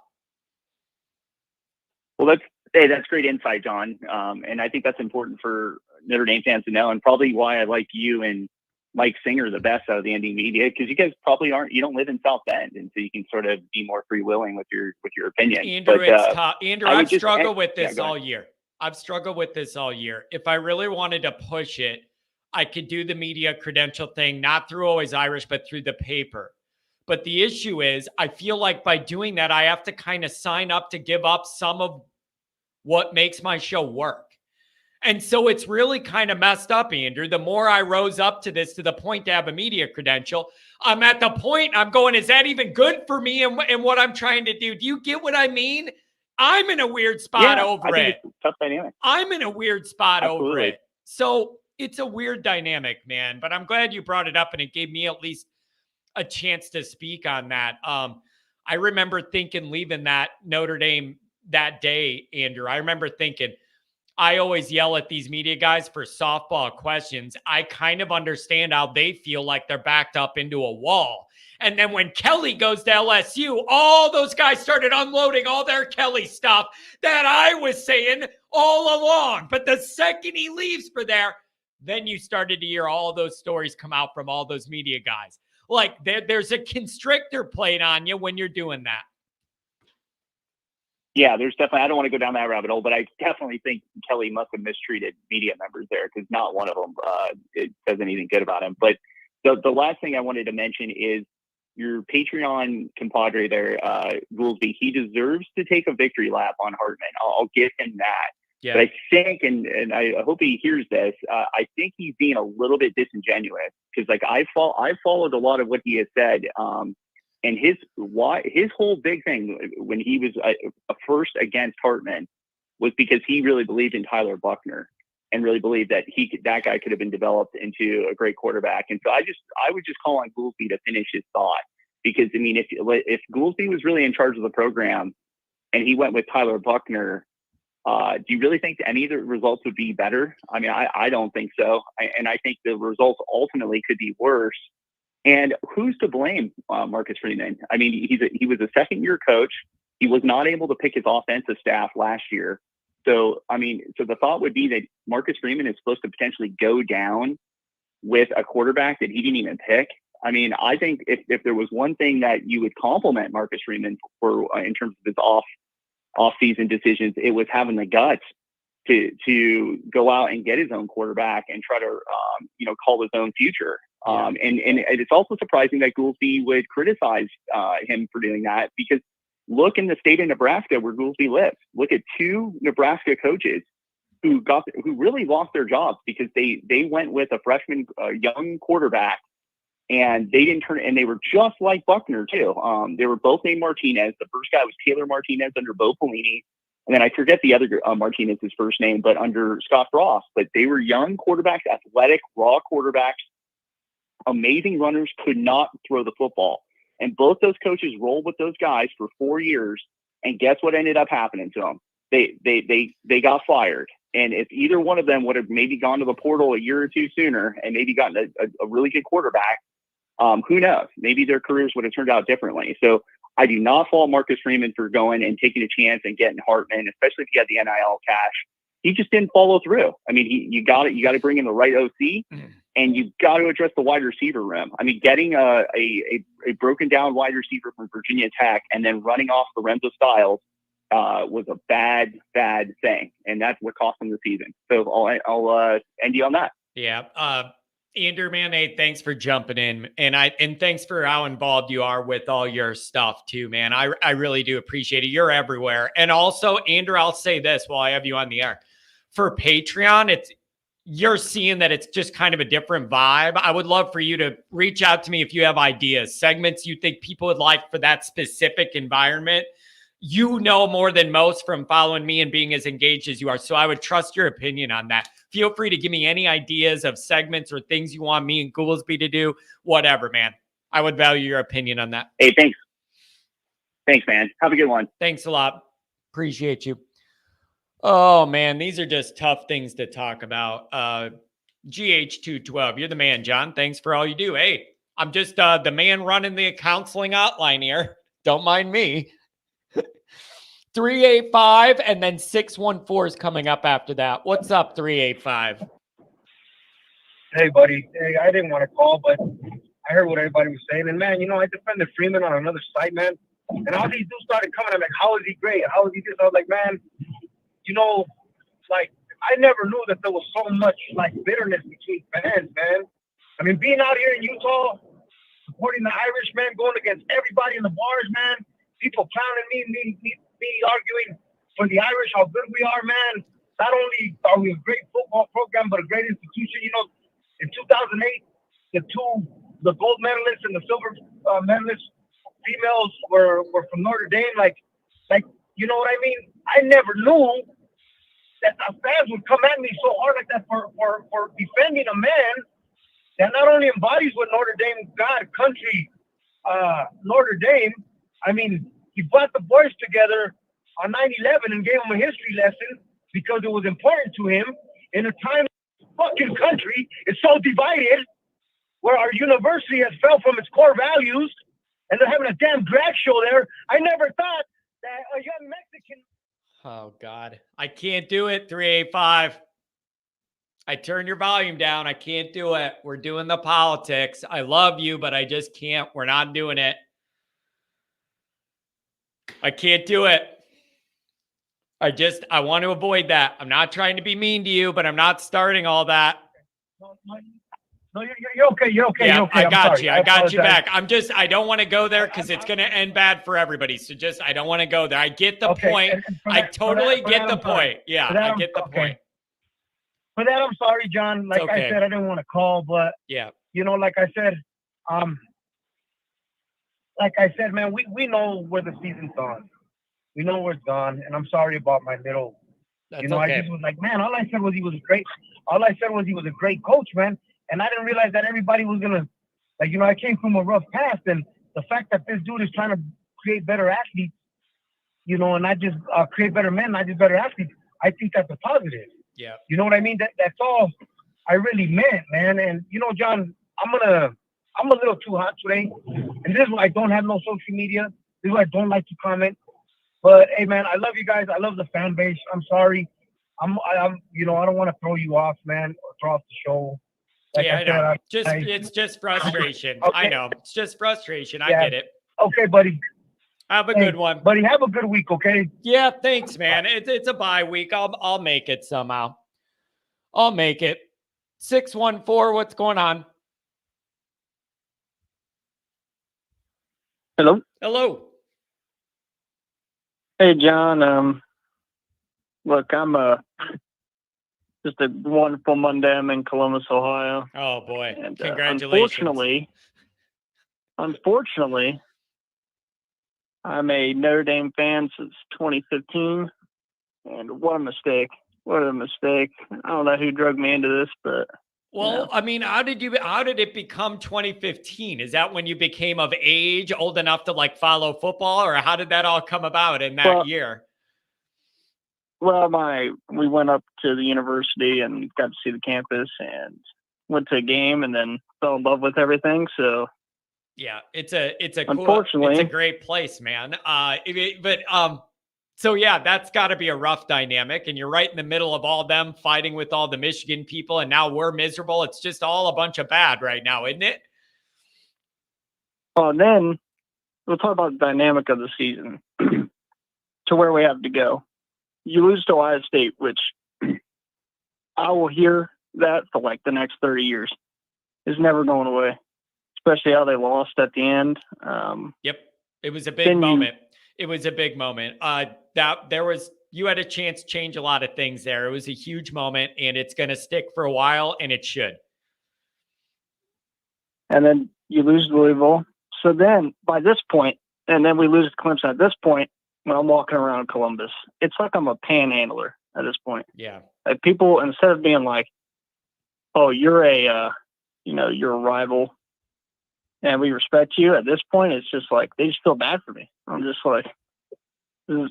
Well, that's great insight, John. And I think that's important for Notre Dame fans to know, and probably why I like you and Mike Singer the best out of the ND media, because you guys probably you don't live in South Bend, and so you can sort of be more freewheeling with your opinion. Andrew, it's tough. Andrew, I've struggled with this all year. If I really wanted to push it, I could do the media credential thing, not through Always Irish, but through the paper. But the issue is, I feel like by doing that, I have to kind of sign up to give up some of what makes my show work. And so it's really kind of messed up, Andrew. The more I rose up to this, to the point to have a media credential, I'm at the point I'm going, is that even good for me and what I'm trying to do? Do you get what I mean? I'm in a weird spot over it. It's a tough dynamic. I'm in a weird spot Absolutely. over it. So it's a weird dynamic, man. But I'm glad you brought it up, and it gave me at least a chance to speak on that. I remember thinking, leaving that Notre Dame that day, Andrew, I remember thinking, I always yell at these media guys for softball questions. I kind of understand how they feel like they're backed up into a wall. And then when Kelly goes to LSU, all those guys started unloading all their Kelly stuff that I was saying all along. But the second he leaves for there, then you started to hear all those stories come out from all those media guys. Like there's a constrictor plate on you when you're doing that. Yeah, there's definitely, I don't want to go down that rabbit hole, but I definitely think Kelly must have mistreated media members there, because not one of them it says anything good about him. But the last thing I wanted to mention is your Patreon compadre there, Goolsby. He deserves to take a victory lap on Hartman. I'll give him that. Yeah. But I think, and I hope he hears this, I think he's being a little bit disingenuous, because I followed a lot of what he has said. And his whole big thing when he was first against Hartman was because he really believed in Tyler Buckner and really believed that that guy could have been developed into a great quarterback. And so I would just call on Goolsby to finish his thought, because I mean, if Goolsby was really in charge of the program and he went with Tyler Buckner, do you really think any of the results would be better? I mean, I don't think so. And I think the results ultimately could be worse. And who's to blame Marcus Freeman? I mean, he was a second-year coach. He was not able to pick his offensive staff last year. So, I mean, the thought would be that Marcus Freeman is supposed to potentially go down with a quarterback that he didn't even pick. I mean, I think if there was one thing that you would compliment Marcus Freeman for in terms of his off-season decisions, it was having the guts to go out and get his own quarterback and try to, call his own future. Yeah. And it's also surprising that Goolsby would criticize him for doing that, because look in the state of Nebraska where Goolsby lives. Look at two Nebraska coaches who really lost their jobs because they went with a freshman young quarterback, and they didn't turn, and they were just like Buckner too. They were both named Martinez. The first guy was Taylor Martinez under Bo Pelini, and then I forget the other Martinez's first name, but under Scott Frost. But they were young quarterbacks, athletic, raw quarterbacks, amazing runners, could not throw the football. And both those coaches rolled with those guys for 4 years, and guess what ended up happening to them? They got fired. And if either one of them would have maybe gone to the portal a year or two sooner and maybe gotten a really good quarterback, Who knows? Maybe their careers would have turned out differently. So I do not fault Marcus Freeman for going and taking a chance and getting Hartman, especially if he had the NIL cash. He just didn't follow through. I mean, you got to bring in the right OC, and you got to address the wide receiver room. I mean, getting a broken down wide receiver from Virginia Tech and then running off Lorenzo Styles was a bad thing, and that's what cost him the season. So I'll end you on that. Yeah. Andrew, man, hey, thanks for jumping in. And thanks for how involved you are with all your stuff too, man. I really do appreciate it. You're everywhere. And also, Andrew, I'll say this while I have you on the air. For Patreon, you're seeing that it's just kind of a different vibe. I would love for you to reach out to me if you have ideas, segments you think people would like for that specific environment. You know more than most from following me and being as engaged as you are. So I would trust your opinion on that. Feel free to give me any ideas of segments or things you want me and Goolsby to do, whatever, man. I would value your opinion on that. Hey, thanks. Thanks, man. Have a good one. Thanks a lot. Appreciate you. Oh, man, these are just tough things to talk about. GH212, you're the man, John. Thanks for all you do. Hey, I'm just the man running the counseling hotline here. Don't mind me. 385 and then 614 is coming up after that. What's up, 385? Hey, buddy. Hey, I didn't want to call, but I heard what everybody was saying. And, man, I defended Freeman on another site, man. And all these dudes started coming. I'm like, how is he great? How is he this? I was like, man, I never knew that there was so much, bitterness between fans, man. I mean, being out here in Utah, supporting the Irish, man, going against everybody in the bars, man, people clowning me arguing for the Irish, how good we are, man. Not only are we a great football program, but a great institution. In 2008, the gold medalists and the silver medalists, females were from Notre Dame. You know what I mean? I never knew that the fans would come at me so hard like that for defending a man that not only embodies what Notre Dame, God, country, Notre Dame. I mean, he brought the boys together on 9/11 and gave them a history lesson because it was important to him in a time fucking country is so divided, where our university has fell from its core values, and they're having a damn drag show there. I never thought that a young Mexican. Oh, God. I can't do it, 385. I turn your volume down. I can't do it. We're doing the politics. I love you, but I just can't. We're not doing it. I can't do it. I want to avoid that. I'm not trying to be mean to you, but I'm not starting all that. No, you're okay. You're okay. Yeah, you're okay. I got you. I got you apologize. back. I don't want to go there because it's going to end bad for everybody. So I don't want to go there. I get the point. I totally get the point. Yeah, I get the point. For that, I'm sorry, John. Like I said, I didn't want to call, but yeah, like I said, man, we know where the season's gone. We know where it's gone, and I'm sorry about my little. That's I just was like, man, all I said was he was a great coach, man. And I didn't realize that everybody was gonna, I came from a rough past, and the fact that this dude is trying to create better athletes, and not just create better men, not just better athletes. I think that's a positive. Yeah. You know what I mean? That's all I really meant, man. And John, I'm a little too hot today, and this is why I don't have no social media. This is why I don't like to comment. But hey, man, I love you guys. I love the fan base. I'm sorry. I don't want to throw you off, man, or throw off the show. I know. It's just frustration. Okay. I know. It's just frustration. I Yeah. get it. Okay, buddy. Have a good one. Buddy, have a good week, okay? Yeah, thanks, man. It's a bye week. I'll make it somehow. I'll make it. 614, what's going on? Hello. Hello. Hey, John. Look, I'm just a wonderful Monday. I'm in Columbus, Ohio. Oh boy! And, congratulations. Unfortunately, I'm a Notre Dame fan since 2015, and what a mistake! What a mistake! I don't know who drug me into this, but. Well, I mean, how did it become 2015? Is that when you became of age, old enough to follow football, or how did that all come about in that year? Well, we went up to the university and got to see the campus and went to a game and then fell in love with everything. So Yeah, it's a cool, Unfortunately, it's a great place, man. So yeah, that's got to be a rough dynamic, and you're right in the middle of all them fighting with all the Michigan people, and now we're miserable. It's just all a bunch of bad right now, isn't it? well, then we'll talk about the dynamic of the season to where we have to go. You lose to Ohio State, which I will hear that for like the next 30 years. It's never going away, especially how they lost at the end. Yep. It was a big moment. It was a big moment. You had a chance to change a lot of things there. It was a huge moment, and it's going to stick for a while, and it should. And then you lose to Louisville. So then by this point, and then we lose to Clemson at this point, when I'm walking around Columbus, it's like I'm a panhandler at this point. Yeah. Like people, instead of being like, oh, you're a rival and we respect you, at this point, it's just like, they just feel bad for me. I'm just like, this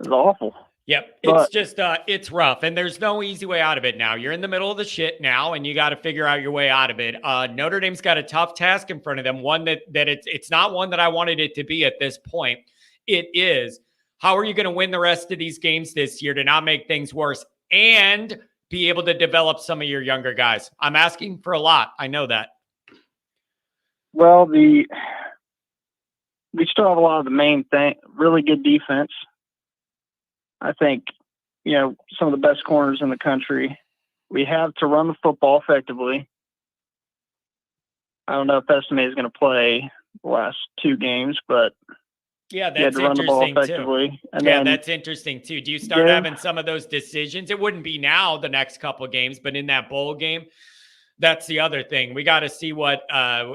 is awful. Yep. It's just, it's rough, and there's no easy way out of it now. You're in the middle of the shit now, and you got to figure out your way out of it. Notre Dame's got a tough task in front of them. One that it's not one that I wanted it to be at this point. It is, how are you going to win the rest of these games this year to not make things worse and be able to develop some of your younger guys? I'm asking for a lot. I know that. Well, we still have a lot of the main thing, really good defense. I think, some of the best corners in the country. We have to run the football effectively. I don't know if Estime is going to play the last two games, but yeah, that's interesting too. And yeah, that's interesting too. Do you start having some of those decisions? It wouldn't be now, the next couple of games, but in that bowl game, that's the other thing. We got to see what,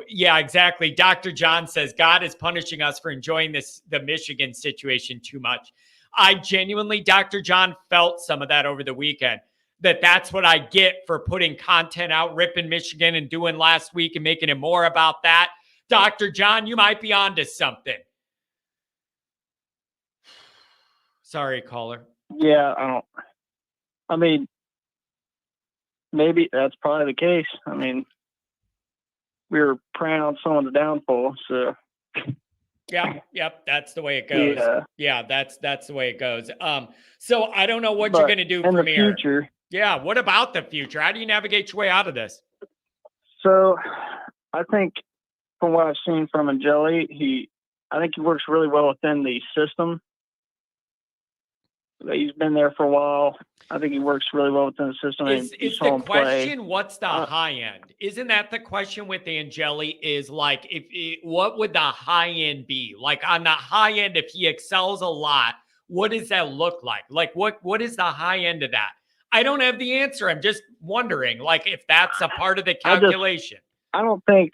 yeah, exactly. Dr. John says, God is punishing us for enjoying the Michigan situation too much. I genuinely, Dr. John, felt some of that over the weekend, that's what I get for putting content out, ripping Michigan and doing last week and making it more about that. Dr. John, you might be onto something. Sorry, caller. Yeah, maybe that's probably the case. I mean, we were preying on someone's downfall, so. Yep, that's the way it goes. Yeah, that's the way it goes. So I don't know what you're going to do from here. Future, yeah, what about the future? How do you navigate your way out of this? So I think from what I've seen from Angeli, I think he works really well within the system. He's been there for a while. I think he works really well within the system. Is the question, what's the high end? Isn't that the question with Angeli? Is like, what would the high end be? Like on the high end, if he excels a lot, what does that look like? Like what is the high end of that? I don't have the answer. I'm just wondering, like, if that's a part of the calculation. I don't think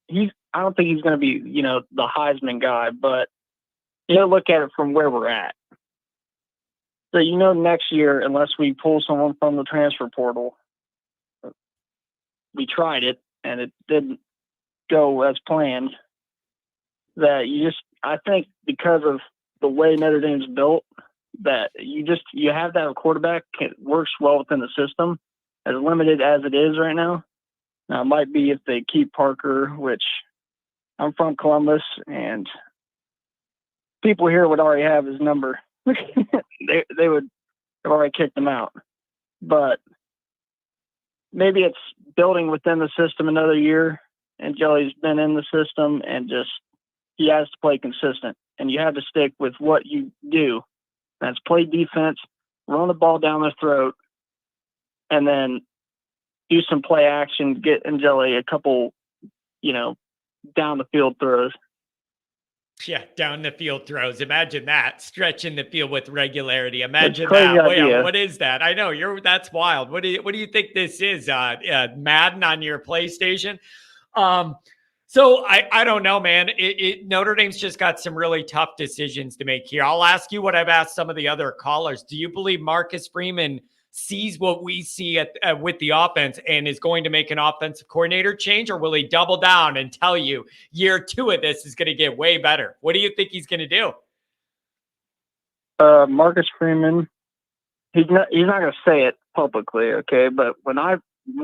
he's going to be, the Heisman guy, but look at it from where we're at. So, next year, unless we pull someone from the transfer portal, we tried it and it didn't go as planned. I think because of the way Notre Dame's built, that you have to have a quarterback that works well within the system, as limited as it is right now. Now, it might be if they keep Parker, which I'm from Columbus, and people here would already have his number. they would have already kicked him out. But maybe it's building within the system another year. Angeli's been in the system and he has to play consistent. And you have to stick with what you do. That's play defense, run the ball down their throat, and then do some play action, get Angeli a couple, down the field throws. Yeah, down the field throws. Imagine that, stretching the field with regularity. Imagine that. Wait, what is that? I know that's wild. What do you think this is? Madden on your PlayStation? So I don't know, man. Notre Dame's just got some really tough decisions to make here. I'll ask you what I've asked some of the other callers. Do you believe Marcus Freeman sees what we see with the offense and is going to make an offensive coordinator change, or will he double down and tell you year 2 of this is going to get way better? What do you think he's going to do? Marcus Freeman, he's not going to say it publicly, okay? But when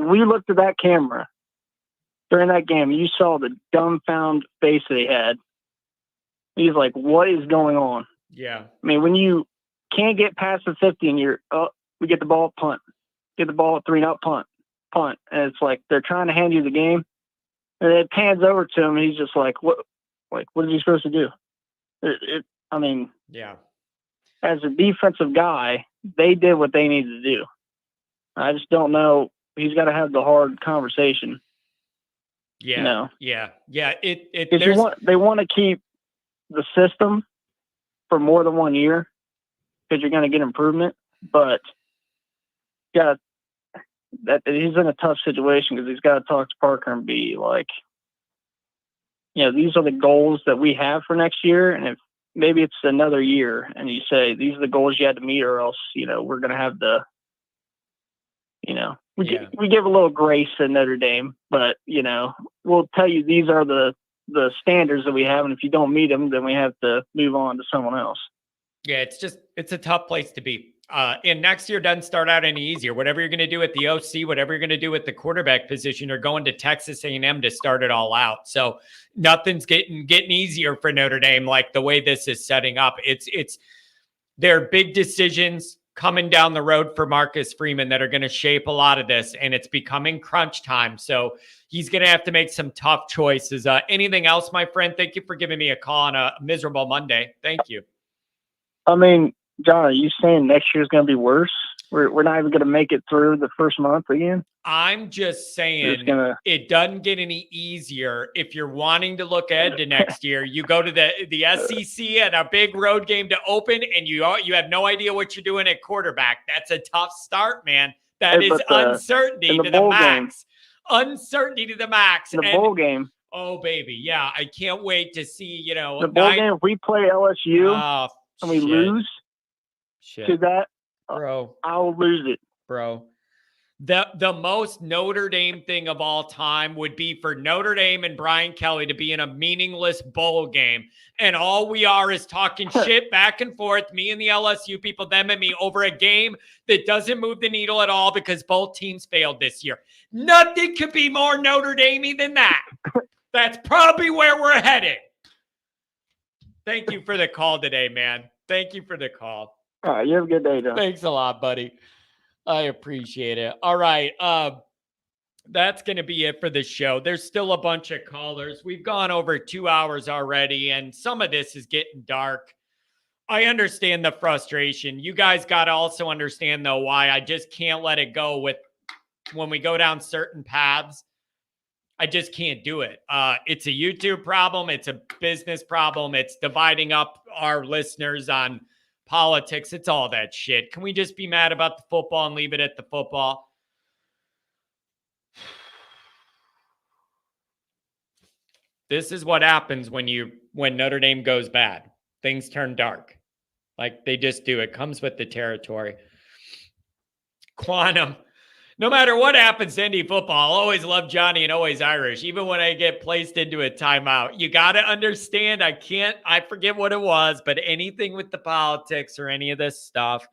we looked at that camera, during that game, you saw the dumbfounded face that he had. He's like, what is going on? Yeah. I mean, when you can't get past the 50 and we get the ball, punt. Get the ball at 3-0, punt. And it's like they're trying to hand you the game. And it pans over to him and he's just like, what is he supposed to do? I mean, yeah. As a defensive guy, they did what they needed to do. I just don't know. He's got to have the hard conversation. Yeah. You know? Yeah. They want to keep the system for more than 1 year because you're going to get improvement, but he's in a tough situation because he's got to talk to Parker and be like, these are the goals that we have for next year. And if maybe it's another year and you say, these are the goals you had to meet or else, we're going to have we give a little grace in Notre Dame, but, we'll tell you, these are the standards that we have. And if you don't meet them, then we have to move on to someone else. Yeah. It's a tough place to be. And next year doesn't start out any easier. Whatever you're going to do at the OC, whatever you're going to do with the quarterback position, you're going to Texas A&M to start it all out. So nothing's getting easier for Notre Dame. Like the way this is setting up, there are big decisions coming down the road for Marcus Freeman that are going to shape a lot of this, and it's becoming crunch time. So he's going to have to make some tough choices. Anything else, my friend? Thank you for giving me a call on a miserable Monday. Thank you. I mean, John, are you saying next year's going to be worse? We're not even going to make it through the first month again? I'm just saying it doesn't get any easier. If you're wanting to look ahead to next year, you go to the SEC and a big road game to open, and you have no idea what you're doing at quarterback. That's a tough start, man. That is uncertainty to the max. Uncertainty to the max. The bowl game. Oh, baby. Yeah, I can't wait to see, the bowl game, if we play LSU and we lose to that, bro, I'll lose it. Bro. The most Notre Dame thing of all time would be for Notre Dame and Brian Kelly to be in a meaningless bowl game. And all we are is talking shit back and forth, me and the LSU people, them and me, over a game that doesn't move the needle at all because both teams failed this year. Nothing could be more Notre Dame than that. That's probably where we're headed. Thank you for the call today, man. Thank you for the call. All right, you have a good day, John. Thanks a lot, buddy. I appreciate it. All right. That's going to be it for the show. There's still a bunch of callers. We've gone over 2 hours already, and some of this is getting dark. I understand the frustration. You guys got to also understand, though, why I just can't let it go with when we go down certain paths. I just can't do it. It's a YouTube problem. It's a business problem. It's dividing up our listeners on politics. It's all that shit. Can we just be mad about the football and leave it at the football? This is what happens when Notre Dame goes bad. Things turn dark. Like they just do. It comes with the territory. Quantum. No matter what happens to Indy football, I'll always love Johnny and always Irish, even when I get placed into a timeout. You got to understand, I forget what it was, but anything with the politics or any of this stuff,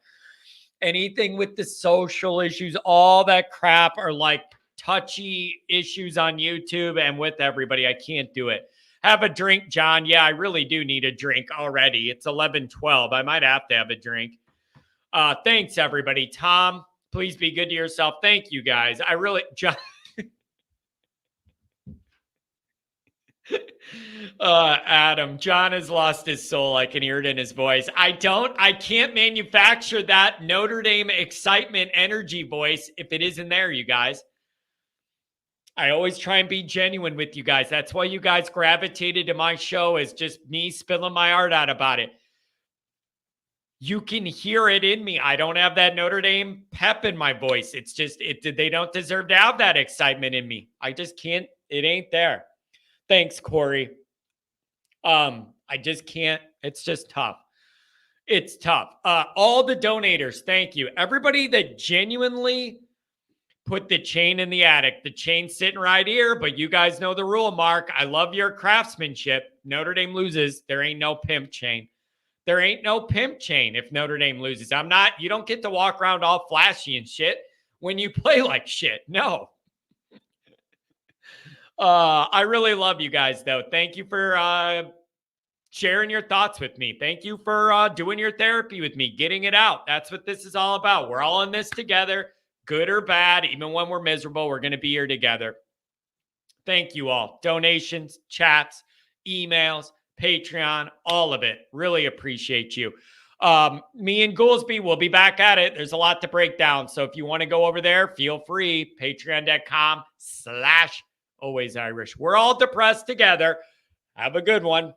anything with the social issues, all that crap are like touchy issues on YouTube and with everybody. I can't do it. Have a drink, John. Yeah, I really do need a drink already. It's 11:12. I might have to have a drink. Thanks, everybody. Tom. Please be good to yourself. Thank you, guys. John. Adam, John has lost his soul. I can hear it in his voice. I can't manufacture that Notre Dame excitement energy voice if it isn't there, you guys. I always try and be genuine with you guys. That's why you guys gravitated to my show, is just me spilling my heart out about it. You can hear it in me. I don't have that Notre Dame pep in my voice. It's just, they don't deserve to have that excitement in me. I just can't, it ain't there. Thanks, Corey. I just can't, it's just tough. It's tough. All the donators, thank you. Everybody that genuinely put the chain in the attic. The chain's sitting right here, but you guys know the rule, Mark. I love your craftsmanship. Notre Dame loses. There ain't no pimp chain. There ain't no pimp chain if Notre Dame loses. You don't get to walk around all flashy and shit when you play like shit. No. I really love you guys, though. Thank you for sharing your thoughts with me. Thank you for doing your therapy with me, getting it out. That's what this is all about. We're all in this together, good or bad. Even when we're miserable, we're going to be here together. Thank you all. Donations, chats, emails, Patreon, all of it. Really appreciate you. Me and Goolsby will be back at it. There's a lot to break down. So if you want to go over there, feel free. Patreon.com/alwaysirish. We're all depressed together. Have a good one.